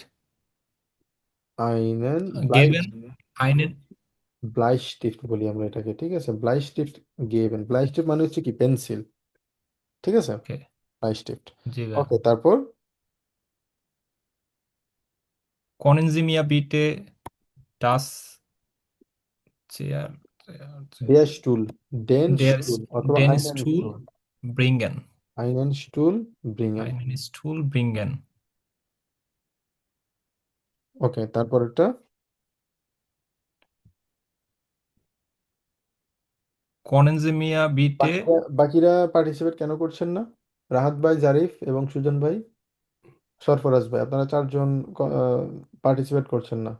einen Blei, geben? Einen ব্লাইস্টিফট বলি আমরা এটাকে, ঠিক আছে? ব্লাইস্টিফট গেবেন, ব্লাইস্টিফট মানে হচ্ছে কি পেন্সিল, ঠিক আছে? ওকে, ব্লাইস্টিফট। জি ভাইয়া। ওকে, তারপর Können Sie mir bitte das chair der স্টুল, ডেন der স্টুল অথবা den আইনেন Stuhl স্টুল, bringen? আইনেন স্টুল ব্রিঙ্গেন। Einen Stuhl bringen. ওকে, তারপর একটা Können Sie mir bitte বাকিরা বাকিরা পার্টিসিপেট কেন করছেন না? রাহাত ভাই, জারিফ এবং সুজন ভাই, সরফরাজ ভাই, আপনারা চারজন পার্টিসিপেট করছেন না।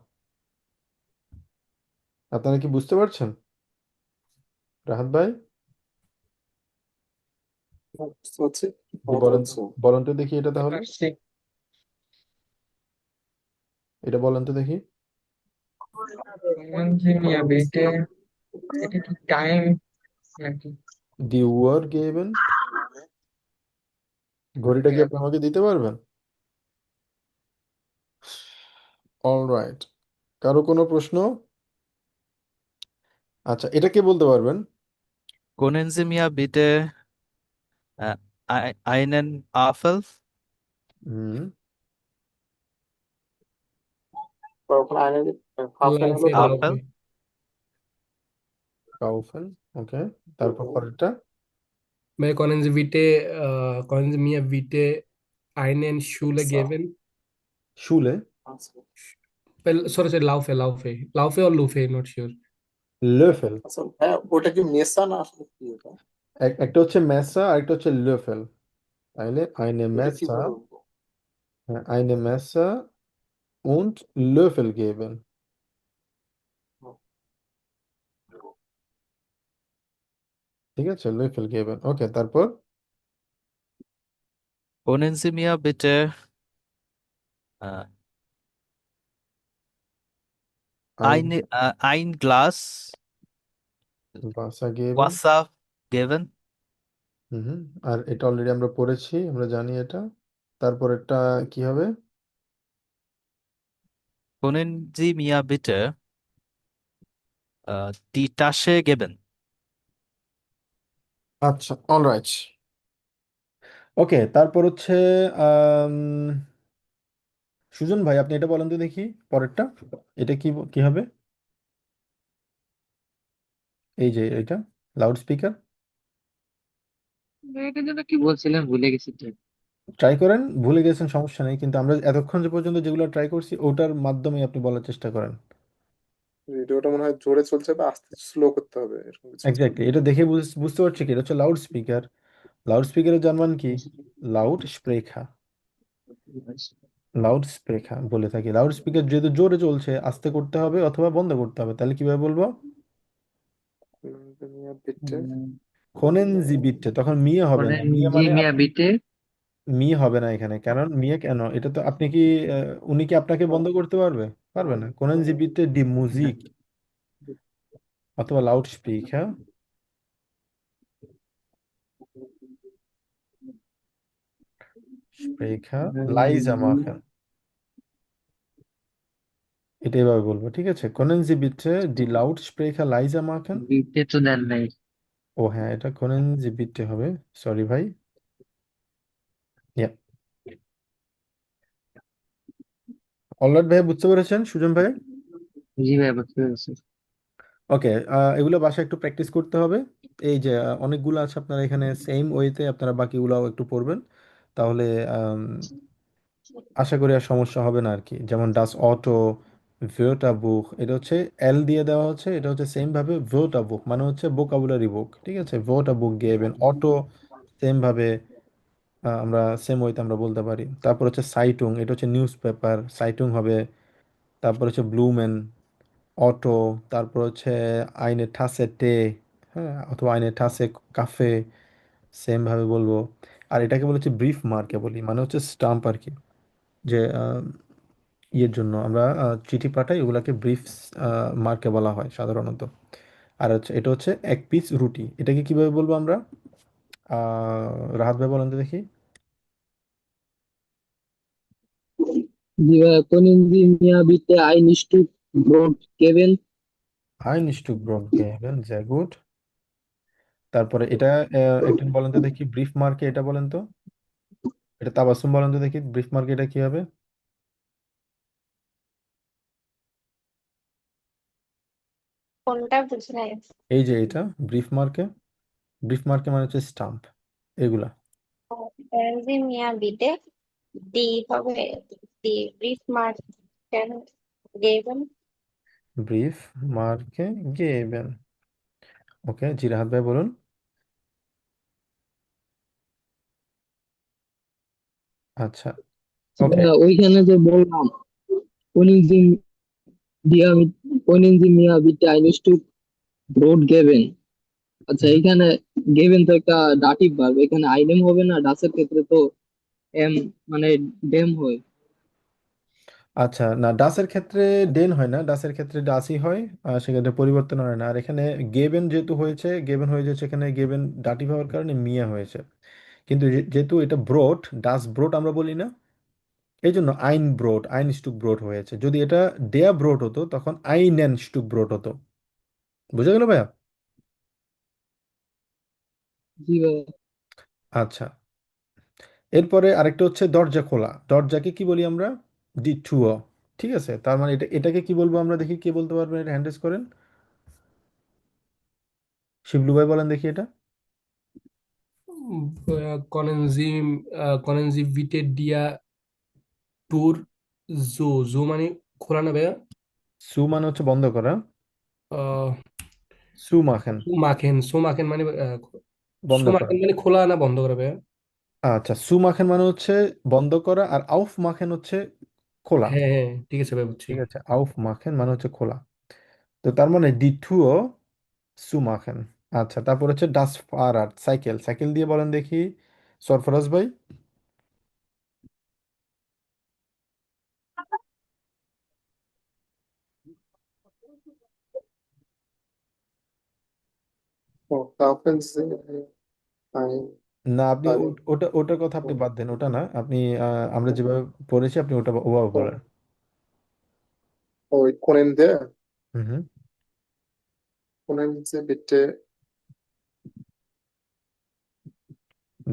আপনারা কি বুঝতে পারছেন? রাহাত ভাই, বুঝতে পারছি। জি বলেন তো, বলেন তো দেখি এটা তাহলে, এটা বলেন তো দেখি। কমনজিমিয়া বিটে এটা কি টাইম নাকি? দি ওয়ার গেবেন, ঘড়িটা কি আপনি আমাকে দিতে পারবেন? অলরাইট, কারো কোনো প্রশ্ন? আচ্ছা, এটা কে বলতে পারবেন? Können Sie mir bitte einen Apfel? হুম, ওখানে আইনের হাফেন হলো লাউফে বড়। Apfel? লাউফে কাউফেন। ওকে, তারপর পরেরটা ভাই können Sie mir bitte einen Schule geben? শুলে, Sorry, sorry, Laufe or Lufe, not sure. লেফেল। আচ্ছা হ্যাঁ, ওটা কি মেসা না আসলে কি এটা? একটা হচ্ছে মেসা আর একটা হচ্ছে লেফেল, তাইলে আইনে এটা মেসা, কিভাবে বলবো? আইনে মেসা und Löffel geben, ঠিক আছে? লেফেল গেবেন। ওকে, তারপর Können Sie mir bitte äh, আইন ein Glas বাসা গেবেন। Wasser geben? হুম, আর এটা অলরেডি আমরা পড়েছি, আমরা জানি এটা। তারপর এটা কি হবে? Können Sie mir bitte die Tasche geben? আচ্ছা, অলরাইট। ওকে, তারপর হচ্ছে আম, সুজন ভাই, আপনি এটা বলেন তো দেখি পরেরটা, এটা কি কি হবে? এই যে এটা লাউড স্পিকার, এটার জন্য কি বলছিলেন ভুলে গেছি তো। ট্রাই করেন, ভুলে গেছেন সমস্যা নেই, কিন্তু আমরা এতক্ষণ যে পর্যন্ত যেগুলো ট্রাই করছি ওটার মাধ্যমে আপনি বলার চেষ্টা করেন। ভিডিওটা মনে হয় জোরে চলছে বা আস্তে স্লো করতে হবে এরকম কিছু। এক্স্যাক্টলি, এটা দেখে বুঝতে পারছি কি এটা হচ্ছে লাউড স্পিকার। লাউড স্পিকারের জার্মান কি? লাউড স্প্রেখা, লাউড স্প্রেখা বলে থাকি। লাউড স্পিকার যেহেতু জোরে চলছে, আস্তে করতে হবে অথবা বন্ধ করতে হবে, তাহলে কিভাবে বলবো? বিটে খোনেন জি বিটে, তখন মিয়ে হবে না, মিয়ে মানে কনেনজিমিয়া বিটে মি হবে না এখানে, কারণ মিয়ে কেন, এটা তো আপনি কি উনি কি আপনাকে বন্ধ করতে পারবে? পারবে না। কোনেন জি বিটে ডি মুজিক অথবা লাউড স্পিকার স্প্রেখা লাইজা মাখেন, এটা এভাবে বলবো, ঠিক আছে? কোনেন জি বিটে ডি লাউড স্প্রেখা লাইজা মাখেন। বিটে তো দেন নাই। ও হ্যাঁ, এটা কোনেন জি বিটে হবে, সরি ভাই। ইয়া, অলরাইট ভাই, বুঝতে পেরেছেন সুজন ভাই? জি ভাই বুঝতে পেরেছি। ওকে, এগুলো বাসায় একটু প্র্যাকটিস করতে হবে। এই যে অনেকগুলো আছে, আপনারা এখানে সেম ওয়েতে আপনারা বাকিগুলোও একটু পড়বেন, তাহলে আম, আশা করি আর সমস্যা হবে না আর কি। যেমন ডাস অটো, ভেওটা বুক, এটা হচ্ছে এল দিয়ে দেওয়া হচ্ছে, এটা হচ্ছে সেম ভাবে ভেওটা বুক মানে হচ্ছে ভোকাবুলারি বুক, ঠিক আছে? ভেওটা বুক গেবেন, অটো সেম ভাবে আমরা সেম ওয়েতে আমরা বলতে পারি। তারপর হচ্ছে সাইটুং, এটা হচ্ছে নিউজ পেপার, সাইটুং হবে। তারপর হচ্ছে ব্লুমেন, অটো। তারপর হচ্ছে আইনে ঠাসে টে, হ্যাঁ, অথবা আইনে ঠাসে কাফে, সেম ভাবে বলবো। আর এটাকে বলে হচ্ছে ব্রিফ মার্কে বলি, মানে হচ্ছে স্টাম্প আর কি, যে ইয়ের জন্য আমরা চিঠি পাঠাই, ওগুলাকে ব্রিফ মার্কে বলা হয় সাধারণত। আর হচ্ছে এটা হচ্ছে এক পিস রুটি, এটাকে কিভাবে বলবো আমরা? রাহাত ভাই বলেন তো দেখি। Die Konnichiwa bitte ein Stück Brot geben. Einstück Brot geben, sehr gut। তারপরে এটা একটু বলেন তো দেখি, ব্রিফ মার্কে এটা বলেন তো, এটা তাবাসসুম বলেন তো দেখি, ব্রিফ মার্কে এটা কি হবে? কোনটা বুঝি নাই? এই যে এটা ব্রিফ মার্কে, ব্রিফ মার্কে মানে হচ্ছে স্টাম্প, এগুলা। করেনজি মিয়া বিটে ডি হবে, D brief mark given. Brief মার্কে গেবেন। ওকে, জিরাহাত ভাই বলুন। আচ্ছা, ওকে। ওইখানে যে বললাম Können können Sie mir bitte ein Stück Brot geben? আচ্ছা এইখানে গেবেন তো একটা ডাটিভ ভার্ব, এখানে আইনেম হবে না, ডাসের ক্ষেত্রে তো এম মানে ডেম হয়। আচ্ছা, না ডাসের ক্ষেত্রে ডেন হয় না, ডাসের ক্ষেত্রে ডাসই হয়, সেক্ষেত্রে পরিবর্তন হয় না। আর এখানে গেবেন যেহেতু হয়েছে, গেবেন হয়ে যাচ্ছে, এখানে গেবেন ডাটিভ হওয়ার কারণে মিয়া হয়েছে। কিন্তু যেহেতু এটা ব্রোট, ডাস ব্রোট আমরা বলি না, এই জন্য আইন ব্রোট, আইন স্টুক ব্রোট হয়েছে। যদি এটা ডেয়া ব্রোট হতো তখন আইনেন স্টুক ব্রোট হতো। বুঝা গেল ভাইয়া? জি ভাই। আচ্ছা, এরপরে আরেকটা হচ্ছে দরজা খোলা, দরজাকে কি বলি আমরা? ডি টুও। ঠিক আছে, তার মানে এটাকে কি বলবো আমরা, দেখি কে বলতে পারবেন, এটা হ্যান্ডেস করেন। শিবলু ভাই বলেন দেখি এটা। কনেনজি ভিটে ডিয়া টুর জো, জো মানে খোলা না ভাইয়া? সু মানে হচ্ছে বন্ধ করা, আহ, সু মাখেন, সো মাখেন মানে বন্ধ সো করা। মাখেন মানে খোলা না বন্ধ করা ভাইয়া? আচ্ছা, সু মাখেন মানে হচ্ছে বন্ধ করা, আর আউফ মাখেন হচ্ছে খোলা। হ্যাঁ হ্যাঁ, ঠিক আছে ভাই, বুঝছি। ঠিক আছে, আউফ মাখেন মানে হচ্ছে খোলা। তো তার মানে ডি টুও সু মাখেন। আচ্ছা, তারপর হচ্ছে ডাস ফারার, সাইকেল, সাইকেল দিয়ে বলেন দেখি সরফরাজ ভাই। ও, kaufen Sie ein না, আপনি ein ওটার কথা আপনি বাদ দেন, ওটা না, আপনি আমরা যেভাবে পড়েছি আপনি ওটা ওভাবে oh, বলেন। oh, können der, হুম হুম। können Sie bitte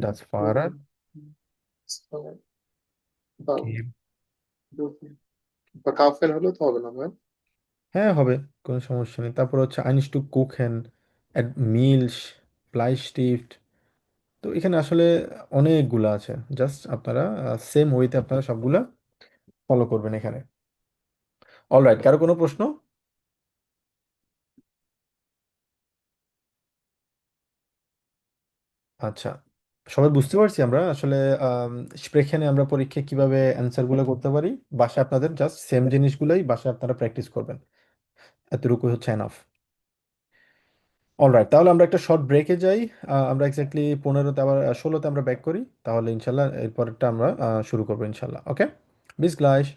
ডাস ফারার zwei, বা kaufen হলেও তো হবে না ভাই? হ্যাঁ হবে, কোনো সমস্যা নেই। তারপর হচ্ছে আইনস্টু কুখেন, মিলস, ব্লাইস্টিফট। তো এখানে আসলে অনেকগুলা আছে, জাস্ট আপনারা সেম ওয়েতে আপনারা সবগুলা ফলো করবেন এখানে। অলরাইট, কারো কোনো প্রশ্ন? আচ্ছা, সবাই বুঝতে পারছি আমরা আসলে স্প্রেখানে আমরা পরীক্ষায় কিভাবে অ্যান্সারগুলো করতে পারি। বাসায় আপনাদের জাস্ট সেম জিনিসগুলোই বাসায় আপনারা প্র্যাকটিস করবেন, এতটুকু হচ্ছে এনাফ। অলরাইট, তাহলে আমরা একটা শর্ট ব্রেকে যাই। আমরা এক্স্যাক্টলি 15তে আবার 16তে আমরা ব্যাক করি, তাহলে ইনশাল্লাহ এরপরটা আমরা শুরু করবো ইনশাল্লাহ। ওকে, বিস গ্লাইশ।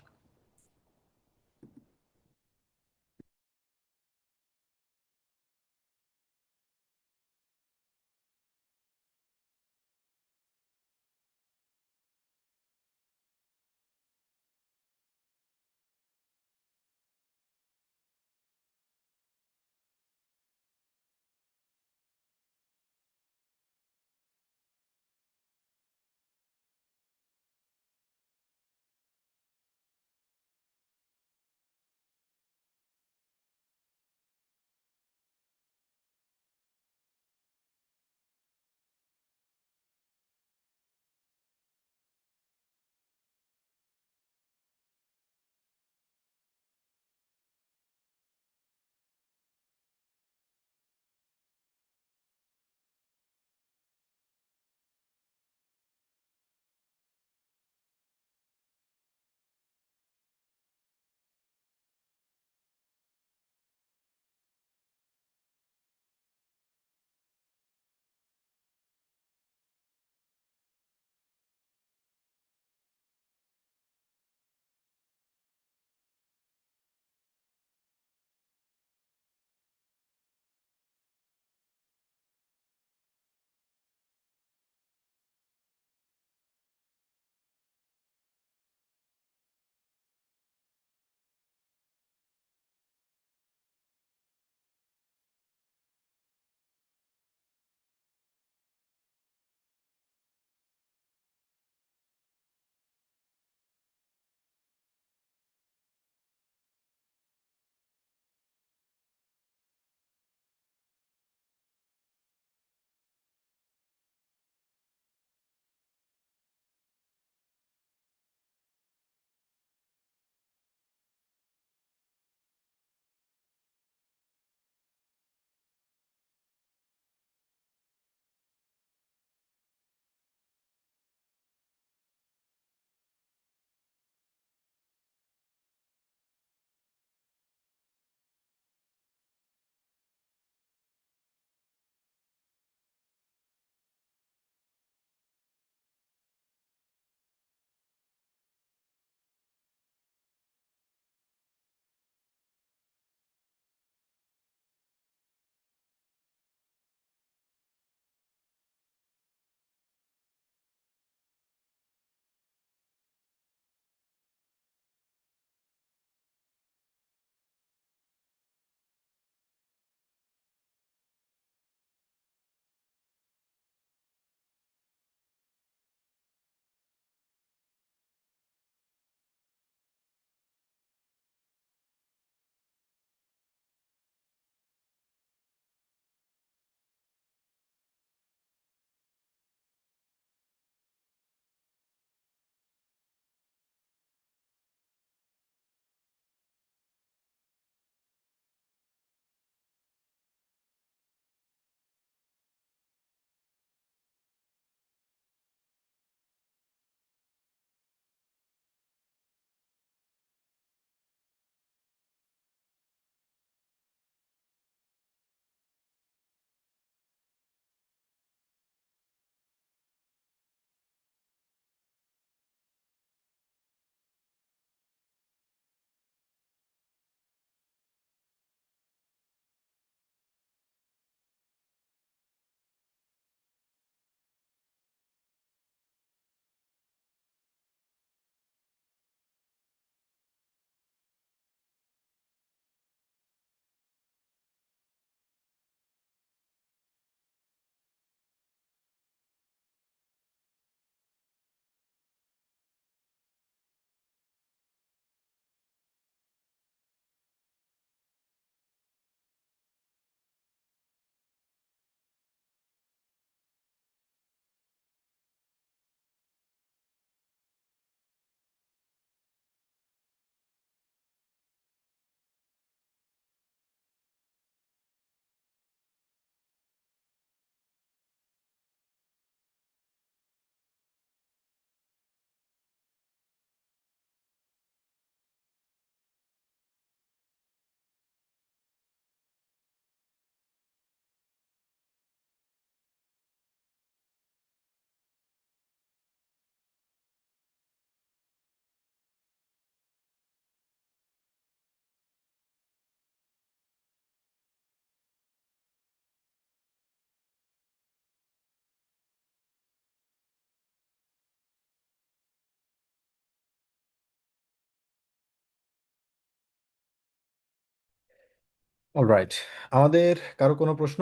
অলরাইট, আমাদের কারো কোনো প্রশ্ন?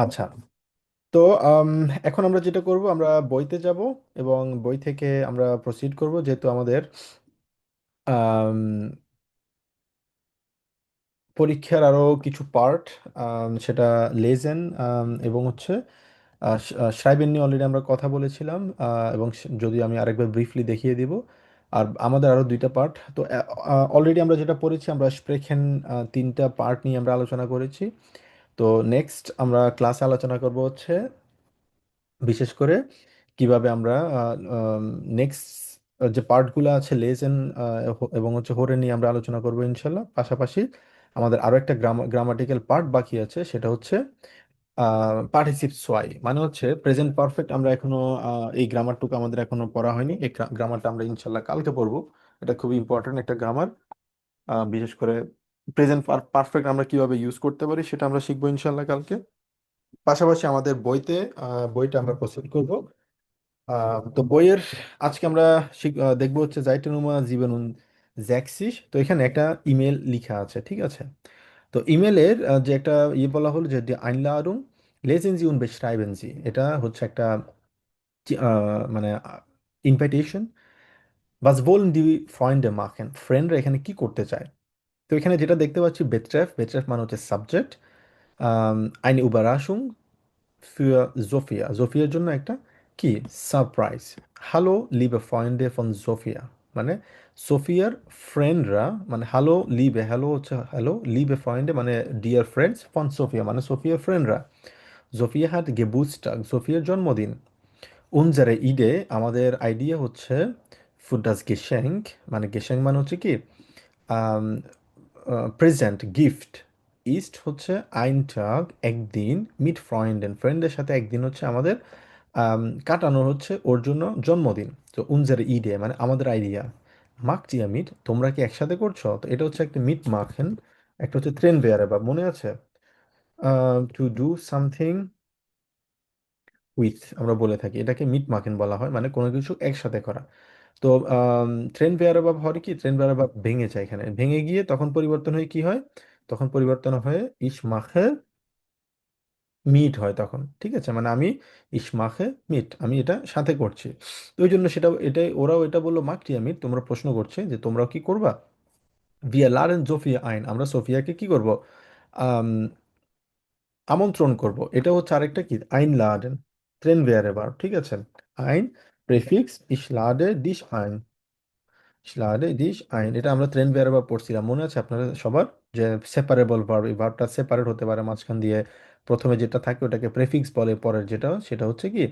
আচ্ছা, তো আম, এখন আমরা যেটা করব, আমরা বইতে যাব এবং বই থেকে আমরা প্রসিড করব, যেহেতু আমাদের আম, পরীক্ষার আরো কিছু পার্ট, সেটা লেজেন এবং হচ্ছে শ্রাইবেন নিয়ে অলরেডি আমরা কথা বলেছিলাম, এবং যদি আমি আরেকবার ব্রিফলি দেখিয়ে দিব। আর আমাদের আরো দুইটা পার্ট, তো অলরেডি আমরা যেটা পড়েছি, আমরা স্প্রেখেন তিনটা পার্ট নিয়ে আমরা আলোচনা করেছি। তো নেক্সট আমরা ক্লাসে আলোচনা করব হচ্ছে বিশেষ করে কিভাবে আমরা নেক্সট যে পার্টগুলো আছে লেসেন এবং হচ্ছে হোরে নিয়ে আমরা আলোচনা করব ইনশাল্লাহ। পাশাপাশি আমাদের আরো একটা গ্রামাটিক্যাল পার্ট বাকি আছে, সেটা হচ্ছে পার্টিসিপ সোয়াই, মানে হচ্ছে প্রেজেন্ট পারফেক্ট। আমরা এখনো এই গ্রামারটুকু আমাদের এখনো পড়া হয়নি, এই গ্রামারটা আমরা ইনশাল্লাহ কালকে পড়বো। এটা খুবই ইম্পর্টেন্ট একটা গ্রামার। বিশেষ করে প্রেজেন্ট পারফেক্ট আমরা কিভাবে ইউজ করতে পারি সেটা আমরা শিখবো ইনশাল্লাহ কালকে। পাশাপাশি আমাদের বইতে বইটা আমরা প্রস্তুত করব। তো বইয়ের আজকে আমরা দেখবো হচ্ছে জাইটেনুমা জীবনুন জ্যাক্সিস। তো এখানে একটা ইমেল লিখা আছে, ঠিক আছে? তো ইমেলের যে একটা বলা হলো যে die Einladung lesen Sie und beschreiben Sie, এটা হচ্ছে একটা মানে invitation. was wollen die Freunde machen, ফ্রেন্ডরা এখানে কি করতে চায়? তো এখানে যেটা দেখতে পাচ্ছি, বেট্রেফ, বেট্রেফ মানে হচ্ছে subject, eine Überraschung für Sophia, সোফিয়ার জন্য একটা কি সারপ্রাইজ। হ্যালো লিবে ফ্রেন্ডে ফন সোফিয়া, মানে সোফিয়ার ফ্রেন্ডরা, মানে হ্যালো লিবে, হ্যালো হচ্ছে হ্যালো, লিবে ফ্রেন্ডে মানে ডিয়ার ফ্রেন্ডস, ফন সোফিয়া মানে সোফিয়ার ফ্রেন্ডরা। সোফিয়া হাট গেবুস্টাগ, সোফিয়ার জন্মদিন। উনজারে ইডে, আমাদের আইডিয়া হচ্ছে ফুড গেশেঙ্ক, মানে গেশেঙ্ক মানে হচ্ছে কি প্রেজেন্ট গিফট। ইস্ট হচ্ছে আইন টাগ একদিন, মিট ফ্রেন্ডেন ফ্রেন্ডের সাথে একদিন হচ্ছে আমাদের কাটানো হচ্ছে ওর জন্য জন্মদিন। তো উনজার ইডে মানে আমাদের আইডিয়া। মাকটিয়া মিট, তোমরা কি একসাথে করছো? তো এটা হচ্ছে একটা মিট মাখেন, একটা হচ্ছে ট্রেন বেয়ারে, বা মনে আছে টু ডু সামথিং উইথ, আমরা বলে থাকি এটাকে মিট মাখেন বলা হয়, মানে কোনো কিছু একসাথে করা। তো ট্রেন বেয়ারাবাব হয় কি, ট্রেন বেয়ারাবাব ভেঙে যায়, এখানে ভেঙে গিয়ে তখন পরিবর্তন হয়ে কি হয়, তখন পরিবর্তন হয়ে ইস মাখে মিট হয় তখন, ঠিক আছে? মানে আমি ইস মাখে মিট, আমি এটা সাথে করছি। তো ওই জন্য সেটা, এটাই ওরাও এটা বললো মাকটিয়া মিট। তোমরা প্রশ্ন করছে যে তোমরাও কি করবা? ভিয়া লারেন জোফিয়া আইন, আমরা সোফিয়াকে কি করব? আম, আমন্ত্রণ করব। এটা হচ্ছে আরেকটা কি, আইন লাডেন, ট্রেন বেয়ারেবার, ঠিক আছে? আইন প্রেফিক্স ইস লাডে দিস আইন, স্লাডে ডিশ আইন, এটা আমরা ট্রেন বেয়ারবার পড়ছিলাম, মনে আছে আপনাদের সবার? যে সেপারেবল ভার্ব, এই ভার্বটা সেপারেট হতে পারে মাঝখান দিয়ে। প্রথমে যেটা থাকে ওটাকে প্রেফিক্স বলে, পরের যেটা সেটা হচ্ছে কি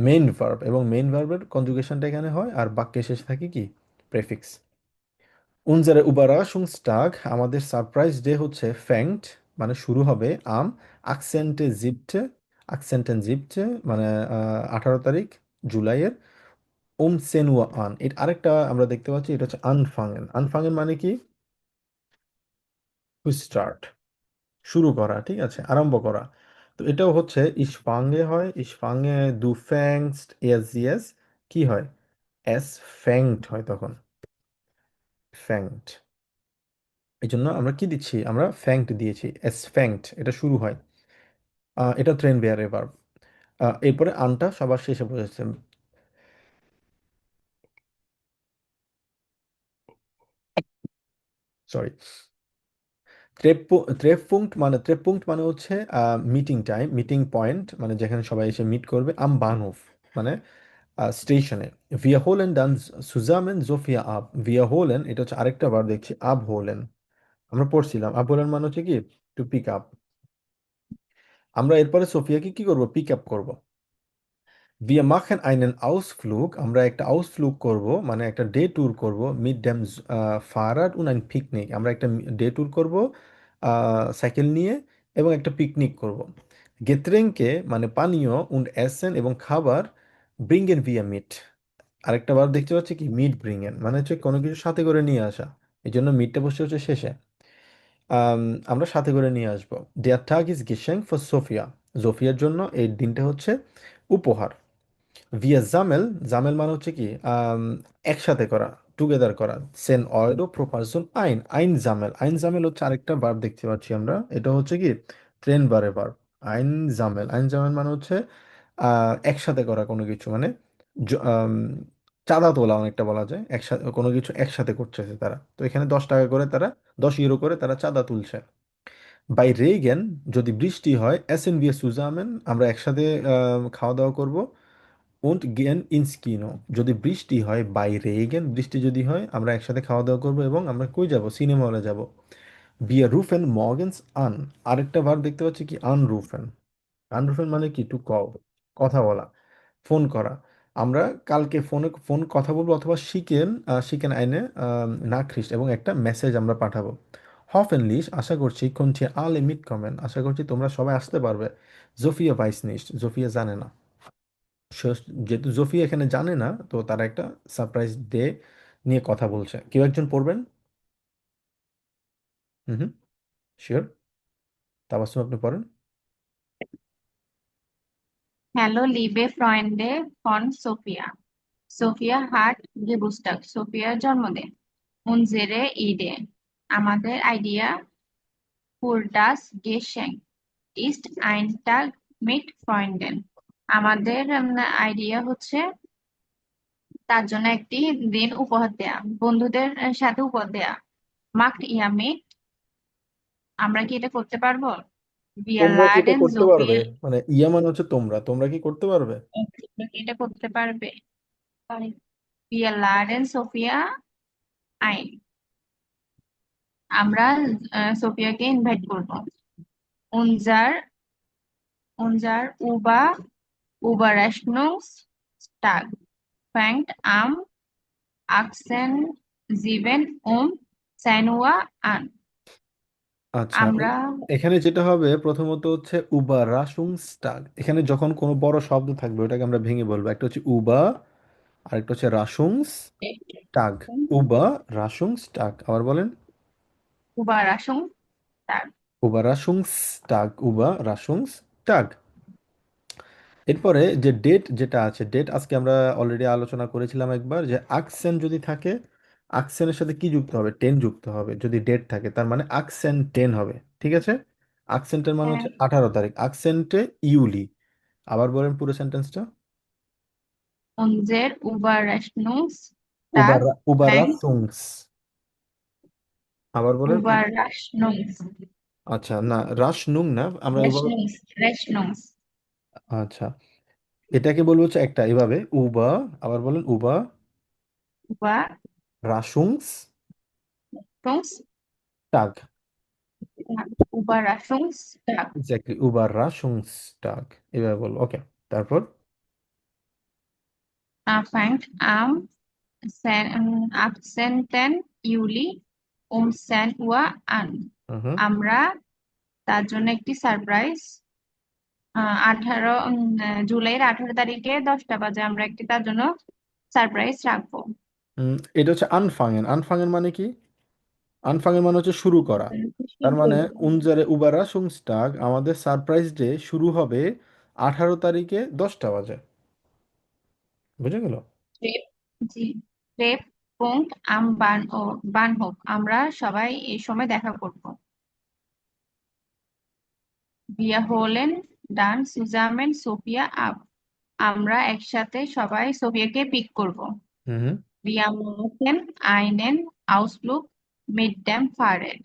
মেইন ভার্ব, এবং মেইন ভার্বের কনজুগেশনটা এখানে হয়, আর বাক্যে শেষে থাকে কি প্রেফিক্স। উনজারে উবারাশুংস্টাগ, আমাদের সারপ্রাইজ ডে হচ্ছে ফ্যাংট, মানে শুরু হবে আম আকসেন্টে জিপটে, আকসেন্টেন জিপটে মানে 18 তারিখ জুলাইয়ের। সেনুয়া আন, এর আরেকটা আমরা দেখতে পাচ্ছি, এটা হচ্ছে আনফাঙ্গেন। আনফাঙ্গেন মানে কি টু স্টার্ট, শুরু করা, ঠিক আছে, আরম্ভ করা। তো এটাও হচ্ছে ইসফাঙ্গে হয়, ইসফাঙ্গে দু ফ্যাংস্ট এস ইয়েস, কি হয় এস ফ্যাংট হয় তখন, ফ্যাংট। এই জন্য আমরা কি দিচ্ছি, আমরা ফ্যাংট দিয়েছি, এস ফ্যাংট, এটা শুরু হয়। এটা ট্রেন বেয়ারে ভার্ব। এরপরে আনটা সবার শেষে বসেছে, সরি। ট্রেপুঙ্ক্ট মানে হচ্ছে মিটিং টাইম, মিটিং পয়েন্ট, মানে যেখানে সবাই এসে মিট করবে। আম বানহোফ মানে স্টেশনে। ভিয়া হোলেন ডান সুজামেন জোফিয়া আব, ভিয়া হোলেন এটা হচ্ছে আরেকটা বার দেখছি, আব হোলেন আমরা পড়ছিলাম। আব হোলেন মানে হচ্ছে কি টু পিক আপ। আমরা এরপরে সোফিয়াকে কি করব, পিক আপ করব। Wir machen einen Ausflug, আমরা একটা আউসফ্লুগ করব, মানে একটা ডে ট্যুর করব, মিট ডেম ফারাদ und ein পিকনিক, আমরা একটা ডে ট্যুর করব সাইকেল নিয়ে, এবং একটা পিকনিক করব। গেত্রেঙ্কে মানে পানীয় und essen এবং খাবার, bringen wir mit, আরেকটা বার দেখতে পাচ্ছি কি মিট ব্রিঙ্গেন, মানে হচ্ছে কোনো কিছু সাথে করে নিয়ে আসা। এই জন্য মিটটা বসে হচ্ছে শেষে। আম, আমরা সাথে করে নিয়ে আসবো। Der Tag ist Geschenk für Sophia, জোফিয়ার জন্য এই দিনটা হচ্ছে উপহার। ভিয়া জামেল, জামেল মানে হচ্ছে কি একসাথে করা, টুগেদার করা। সেন অয়েরো প্রপারজন আইন, আইন জামেল, আইন জামেল হচ্ছে আরেকটা ভার্ব দেখতে পাচ্ছি আমরা, এটা হচ্ছে কি ট্রেন বারে ভার্ব। আইন জামেল, আইন জামেল মানে হচ্ছে একসাথে করা কোনো কিছু, মানে জ- আম, চাঁদা তোলা অনেকটা বলা যায়, একসাথে কোনো কিছু একসাথে করতেছে তারা। তো এখানে 10 টাকা করে তারা, 10 ইউরো করে তারা চাঁদা তুলছে। বাই রেগেন, যদি বৃষ্টি হয়, এসেন বিয়ে সুজামেন, আমরা একসাথে খাওয়া দাওয়া করব। und gehen ins Kino, যদি বৃষ্টি হয়, বাই রেগেন বৃষ্টি যদি হয়, আমরা একসাথে খাওয়া দাওয়া করব এবং আমরা কই যাব, সিনেমা হলে যাব। বিয়ার রুফেন মর্গেন্স আন, আরেকটা ভার্ব দেখতে পাচ্ছি কি আনরুফেন। আনরুফেন মানে কি টু কল, কথা বলা, ফোন করা। আমরা কালকে ফোন কথা বলবো, অথবা শিখেন, শিখেন আইনে না খ্রিস্ট, এবং একটা মেসেজ আমরা পাঠাবো। হফেনলিশ, আশা করছি, কোনটি আলে মিট কমেন, আশা করছি তোমরা সবাই আসতে পারবে। জোফিয়া ভাইস নিস্ট, জোফিয়া জানে না। যেহেতু জোফিয়া এখানে জানে না, তো তারা একটা সারপ্রাইজ ডে নিয়ে কথা বলছে। কেউ একজন পড়বেন? হুম হুম, শিওর, তাবাসসুম আপনি পড়েন। Hallo, liebe Freunde von Sophia. Sophia hat Geburtstag. সোফিয়ার জন্মদিন। Unsere Idee. আমাদের idea für das Geschenk ist ein Tag mit Freunden. আমাদের আইডিয়া হচ্ছে তার জন্য একটি দিন উপহার দেয়া, বন্ধুদের সাথে উপহার দেয়া। Macht ihr mit? আমরা কি এটা করতে পারবো? Wir তোমরা কি এটা laden করতে পারবে, Sophia. মানে ইয়া মানে হচ্ছে তোমরা, তোমরা কি করতে পারবে? তোমরা কি এটা করতে পারবে? পারি। Wir laden Sophia ein. আমরা সোফিয়াকে ইনভাইট করব। Unser Überraschungstag fängt am 18:07 Uhr an. আচ্ছা, আমরা এখানে যেটা হবে প্রথমত হচ্ছে উবা রাসুংস্টাগ, এখানে যখন কোনো বড় শব্দ থাকবে ওটাকে আমরা ভেঙে বলবো। একটা হচ্ছে উবা, আরেকটা হচ্ছে রাসুংস টাগ। উবা রাসুংস্টাগ, আবার বলেন। Überraschungstag. উবা রাসুংস্টাগ, উবা রাসুংস্টাগ। এরপরে যে ডেট যেটা আছে, ডেট আজকে আমরা অলরেডি আলোচনা করেছিলাম একবার, যে আকসেন যদি থাকে, আকসেনের সাথে কি যুক্ত হবে, টেন যুক্ত হবে। যদি ডেট থাকে তার মানে আকসেন 10 হবে, ঠিক আছে। আকসেন্টের মানে হ্যাঁ, হচ্ছে 18 তারিখ, আকসেন্টে ইউলি। আবার বলেন পুরো সেন্টেন্সটা। unser Überraschungstag উবার fängt উবারাসুংস, আবার বলেন Überraschungs আচ্ছা না, রাসনুং না, আমরা এভাবে, Rechnungs আচ্ছা এটাকে বলবো হচ্ছে একটা এভাবে উবা, আবার বলেন উবা রাসুংস Überraschungstag. টাগ। Überraschungstag এক্স্যাক্টলি, উবারাসুংসটাগ, এভাবে বলবো, ওকে। তারপর fängt am 18. Juli um 10 Uhr an. হুম, আমরা তার জন্য একটি সারপ্রাইজ জুলাইয়ের 18 তারিখে 10টা বাজে আমরা একটি তার জন্য সারপ্রাইজ রাখবো। এটা হচ্ছে আনফাঙেন, আনফাঙেন মানে কি? আনফাঙেন মানে হচ্ছে শুরু করা। তার মানে উনজারে উবারাসুংসটাগ, আমাদের সারপ্রাইজ ডে শুরু হবে 18 তারিখে 10টা বাজে। বুঝে গেল? ট্রেপ জি ট্রেপ punkt am Bahnhof আমরা সবাই এই সময় দেখা করব। Wir holen dann zusammen Sophia ab. আমরা একসাথে সবাই সোফিয়াকে পিক করব। হুম, Wir machen einen Ausflug mit dem Fahrrad.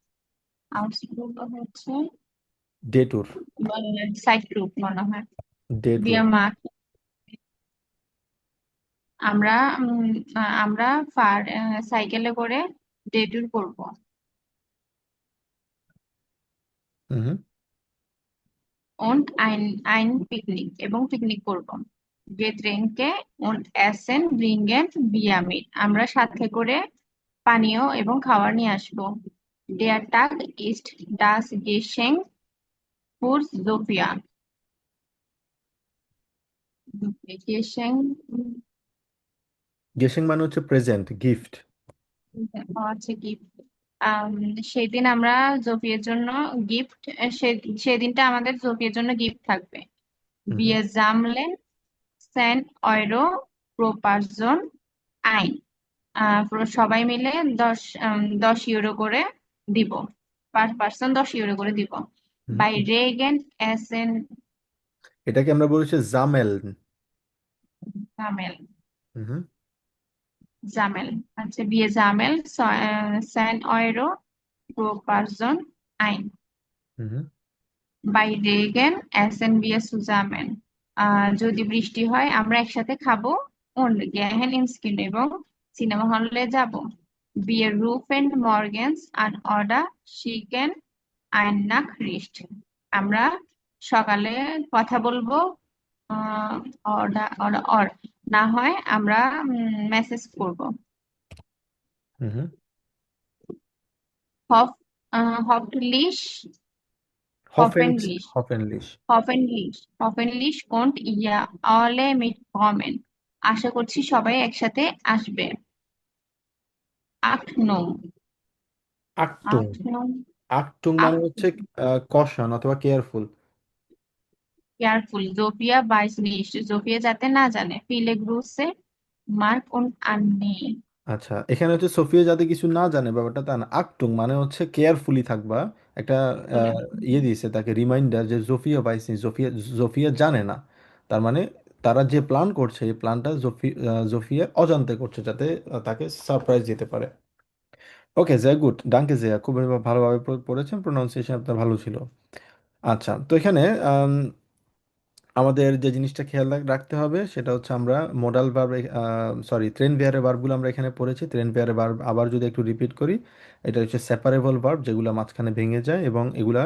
Ausflug হচ্ছে ডে ট্যুর, সাইড ট্যুর মনে হয়। Day tour. Wir machen আমরা আমরা সাইকেলে করে ডে ট্যুর করব। হুম, Und ein Picknick এবং পিকনিক করব। Getränke und Essen bringen wir mit. আমরা সাথে করে পানীয় এবং খাবার নিয়ে আসব। Der Tag ist das Geschenk für Sophia. Geschenk guessing মানে হচ্ছে প্রেজেন্ট, গিফট। হচ্ছে গিফট। সেদিন আমরা জোফিয়ার জন্য গিফট, সেদিনটা আমাদের জোফিয়ার জন্য গিফট থাকবে। Wir sammeln 10 Euro pro Person ein. সবাই মিলে 10 ইউরো করে দিব, পার পার্সন 10 ইউরো করে দিব। হুম। বাই রেগেন এসেন এটাকে আমরা বলছি জামেল। জামেল হুম। জামেল আচ্ছা, বিয়ে জামেল 100 Euro pro Person ein. হুম। বাই রেগেন এসেন বিয়ে সুজামেন, যদি বৃষ্টি হয় আমরা একসাথে খাবো und gehen ins Kino এবং সিনেমা হলে যাব। Wir rufen morgens an oder schicken eine Nachricht. আমরা সকালে কথা বলবো, অর না হয় আমরা মেসেজ করব। হুম। হফ hoffentlich হফেনলিশ। hoffentlich হফেনলিশ। hoffentlich kommt ihr alle mitkommen. আশা করছি সবাই একসাথে আসবে। Achtung আকটুং। Achtung আকটুং মানে হচ্ছে কশন অথবা careful. careful. Sophia weiß nicht. Sophia যাতে না জানে। Viele Grüße Mark und Annie. আচ্ছা, এখানে হচ্ছে সোফিয়া যাতে কিছু না জানে ব্যাপারটা তা না। আকটুং মানে হচ্ছে কেয়ারফুলি থাকবা। একটা ইয়ে দিয়েছে তাকে রিমাইন্ডার যে জোফিয়া পাইছি, জোফিয়া জোফিয়া জানে না। তার মানে তারা যে প্ল্যান করছে এই প্ল্যানটা জোফিয়া অজান্তে করছে, যাতে তাকে সারপ্রাইজ দিতে পারে। ওকে জয়া, গুড, ডাঙ্কে জয়া, খুব ভালোভাবে পড়েছেন, প্রোনাউন্সিয়েশন আপনার ভালো ছিল। আচ্ছা, তো এখানে আমাদের যে জিনিসটা খেয়াল রাখতে হবে সেটা হচ্ছে আমরা মোডাল ভার্ব, সরি ট্রেন ভেয়ারে ভার্বগুলো আমরা এখানে পড়েছি। ট্রেন ভেয়ারে ভার্ব আবার যদি একটু রিপিট করি, এটা হচ্ছে সেপারেবল ভার্ব যেগুলো মাঝখানে ভেঙে যায় এবং এগুলা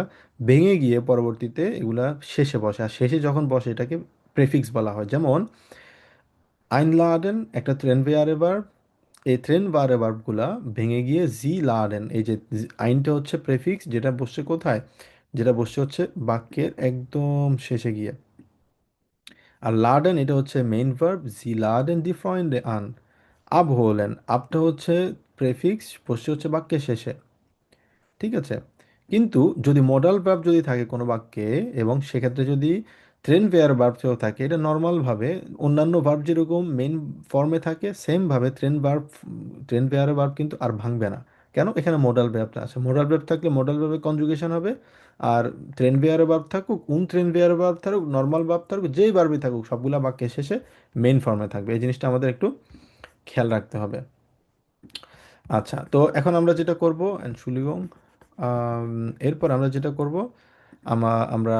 ভেঙে গিয়ে পরবর্তীতে এগুলা শেষে বসে, আর শেষে যখন বসে এটাকে প্রেফিক্স বলা হয়। যেমন আইনলাডেন একটা ট্রেন ভেয়ারে ভার্ব, এই ট্রেন ভারে ভার্বগুলা ভেঙে গিয়ে জি লাডেন, এই যে আইনটা হচ্ছে প্রেফিক্স, যেটা বসছে কোথায়, যেটা বসছে হচ্ছে বাক্যের একদম শেষে গিয়ে। আর লাডেন এটা হচ্ছে মেইন ভার্ব, জি লাডেন দি ফ্রয়েন্ডে আন। abholen, আপটা হচ্ছে প্রেফিক্স, বসছে হচ্ছে বাক্যের শেষে। ঠিক আছে, কিন্তু যদি মডাল ভার্ব যদি থাকে কোনো বাক্যে এবং সেক্ষেত্রে যদি ট্রেন ভেয়ার ভার্বও থাকে, এটা নর্মালভাবে অন্যান্য ভার্ব যেরকম মেইন ফর্মে থাকে সেমভাবে ট্রেন ভেয়ার ভার্ব কিন্তু আর ভাঙবে না। কেন? এখানে মডাল ভার্বটা আছে। মডাল ভার্ব থাকলে মডাল ভার্বে কনজুগেশন হবে। আর ট্রেন ভেয়ার ভার্ব থাকুক, ট্রেন ভেয়ার ভার্ব থাকুক, নর্মাল ভার্ব থাকুক, যেই ভার্বই থাকুক, সবগুলা বাক্যের শেষে মেইন ফর্মে থাকবে। এই জিনিসটা আমাদের একটু খেয়াল রাখতে হবে। আচ্ছা, তো এখন আমরা যেটা করব শুলিগং, এরপর আমরা যেটা করব, আমরা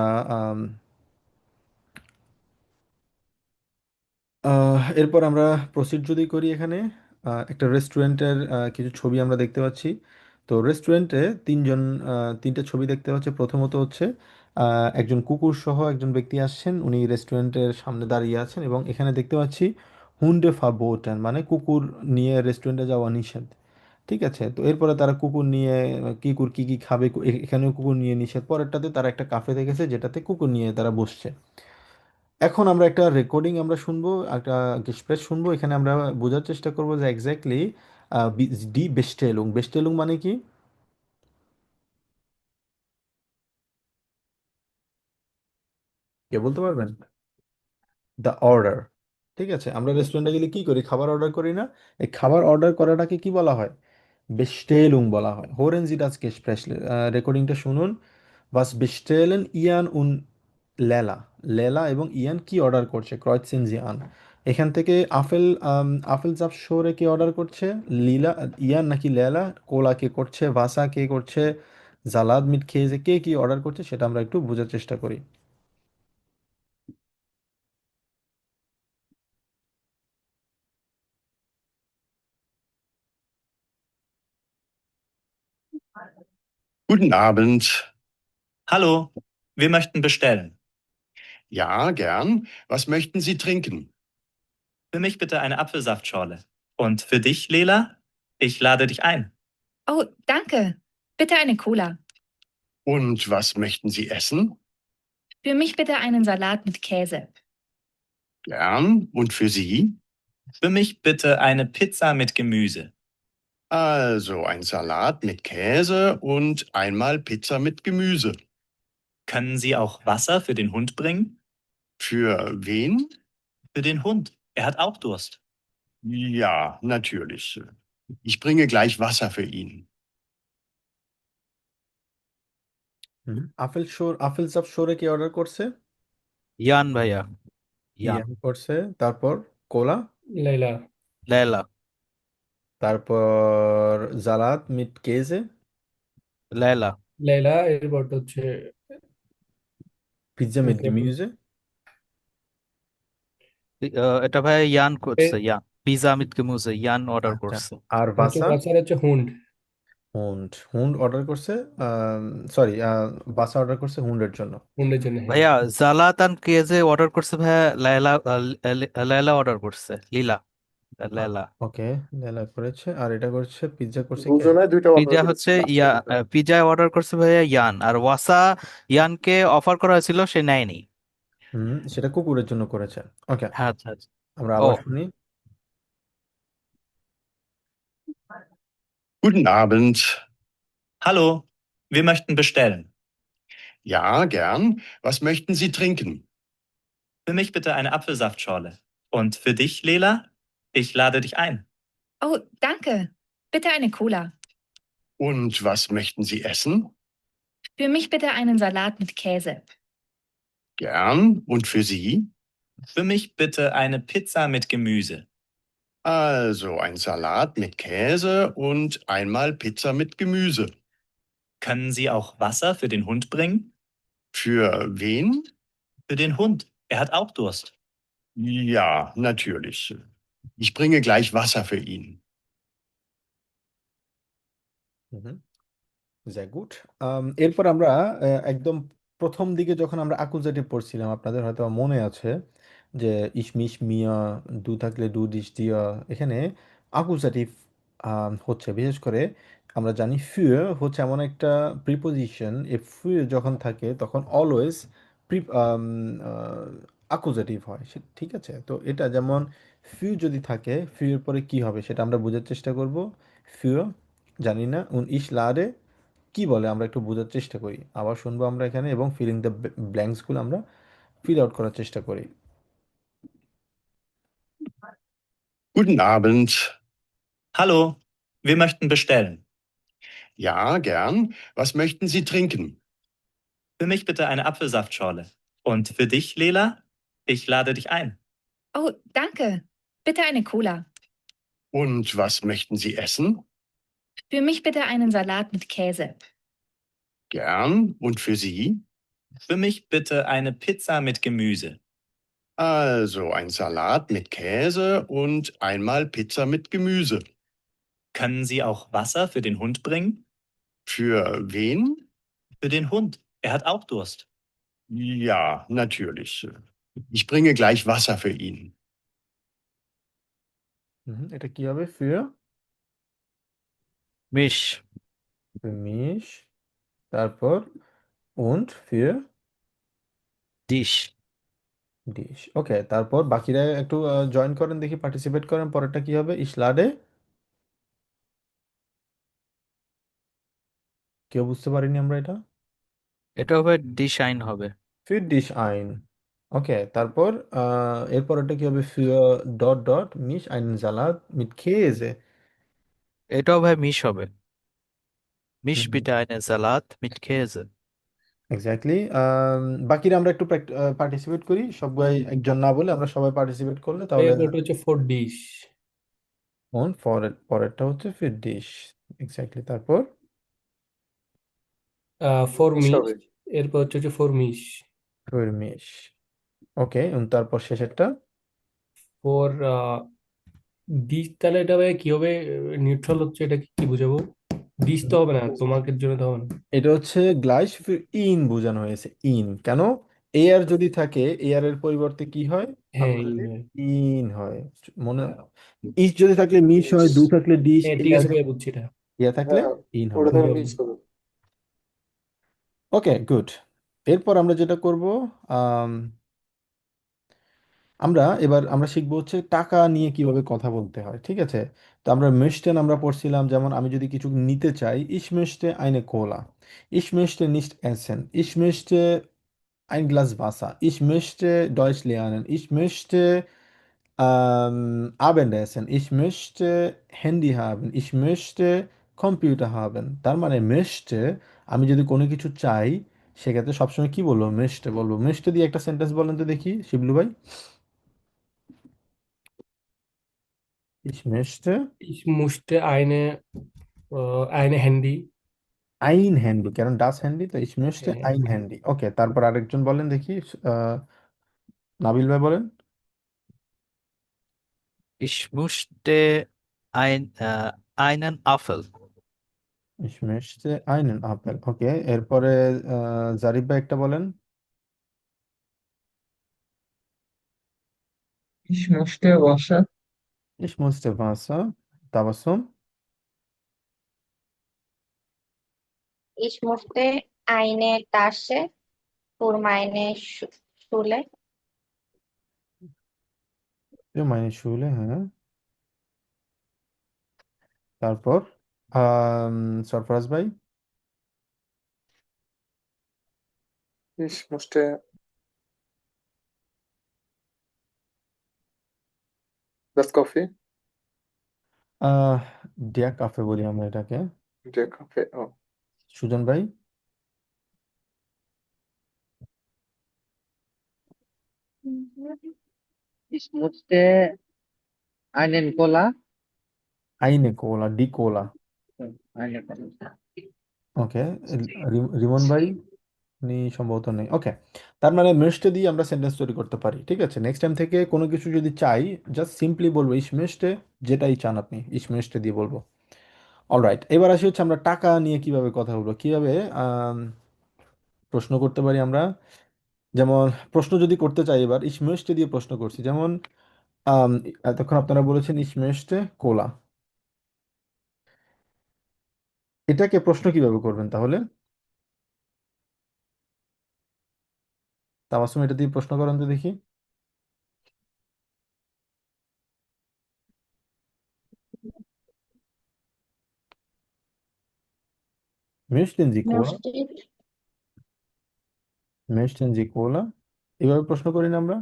এরপর আমরা প্রসিড যদি করি, এখানে একটা রেস্টুরেন্টের কিছু ছবি আমরা দেখতে পাচ্ছি। তো রেস্টুরেন্টে তিনটে ছবি দেখতে পাচ্ছি। প্রথমত হচ্ছে একজন কুকুর সহ একজন ব্যক্তি আসছেন, উনি রেস্টুরেন্টের সামনে দাঁড়িয়ে আছেন এবং এখানে দেখতে পাচ্ছি হুন্ডে ফাবোটেন, মানে কুকুর নিয়ে রেস্টুরেন্টে যাওয়া নিষেধ। ঠিক আছে, তো এরপরে তারা কুকুর নিয়ে কুকুর কি কি খাবে, এখানেও কুকুর নিয়ে নিষেধ। পরেরটাতে তারা একটা কাফে দেখেছে যেটাতে কুকুর নিয়ে তারা বসছে। এখন আমরা একটা রেকর্ডিং আমরা শুনবো, একটা গেসপ্রেস শুনবো, এখানে আমরা বোঝার চেষ্টা করবো যে এক্স্যাক্টলি ডি বেস্টেলুং, বেস্টেলুং মানে কি। কে বলতে পারবেন? The order. ঠিক আছে, আমরা রেস্টুরেন্টে গেলে কি করি? খাবার অর্ডার করি না? এই খাবার অর্ডার করাটাকে কি বলা হয়? বেস্টেলুং বলা হয়। হোরেন জি ডাস গেসপ্রেস, রেকর্ডিংটা শুনুন। Was bestellen Ian und লেলা, লেলা এবং ইয়ান কি অর্ডার করছে? ক্রয়সেন জি আন। এখান থেকে আফেল জাপ শোরে কে অর্ডার করছে? লীলা, ইয়ান নাকি লেলা? কোলা কে করছে? ভাসা কে করছে? জালাদ মিট খেয়েছে, কে কি অর্ডার করছে সেটা আমরা একটু বোঝার চেষ্টা করি। Guten Abend. Hallo, wir möchten bestellen. Ja, gern. Was möchten Sie trinken? Für mich bitte eine Apfelsaftschorle. Und für dich, Lela? Ich lade dich ein. Oh, danke. Bitte eine Cola. Und was möchten Sie essen? Für mich bitte einen Salat mit Käse. Gern. Und für Sie? Für mich bitte eine Pizza mit Gemüse. Also ein Salat mit Käse und einmal Pizza mit Gemüse. Können Sie auch Wasser für den Hund bringen? Für wen? Für den Hund. Er hat auch Durst. Ja, natürlich. Ich bringe gleich Wasser für ihn. আপেল সাব শোরে কে order করছে? ইয়ান ভাইয়া, ইয়ান। ইয়ান করছে। তারপর কোলা, লাইলা লেলা, তারপর জালাদ মিট কেজে, লেলা। লাইলা এরপরটা হচ্ছে পিৎজা মিট গেভিন। গেমিউজে। এটা ভাইয়া ইয়ান এ করছে, ইয়ান। পিজা মিট gemüse, ইয়ান অর্ডার আচ্ছা, করছে। আর হচ্ছে বাসা? বাসার হচ্ছে হুন্ড। হুন্ড অর্ডার করছে। সরি, বাসা অর্ডার করছে হুন্ডের জন্য। হুন্ডের জন্য, হ্যাঁ। ভাইয়া জালাতান কেজে অর্ডার করছে ভাইয়া, লায়লা লায়লা অর্ডার করছে, লীলা, লায়লা। ওকে, লেলা করেছে। আর এটা করছে, পিৎজা করছে কে? দুজনে দুইটা অর্ডার পিজা করেছে হচ্ছে লাস্টের দুটো। পিজা অর্ডার করছে ভাইয়া ইয়ান, আর ওয়াসা ইয়ানকে অফার করা হয়েছিল, সে নেয়নি। সেটা কুকুরের জন্য করেছে। ওকে, হ্যাঁ, আচ্ছা আচ্ছা। আমরা ও, আবার শুনি। Guten Abend. Hallo, wir möchten bestellen. Ja, gern. Was möchten Sie trinken? Für mich bitte eine Apfelsaftschorle. Und für dich, Lela, ich lade dich ein. Oh, danke. Bitte eine Cola. Und was möchten Sie essen? Für mich bitte einen Salat mit Käse. Gern. Und für Sie? Für mich bitte eine Pizza mit Gemüse. Also ein Salat mit Käse und einmal Pizza mit Gemüse. Können Sie auch Wasser für den Hund bringen? Für wen? Für den Hund. Er hat auch Durst. Ja, natürlich. Ich bringe gleich Wasser für ihn. sehr gut. এরপর আমরা একদম প্রথম দিকে যখন আমরা অ্যাকুজাটিভ পড়ছিলাম, আপনাদের হয়তো মনে আছে যে ইশমিশ মিয়া, দু থাকলে দু ডিশ দিয়া, এখানে অ্যাকুজাটিভ হচ্ছে। বিশেষ করে আমরা জানি ফিউ হচ্ছে এমন একটা প্রিপোজিশন, এ ফিউ যখন থাকে তখন অলওয়েজ অ্যাকুজাটিভ হয়। ঠিক আছে, তো এটা যেমন ফিউ যদি থাকে, ফিউ এর পরে কি হবে সেটা আমরা বোঝার চেষ্টা করব। ফিউ জানি না, ইশ লারে কি বলে আমরা একটু বোঝার চেষ্টা করি। আবার শুনবো আমরা এখানে, এবং ফিলিং দ্য ব্ল্যাঙ্কসগুলো আমরা ফিল আউট করার চেষ্টা করি। Guten Abend. Hallo, wir möchten bestellen. Ja, gern. Was möchten Sie trinken? Für mich bitte eine Apfelsaftschorle. Und für dich, Lela, ich lade dich ein. Oh, danke. Bitte eine Cola. Und was möchten Sie essen? Für mich bitte einen Salat mit Käse. Gern. Und für Sie? Für mich bitte eine Pizza mit Gemüse. Also ein Salat mit Käse und einmal Pizza mit Gemüse. Können Sie auch Wasser für den Hund bringen? Für wen? Für den Hund. Er hat auch Durst. Ja, natürlich. Ich bringe gleich Wasser für ihn. এটা কি হবে? ফির মিশ, মিশ, তারপর und für dish. Dish. ওকে, তারপর বাকিরা একটু join করেন, দেখি পার্টিসিপেট করেন। পরেরটা কি হবে? ইসলাডে কেউ বুঝতে পারিনি আমরা এটা। এটা হবে ডিশ আইন হবে। ফির ডিশ আইন। ওকে, তারপর এরপরটা কি হবে? ফির ডট ডট মিশ আইন জালাদ মিট খেয়েছে। এটাও ভাই মিশ হবে। মিশ bitte eine Salat mit Käse. Exactly. বাকিরা আমরা একটু পার্টিসিপেট করি, সবাই একজন না বলে আমরা সবাই পার্টিসিপেট করলে তাহলে। এরপরটা হচ্ছে ফর ডিশ। পরেরটা হচ্ছে ফির ডিশ। এক্স্যাক্টলি, তারপর ফর মিশ মিশ। হবে। এরপর হচ্ছে ফর মিশ। ফির মিশ। ওকে, তারপর শেষেরটা ফর ডিশ। তাহলে এটা ভাই কি হবে? নিউট্রাল হচ্ছে, এটা কি বুঝাবো? ডিশ তো হবে না, তোমাকে জন্য তো হবে না। এটা হচ্ছে গ্লাইশ ফির ইন বোঝানো হয়েছে। ইন কেন? এয়ার যদি থাকে, এয়ার এর পরিবর্তে কি হয়? হ্যাঁ, আলফাবেট ইন হয়। মনে, ইস যদি থাকলে মিশ হয়, দু থাকলে ডিশ, হ্যাঁ, এই ঠিক আছে আছে, ভাই, বুঝছি এটা। ইয়া থাকলে হ্যাঁ, ইন ওটা হবে। তাহলে মিশ হবে। ওকে, গুড। এরপর আমরা যেটা করব, আম, আমরা শিখবো হচ্ছে টাকা নিয়ে কিভাবে কথা বলতে হয়। ঠিক আছে, তো আমরা মিশতেন আমরা পড়ছিলাম, যেমন আমি যদি কিছু নিতে চাই, ইস মিশতে আইনে কোলা, ইস মিশতে নিস্ট এসেন, ইস মিশতে ein Glas Wasser. Ich möchte Deutsch lernen. Ich möchte Abendessen. Ich möchte Handy haben. Ich möchte Computer haben. তার মানে möchte আমি যদি কোনো কিছু চাই সেক্ষেত্রে সবসময় কি বলবো? möchte বলবো। möchte দিয়ে একটা সেন্টেন্স বলেন তো দেখি শিবলু ভাই। Ich möchte Ich musste eine Handy. ein Handy, কারণ das Handy তো ich möchte হ্যাঁ, ein Handy। ওকে, তারপর আরেকজন বলেন দেখি, আহ, নাবিল ভাই বলেন। Ich möchte einen Apfel. Ich möchte einen Apfel। ওকে, এরপরে জারিফ ভাই একটা বলেন। Ich möchte Wasser. Ich musste Wasser, Tabassum. Ich möchte eine Tasche für meine Schule. meine Schule, হ্যাঁ। তারপর সরফরাজ ভাই। Ich möchte das Coffee, আহ ডিয়া কাফে বলি আমরা এটাকে। der Kaffee. Oh. সুজন ভাই। Ich musste einen Cola. আইনে কোলা, ডি কোলা। Eine Cola. ওকে, রিমন ভাই উনি সম্ভবত নেই। ওকে, তার মানে মেশটে দিয়ে আমরা সেন্টেন্স তৈরি করতে পারি। ঠিক আছে, নেক্সট টাইম থেকে কোনো কিছু যদি চাই জাস্ট সিম্পলি বলবো ইস মেশটে, যেটাই চান আপনি ইস মেশটে দিয়ে বলবো। অলরাইট, এবার আসি হচ্ছে আমরা টাকা নিয়ে কিভাবে কথা বলবো, কিভাবে প্রশ্ন করতে পারি আমরা। যেমন প্রশ্ন যদি করতে চাই, এবার ইস মেশটে দিয়ে প্রশ্ন করছি, যেমন আম, এতক্ষণ আপনারা বলেছেন ইস মেশটে কোলা, এটাকে প্রশ্ন কিভাবে করবেন তাহলে? তামাসুম, এটা দিয়ে প্রশ্ন করেন তো দেখি। Möchten Sie Cola? Möchte Möchten Sie Cola? এভাবে প্রশ্ন করি না আমরা?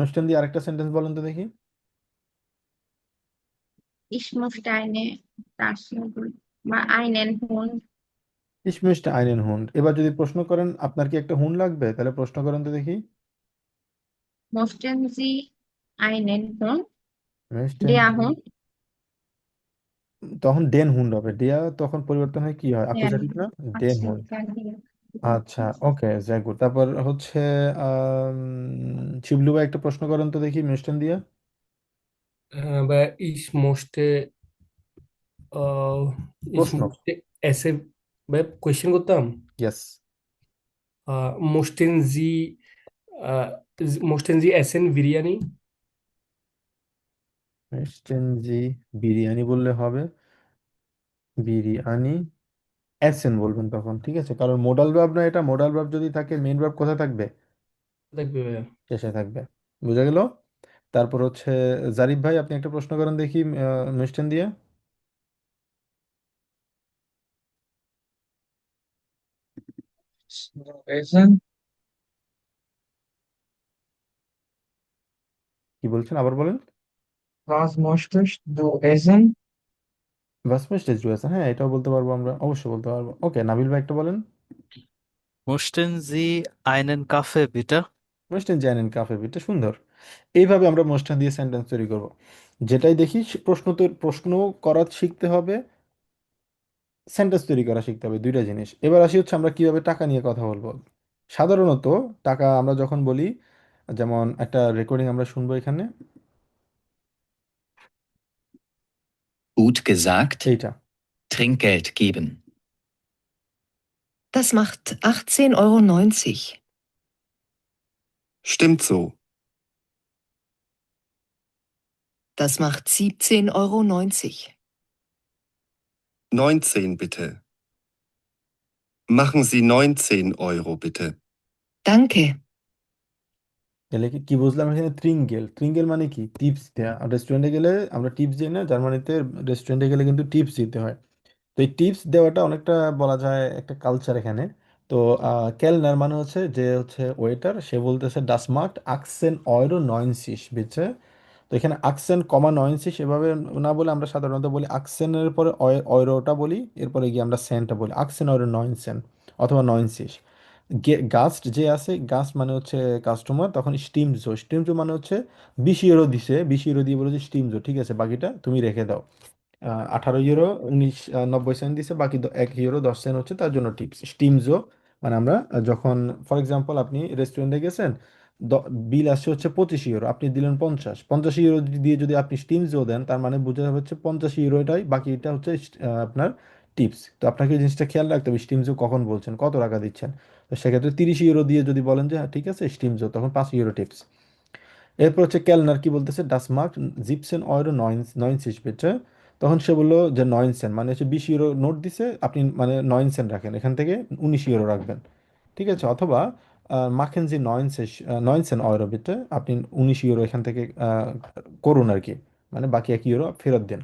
möchten দিয়ে আরেকটা সেন্টেন্স বলেন তো দেখি। Ich möchte eine Tasche বা einen Hund. Ich möchte einen Hund। এবার যদি প্রশ্ন করেন আপনার কি একটা হুন্ড লাগবে, তাহলে প্রশ্ন করেন তো দেখি। Möchten Sie einen Hund? Möchten Der Sie, Hund. তখন ডেন হুন্ড হবে, ডেয়া তখন পরিবর্তন হয় কি হয়, আকুজাটিভ না, ডেন আচ্ছা, হুন্ড। আচ্ছা, ওকে, যাই গুড। তারপর হচ্ছে শিবলু ভাই একটা প্রশ্ন করেন তো দেখি মেস্টেন দিয়ে। বা ich musste ich প্রশ্ন, musste এসে বা কোয়েশ্চেন করতাম। ইয়েস। mussten Sie আহ, mussten Sie essen biryani? Möchten Sie biryani বললে হবে, বিরিয়ানি এসেন বলবেন তখন। ঠিক আছে, কারণ মোডাল ভার্ব না, এটা মোডাল ভার্ব যদি থাকে মেইন ভার্ব কোথায় থাকবে? দেখবে ভাইয়া। শেষে থাকবে। বুঝা গেল? তারপর হচ্ছে জারিফ ভাই আপনি একটা প্রশ্ন করেন দেখি মিস্টেন দিয়ে। Essen. কি বলছেন আবার বলেন। Was möchtest du essen? বাস মিস্টেজ রয়েছে, হ্যাঁ এটাও বলতে পারবো আমরা, অবশ্যই বলতে পারবো। ওকে, নাবিল ভাই একটা বলেন। Möchten Sie einen Kaffee, bitte? মিস্টেন জানেন কাফে বিটা, সুন্দর। এইভাবে আমরা মোস্টান দিয়ে সেন্টেন্স তৈরি করব। যেটাই দেখি প্রশ্ন করা শিখতে হবে, সেন্টেন্স তৈরি করা শিখতে হবে, দুইটা জিনিস। এবার আসি হচ্ছে আমরা কিভাবে টাকা নিয়ে কথা বলবো। সাধারণত টাকা আমরা যখন বলি, যেমন একটা রেকর্ডিং আমরা শুনবো এখানে, Gut gesagt, এইটা। Trinkgeld geben. Das macht 18,90 €. Stimmt so. Das macht 17,90 €. 19 bitte. Machen Sie 19 Euro bitte. Danke. তাহলে কি বুঝলাম এখানে? ট্রিঙ্গেল, ট্রিঙ্গেল মানে কি? টিপস দেয়া। রেস্টুরেন্টে গেলে আমরা টিপস দিই না, জার্মানিতে রেস্টুরেন্টে গেলে কিন্তু টিপস দিতে হয়। তো এই টিপস দেওয়াটা অনেকটা বলা যায় একটা কালচার এখানে। তো কেলনার মানে হচ্ছে যে হচ্ছে ওয়েটার, সে বলতেছে ডাস মার্কট আকসেন euro 90 বিচ্ছে। তো এখানে আকসেন কমা 90 এভাবে না বলে আমরা সাধারণত বলি আকসেনের পরে অয়রোটা বলি, এরপরে গিয়ে আমরা সেন্টটা বলি আকসেন euro 90 অথবা 90। গাস্ট যে আছে, গাস্ট মানে হচ্ছে কাস্টমার, তখন স্টিমজো, স্টিমজো মানে হচ্ছে 20 ইউরো দিছে, 20 ইউরো দিয়ে বলেছে স্টিমজো, ঠিক আছে বাকিটা তুমি রেখে দাও। 18 ইউরো 90 সেন্ট দিছে, বাকি 1 ইউরো 10 সেন্ট হচ্ছে তার জন্য টিপস স্টিমজো। মানে আমরা যখন ফর এক্সাম্পল আপনি রেস্টুরেন্টে গেছেন, বিল আসছে হচ্ছে 25 ইউরো, আপনি দিলেন 50 ইউরো দিয়ে যদি আপনি স্টিমজো দেন, তার মানে বোঝা যাবে হচ্ছে 50 ইউরোটাই, বাকিটা হচ্ছে আপনার টিপস। তো আপনাকে এই জিনিসটা খেয়াল রাখতে হবে স্টিমজো কখন বলছেন, কত টাকা দিচ্ছেন। তো সেক্ষেত্রে 30 ইউরো দিয়ে যদি বলেন যে হ্যাঁ ঠিক আছে স্টিমজো, তখন 5 ইউরো টিপস। এরপর হচ্ছে কেলনার কি বলতেছে, ডাস মার্ক 17 euro 90 bitte। তখন সে বললো যে 9 সেন্ট, মানে হচ্ছে 20 ইউরো নোট দিছে, আপনি মানে 9 সেন্ট রাখেন, এখান থেকে 19 ইউরো রাখবেন, ঠিক আছে। অথবা মাখেন যে 9 সেন্ট euro bitte, আপনি 19 ইউরো এখান থেকে করুন আর কি, মানে বাকি 1 ইউরো ফেরত দেন।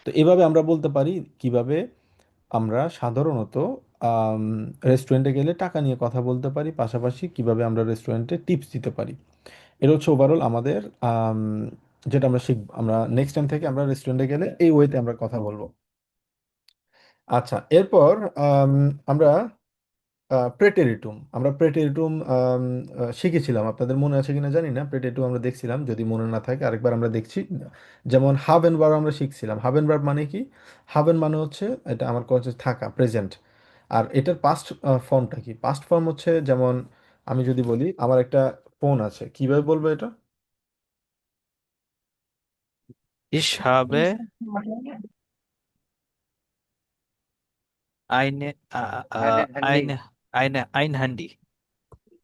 তো এভাবে আমরা বলতে পারি কিভাবে আমরা সাধারণত রেস্টুরেন্টে গেলে টাকা নিয়ে কথা বলতে পারি, পাশাপাশি কিভাবে আমরা রেস্টুরেন্টে টিপস দিতে পারি। এটা হচ্ছে ওভারঅল আমাদের যেটা আমরা শিখব, আমরা নেক্সট টাইম থেকে আমরা রেস্টুরেন্টে গেলে এই ওয়েতে আমরা কথা বলবো। আচ্ছা, এরপর আমরা প্রেটেরিটুম, আমরা প্রেটেরিটুম শিখেছিলাম, আপনাদের মনে আছে কিনা জানি না। প্রেটেরিটুম আমরা দেখছিলাম, যদি মনে না থাকে আরেকবার আমরা দেখছি। যেমন হাভেন ভার্ব আমরা শিখছিলাম, হাভেন ভার্ব মানে কি, হাভেন মানে হচ্ছে এটা আমার কাছে থাকা, প্রেজেন্ট। আর এটার পাস্ট ফর্মটা কি, পাস্ট ফর্ম হচ্ছে যেমন আমি যদি বলি আমার একটা ফোন আছে, কিভাবে বলবো এটা? Ich habe eine, ein Handy.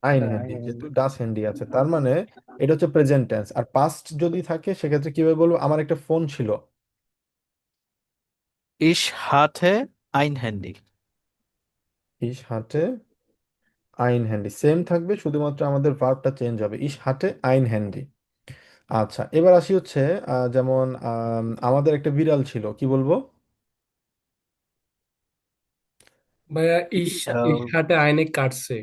আইন হ্যান্ডি, যেহেতু ডাস হ্যান্ডি আছে তার মানে এটা হচ্ছে প্রেজেন্ট টেন্স। আর পাস্ট যদি থাকে সেক্ষেত্রে কিভাবে বলবো, আমার একটা ফোন ছিল। Ich hatte ein Handy. ইস হাতে আইন হ্যান্ডি সেম থাকবে, শুধুমাত্র আমাদের ভার্বটা চেঞ্জ হবে, ইস হাতে আইন হ্যান্ডি। আচ্ছা, এবার আসি হচ্ছে যেমন আমাদের একটা বিড়াল ছিল, কি বলবো? ভাইয়া আহ, ইশাতে আইনে কাটছে।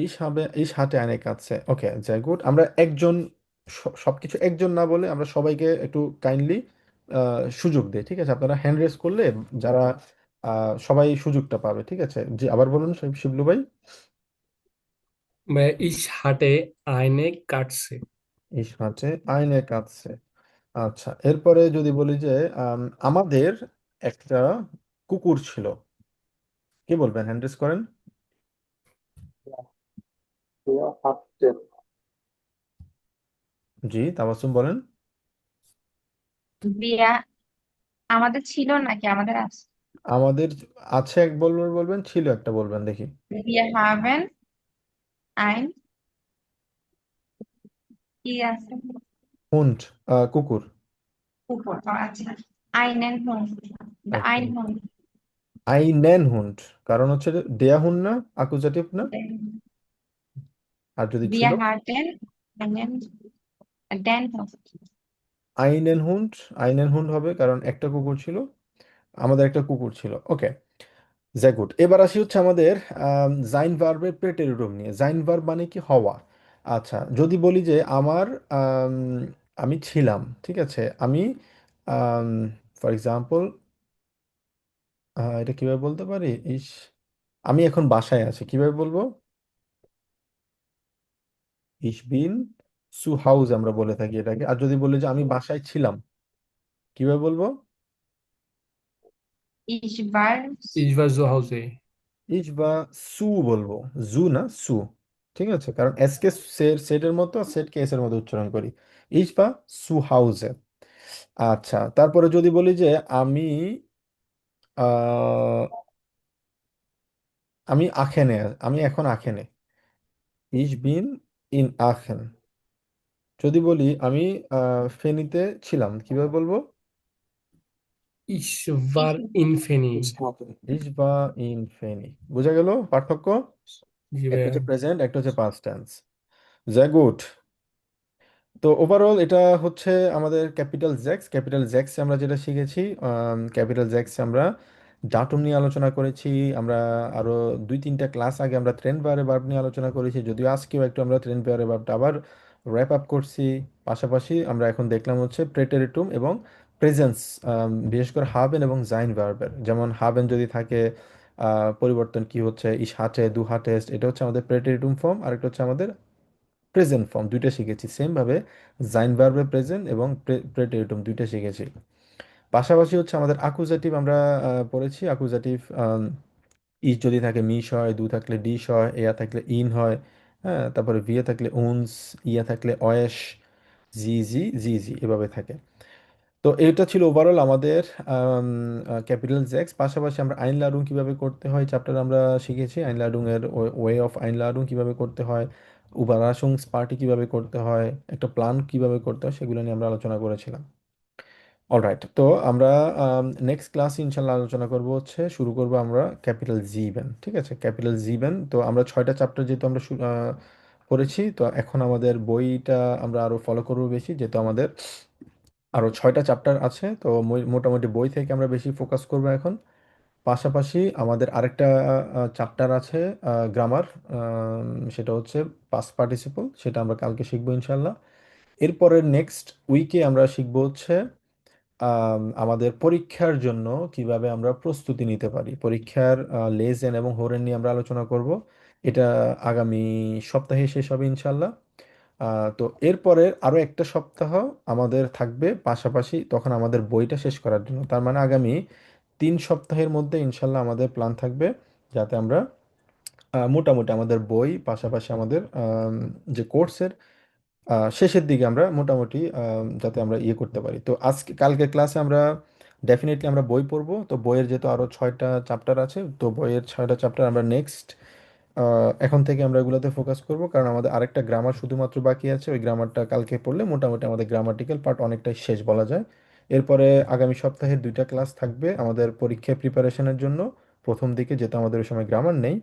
ইস হাতে আইনে কাটছে, ওকে যাই গুড। আমরা একজন সবকিছু একজন না বলে আমরা সবাইকে একটু কাইন্ডলি সুযোগ দেই, ঠিক আছে। আপনারা হ্যান্ড রেজ করলে যারা সবাই সুযোগটা পাবে, ঠিক আছে। জি আবার বলুন শিবলু ভাই। ভাইয়া ইশাতে আইনে কাটছে। ইস হাতে আইনে কাটছে। আচ্ছা, এরপরে যদি বলি যে আমাদের একটা কুকুর ছিল, কি বলবেন, হ্যান্ড রেজ করেন। হাতে জি তাবাসসুম বলেন। দিয়া আমাদের ছিল নাকি আমাদের আছে? আমাদের আছে এক বলবেন, বলবেন ছিল একটা বলবেন দেখি। Wir haben ein কি আছে? হুন্ড, কুকুর। কুকুর। ও আচ্ছা, einen Hund, এক ein মিনিট। Hund। আইনেন হুন্ড, কারণ হচ্ছে দেয়া হুন না, আকুজাটিভ না। আর যদি ছিল Wir hatten einen den Hund। আইনেন হুন্ড, আইনেন হুন্ড হবে কারণ একটা কুকুর ছিল, আমাদের একটা কুকুর ছিল, ওকে। যাই গুড, এবার আসি হচ্ছে আমাদের জাইন ভার্বের প্রেটেরিটুম নিয়ে। জাইন ভার্ব মানে কি, হওয়া। আচ্ছা, যদি বলি যে আমার আম, আমি ছিলাম, ঠিক আছে, আমি ফর এক্সাম্পল এটা কিভাবে বলতে পারি, ইস আমি এখন বাসায় আছি, কিভাবে বলবো? ইস বিন সু হাউস আমরা বলে থাকি এটাকে। আর যদি বলি যে আমি বাসায় ছিলাম, কিভাবে বলবো? Ich war ইশ বা জু হাউসে। ইস বা সু বলবো, জু না সু, ঠিক আছে, কারণ এস কে সেটের মতো, সেট কে এস এর মতো উচ্চারণ করি। ইস বা সু হাউসে। আচ্ছা, তারপরে যদি বলি যে আমি আহ, আমি আখেনে, আমি এখন আখেনে, ইস বিন ইন আখেন। যদি বলি আমি ফেনীতে ছিলাম, কিভাবে বলবো? ইশ ভার ইনফিনি। ইস বা ইন ফেনী। বোঝা গেল পার্থক্য? জি একটা ভাইয়া। হচ্ছে প্রেজেন্ট, একটা হচ্ছে পাস্ট টেন্স। যা গুড। তো ওভারঅল এটা হচ্ছে আমাদের ক্যাপিটাল জ্যাক্স। ক্যাপিটাল জ্যাক্সে আমরা যেটা শিখেছি, ক্যাপিটাল জ্যাক্সে আমরা ডাটুম নিয়ে আলোচনা করেছি আমরা। আরো 2-3টা ক্লাস আগে আমরা ট্রেন পেয়ারে ভার্ব নিয়ে আলোচনা করেছি, যদিও আজকেও একটু আমরা ট্রেন পেয়ারে ভার্বটা আবার র্যাপ আপ করছি। পাশাপাশি আমরা এখন দেখলাম হচ্ছে প্রেটেরিটুম এবং প্রেজেন্স, বিশেষ করে হাবেন এবং জাইন ভার্বের। যেমন হাবেন যদি থাকে পরিবর্তন কি হচ্ছে, ইস হাটে, দু হাটেস্ট, এটা হচ্ছে আমাদের প্রেটেরিটুম ফর্ম, আর একটা হচ্ছে আমাদের প্রেজেন্ট ফর্ম। দুইটা শিখেছি সেম ভাবে, জাইন ভার্বে প্রেজেন্ট এবং প্রেটেরিটুম দুইটা শিখেছি। পাশাপাশি হচ্ছে আমাদের আকুজাটিভ আমরা পড়েছি। আকুজাটিভ ইস যদি থাকে মিশ হয়, দু থাকলে ডিশ হয়, এয়া থাকলে ইন হয়, হ্যাঁ, তারপরে ভিয়ে থাকলে উনস, ইয়া থাকলে অয়েশ, জি জি জি জি এভাবে থাকে। তো এটা ছিল ওভারঅল আমাদের ক্যাপিটাল জ্যাক্স। পাশাপাশি আমরা আইনলাডুং কিভাবে করতে হয় চ্যাপ্টার আমরা শিখেছি। আইনলাডুং এর ওয়ে অফ আইনলাডুং কিভাবে করতে হয়, উবারাসুং পার্টি কিভাবে করতে হয়, একটা প্ল্যান কিভাবে করতে হয়, সেগুলো নিয়ে আমরা আলোচনা করেছিলাম। অলরাইট, তো আমরা নেক্সট ক্লাস ইনশাল্লাহ আলোচনা করব হচ্ছে, শুরু করব আমরা ক্যাপিটাল জিবেন। ঠিক আছে, ক্যাপিটাল জিবেন। তো আমরা 6টা চ্যাপ্টার যেহেতু আমরা পড়েছি, তো এখন আমাদের বইটা আমরা আরো ফলো করবো বেশি, যেহেতু আমাদের আরো 6টা চ্যাপ্টার আছে। তো মোটামুটি বই থেকে আমরা বেশি ফোকাস করবো এখন। পাশাপাশি আমাদের আরেকটা চ্যাপ্টার আছে গ্রামার, সেটা হচ্ছে পাস্ট পার্টিসিপল, সেটা আমরা কালকে শিখবো ইনশাল্লাহ। এরপরের নেক্সট উইকে আমরা শিখবো হচ্ছে আমাদের পরীক্ষার জন্য কিভাবে আমরা প্রস্তুতি নিতে পারি। পরীক্ষার লেসেন এবং হোরেন নিয়ে আমরা আলোচনা করব। এটা আগামী সপ্তাহে শেষ হবে ইনশাল্লাহ। তো এরপরে আরো একটা সপ্তাহ আমাদের থাকবে পাশাপাশি, তখন আমাদের বইটা শেষ করার জন্য। তার মানে আগামী 3 সপ্তাহের মধ্যে ইনশাল্লাহ আমাদের প্ল্যান থাকবে, যাতে আমরা মোটামুটি আমাদের বই পাশাপাশি আমাদের যে কোর্সের শেষের দিকে আমরা মোটামুটি যাতে আমরা ইয়ে করতে পারি। তো আজকে কালকে ক্লাসে আমরা ডেফিনেটলি আমরা বই পড়বো। তো বইয়ের যেহেতু আরো 6টা চ্যাপ্টার আছে, তো বইয়ের 6টা চ্যাপ্টার আমরা নেক্সট এখন থেকে আমরা এগুলোতে ফোকাস করব, কারণ আমাদের আরেকটা গ্রামার শুধুমাত্র বাকি আছে। ওই গ্রামারটা কালকে পড়লে মোটামুটি আমাদের গ্রামাটিক্যাল পার্ট অনেকটাই শেষ বলা যায়। এরপরে আগামী সপ্তাহে 2টা ক্লাস থাকবে আমাদের পরীক্ষা প্রিপারেশনের জন্য প্রথম দিকে, যেহেতু আমাদের ওই সময় গ্রামার নেই।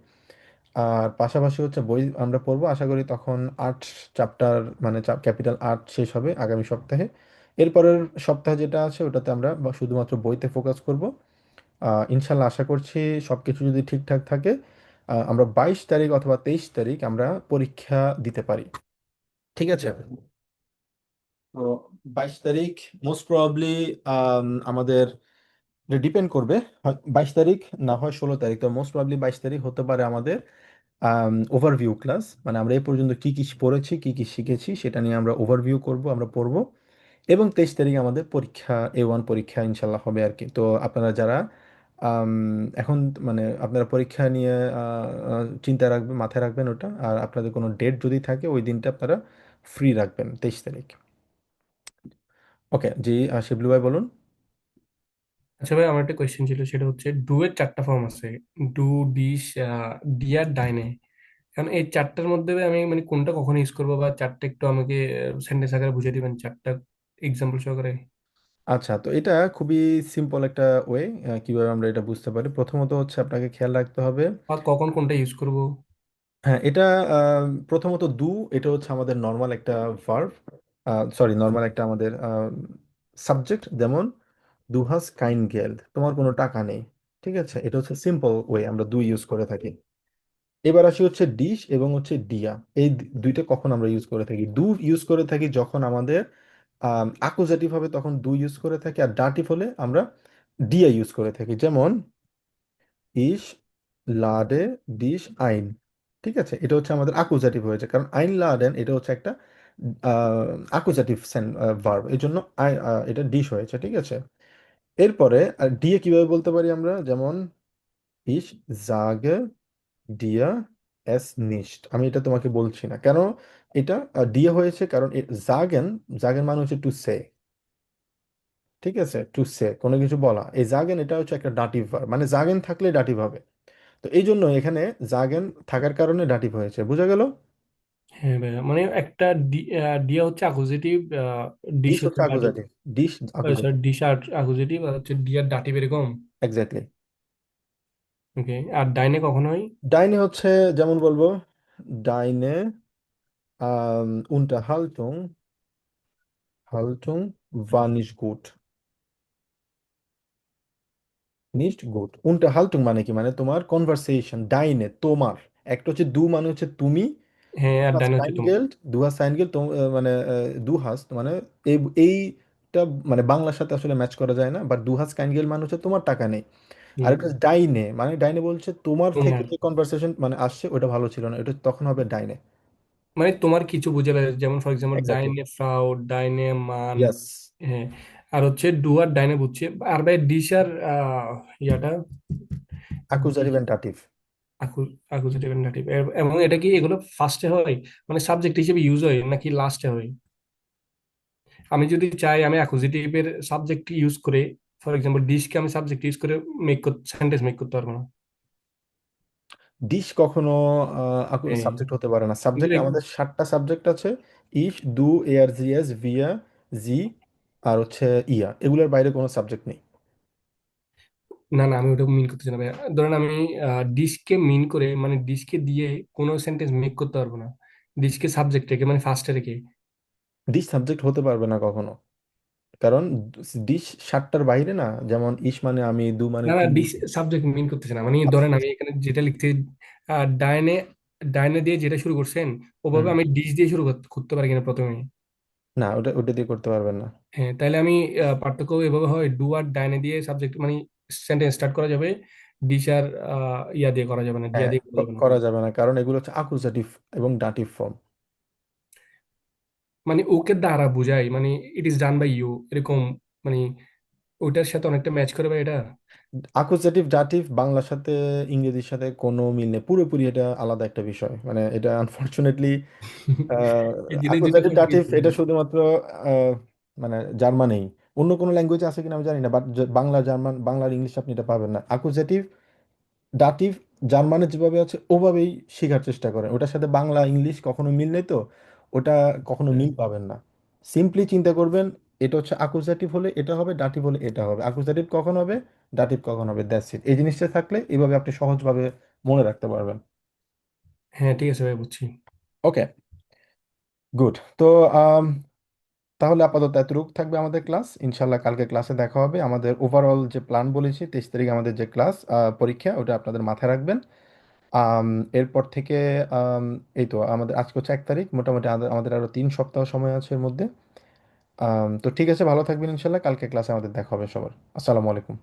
আর পাশাপাশি হচ্ছে বই আমরা পড়বো, আশা করি তখন 8 চ্যাপ্টার, মানে ক্যাপিটাল 8 শেষ হবে আগামী সপ্তাহে। এরপরের সপ্তাহে যেটা আছে ওটাতে আমরা শুধুমাত্র বইতে ফোকাস করব। ইনশাল্লাহ আশা করছি সব কিছু যদি ঠিকঠাক থাকে, আমরা 22 তারিখ অথবা 23 তারিখ আমরা পরীক্ষা দিতে পারি। ঠিক আছে, তো 22 তারিখ মোস্ট প্রবাবলি আমাদের ডিপেন্ড করবে, 22 তারিখ না হয় 16 তারিখ। তো মোস্ট প্রবাবলি 22 তারিখ হতে পারে আমাদের ওভারভিউ ক্লাস, মানে আমরা এই পর্যন্ত কি কি পড়েছি, কি কি শিখেছি, সেটা নিয়ে আমরা ওভারভিউ করব, আমরা পড়বো। এবং 23 তারিখে আমাদের পরীক্ষা, A1 পরীক্ষা ইনশাল্লাহ হবে আর কি। তো আপনারা যারা আম, এখন মানে আপনারা পরীক্ষা নিয়ে চিন্তা রাখবেন, মাথায় রাখবেন ওটা। আর আপনাদের কোনো ডেট যদি থাকে ওই দিনটা আপনারা ফ্রি রাখবেন, 23 তারিখ। ওকে জি, শিবলু ভাই বলুন। আচ্ছা ভাই, আমার একটা কোয়েশ্চেন ছিল, সেটা হচ্ছে ডু এর 4টা ফর্ম আছে, ডু, ডিশ, ডিয়ার, ডাইনে। এখন এই 4টার মধ্যে ভাই আমি মানে কোনটা কখন ইউজ করবো, বা 4টা একটু আমাকে সেন্টেন্স আকারে বুঝিয়ে দিবেন 4টা এক্সাম্পল সহকারে। আচ্ছা, তো এটা খুবই সিম্পল একটা ওয়ে কিভাবে আমরা এটা বুঝতে পারি। প্রথমত হচ্ছে আপনাকে খেয়াল রাখতে হবে, আর কখন কোনটা ইউজ করব? হ্যাঁ এটা প্রথমত দু, এটা হচ্ছে আমাদের নর্মাল একটা ভার্ব, সরি নর্মাল একটা আমাদের সাবজেক্ট। যেমন দু হাস কাইন গেল্ড, তোমার কোনো টাকা নেই। ঠিক আছে, এটা হচ্ছে সিম্পল ওয়ে আমরা দুই ইউজ করে থাকি। এবার আসি হচ্ছে ডিশ এবং হচ্ছে ডিয়া, এই দুইটা কখন আমরা ইউজ করে থাকি। ডু ইউজ করে থাকি যখন আমাদের আকুজাটিভ হবে, তখন ডু ইউজ করে থাকি। আর ডাটিভ হলে আমরা ডিয়া ইউজ করে থাকি। যেমন ইস লাডে ডিশ আইন। ঠিক আছে, এটা হচ্ছে আমাদের আকুজাটিভ হয়েছে, কারণ আইন লাডেন এটা হচ্ছে একটা আকুজাটিভ ভার্ব, এই জন্য এটা ডিশ হয়েছে। ঠিক আছে, এরপরে আর ডিএ কিভাবে বলতে পারি আমরা, যেমন ইস জাগে ডিয়া এস নিস্ট। আমি এটা তোমাকে বলছি না কেন, এটা ডিএ হয়েছে কারণ জাগেন, জাগেন মানে হচ্ছে টু সে। ঠিক আছে, টু সে কোনো কিছু বলা, এই জাগেন এটা হচ্ছে একটা ডাটিভ ভার্ব, মানে জাগেন থাকলে ডাটিভ হবে। তো এই জন্য এখানে জাগেন থাকার কারণে ডাটিভ হয়েছে, বুঝা গেল। হ্যাঁ ভাইয়া, মানে একটা ডিয়া হচ্ছে অ্যাকুজেটিভ, ডিশ ডিশ হচ্ছে হচ্ছে ডাটিভ। আকুজাটিভ, ডিশ সরি, আকুজাটিভ। ডিশ আর অ্যাকুজেটিভ, আর হচ্ছে ডিয়ার ডাটিভ, এরকম। এক্স্যাক্টলি। ওকে, আর ডাইনে কখন হয়? ডাইনে হচ্ছে যেমন বলবো, ডাইনে Unterhaltung, Haltung war nicht gut. নিস্ট good. উনটা হালতুং মানে কি, মানে তোমার কনভারসেশন ডাইনে তোমার। একটা হচ্ছে দু মানে হচ্ছে তুমি, হ্যাঁ, আর hast ডাইনে হচ্ছে তুমি। Kleingeld, du hast Kleingeld, মানে du hast মানে এইটা মানে বাংলার সাথে আসলে ম্যাচ করা যায় না, বাট du hast Kleingeld মানে হচ্ছে তোমার টাকা নেই। আর হুম, একটা ডাইনে মানে ডাইনে বলছে তোমার থেকে তোমার যে কনভারসেশন মানে আসছে ওটা ভালো ছিল না, এটা তখন হবে ডাইনে। মানে তোমার কিছু বুঝে বেড়াচ্ছে, যেমন ফর এক্সাম্পল এক্স্যাক্টলি, ডাইনে ফ্রাউ, ডাইনে মান। ইয়েস। হ্যাঁ, আর হচ্ছে ডুয়ার ডাইনে বুঝছে। আর ভাই ডিশার ইয়াটা অ্যাকুজাটিভ এন্ড দাটিভ। অ্যাকুজেটিভ নেগেটিভ, এবং এটা কি এগুলো ফার্স্টে হয়, মানে সাবজেক্ট হিসেবে ইউজ হয় নাকি লাস্টে হয়? আমি যদি চাই আমি অ্যাকুজেটিভের সাবজেক্ট ইউজ করে, ফর এক্সাম্পল ডিশকে আমি সাবজেক্ট ইউজ করে সেন্টেন্স মেক করতে পারবো না। ডিশ কখনো হ্যাঁ, সাবজেক্ট হতে পারে না। কিন্তু সাবজেক্ট আমাদের 7টা সাবজেক্ট আছে: ইফ, ডু, এয়ার, জিএস, ভিয়া, জি, আর হচ্ছে ইয়া। এগুলোর বাইরে কোনো সাবজেক্ট নেই। না না, আমি ওটা মিন করতেছি না ভাইয়া। ধরেন আমি ডিশকে মিন করে, মানে ডিশকে দিয়ে কোনো সেন্টেন্স মেক করতে পারবো না, ডিশকে সাবজেক্ট রেখে মানে ফার্স্টে রেখে। ডিশ সাবজেক্ট হতে পারবে না কখনো, কারণ ডিশ 7টার বাইরে না। যেমন ইস মানে আমি, দু মানে না না, তুমি। ডিশ সাবজেক্ট মিন করতেছে না, মানে আচ্ছা ধরেন ঠিক আমি আছে। এখানে যেটা লিখতে ডাইনে, ডাইনে দিয়ে যেটা শুরু করছেন, ওভাবে হুম। আমি ডিশ দিয়ে শুরু করতে পারি কিনা প্রথমে? না, ওটা ওটা দিয়ে করতে পারবেন না। হ্যাঁ, তাহলে আমি পার্থক্য এভাবে হয়, ডু আর ডাইনে দিয়ে সাবজেক্ট মানে সেন্টেন্স স্টার্ট করা যাবে, ডিশ আর ইয়া দিয়ে করা যাবে না, দিয়া হ্যাঁ, দিয়ে করা যাবে না। করা যাবে না, কারণ এগুলো হচ্ছে আকুজাটিভ এবং ডাটিভ ফর্ম। মানে ওকে দ্বারা বোঝায়, মানে it is done by you এরকম, মানে ওইটার সাথে অনেকটা ম্যাচ করে ভাই এটা। আকুজাটিভ ডাটিভ বাংলার সাথে ইংরেজির সাথে কোনো মিল নেই, পুরোপুরি এটা আলাদা একটা বিষয়। মানে এটা আনফরচুনেটলি এই জিনিস দুটো আকুজাটিভ ডাটিভ কনফিউজ। এটা শুধুমাত্র আহ, মানে জার্মানেই। অন্য কোনো ল্যাঙ্গুয়েজ আছে কিনা আমি জানি না, বাট বাংলা, জার্মান, বাংলার ইংলিশ আপনি এটা পাবেন না। আকুজাটিভ দাটিভ জার্মানে যেভাবে আছে ওভাবেই শেখার চেষ্টা করেন, ওটার সাথে বাংলা ইংলিশ কখনো মিল নেই, তো ওটা কখনো মিল পাবেন না। সিম্পলি চিন্তা করবেন, এটা হচ্ছে আকুজাটিভ হলে এটা হবে, ডাটিভ হলে এটা হবে। আকুজাটিভ কখন হবে, ডাটিভ কখন হবে, দ্যাটস ইট। এই জিনিসটা থাকলে এইভাবে আপনি সহজভাবে মনে রাখতে পারবেন। হ্যাঁ, ঠিক আছে ভাই, বুঝছি। ওকে, গুড। তো আম, তাহলে আপাতত এতটুকু থাকবে আমাদের ক্লাস। ইনশাল্লাহ কালকে ক্লাসে দেখা হবে। আমাদের ওভারঅল যে প্ল্যান বলেছি, 23 তারিখে আমাদের যে ক্লাস পরীক্ষা, ওটা আপনাদের মাথায় রাখবেন। আম, এরপর থেকে এই তো আমাদের আজকে হচ্ছে 1 তারিখ, মোটামুটি আমাদের আরো 3 সপ্তাহ সময় আছে এর মধ্যে। তো ঠিক আছে, ভালো থাকবেন। ইনশাল্লাহ কালকে ক্লাসে আমাদের দেখা হবে সবার। আসসালামু আলাইকুম।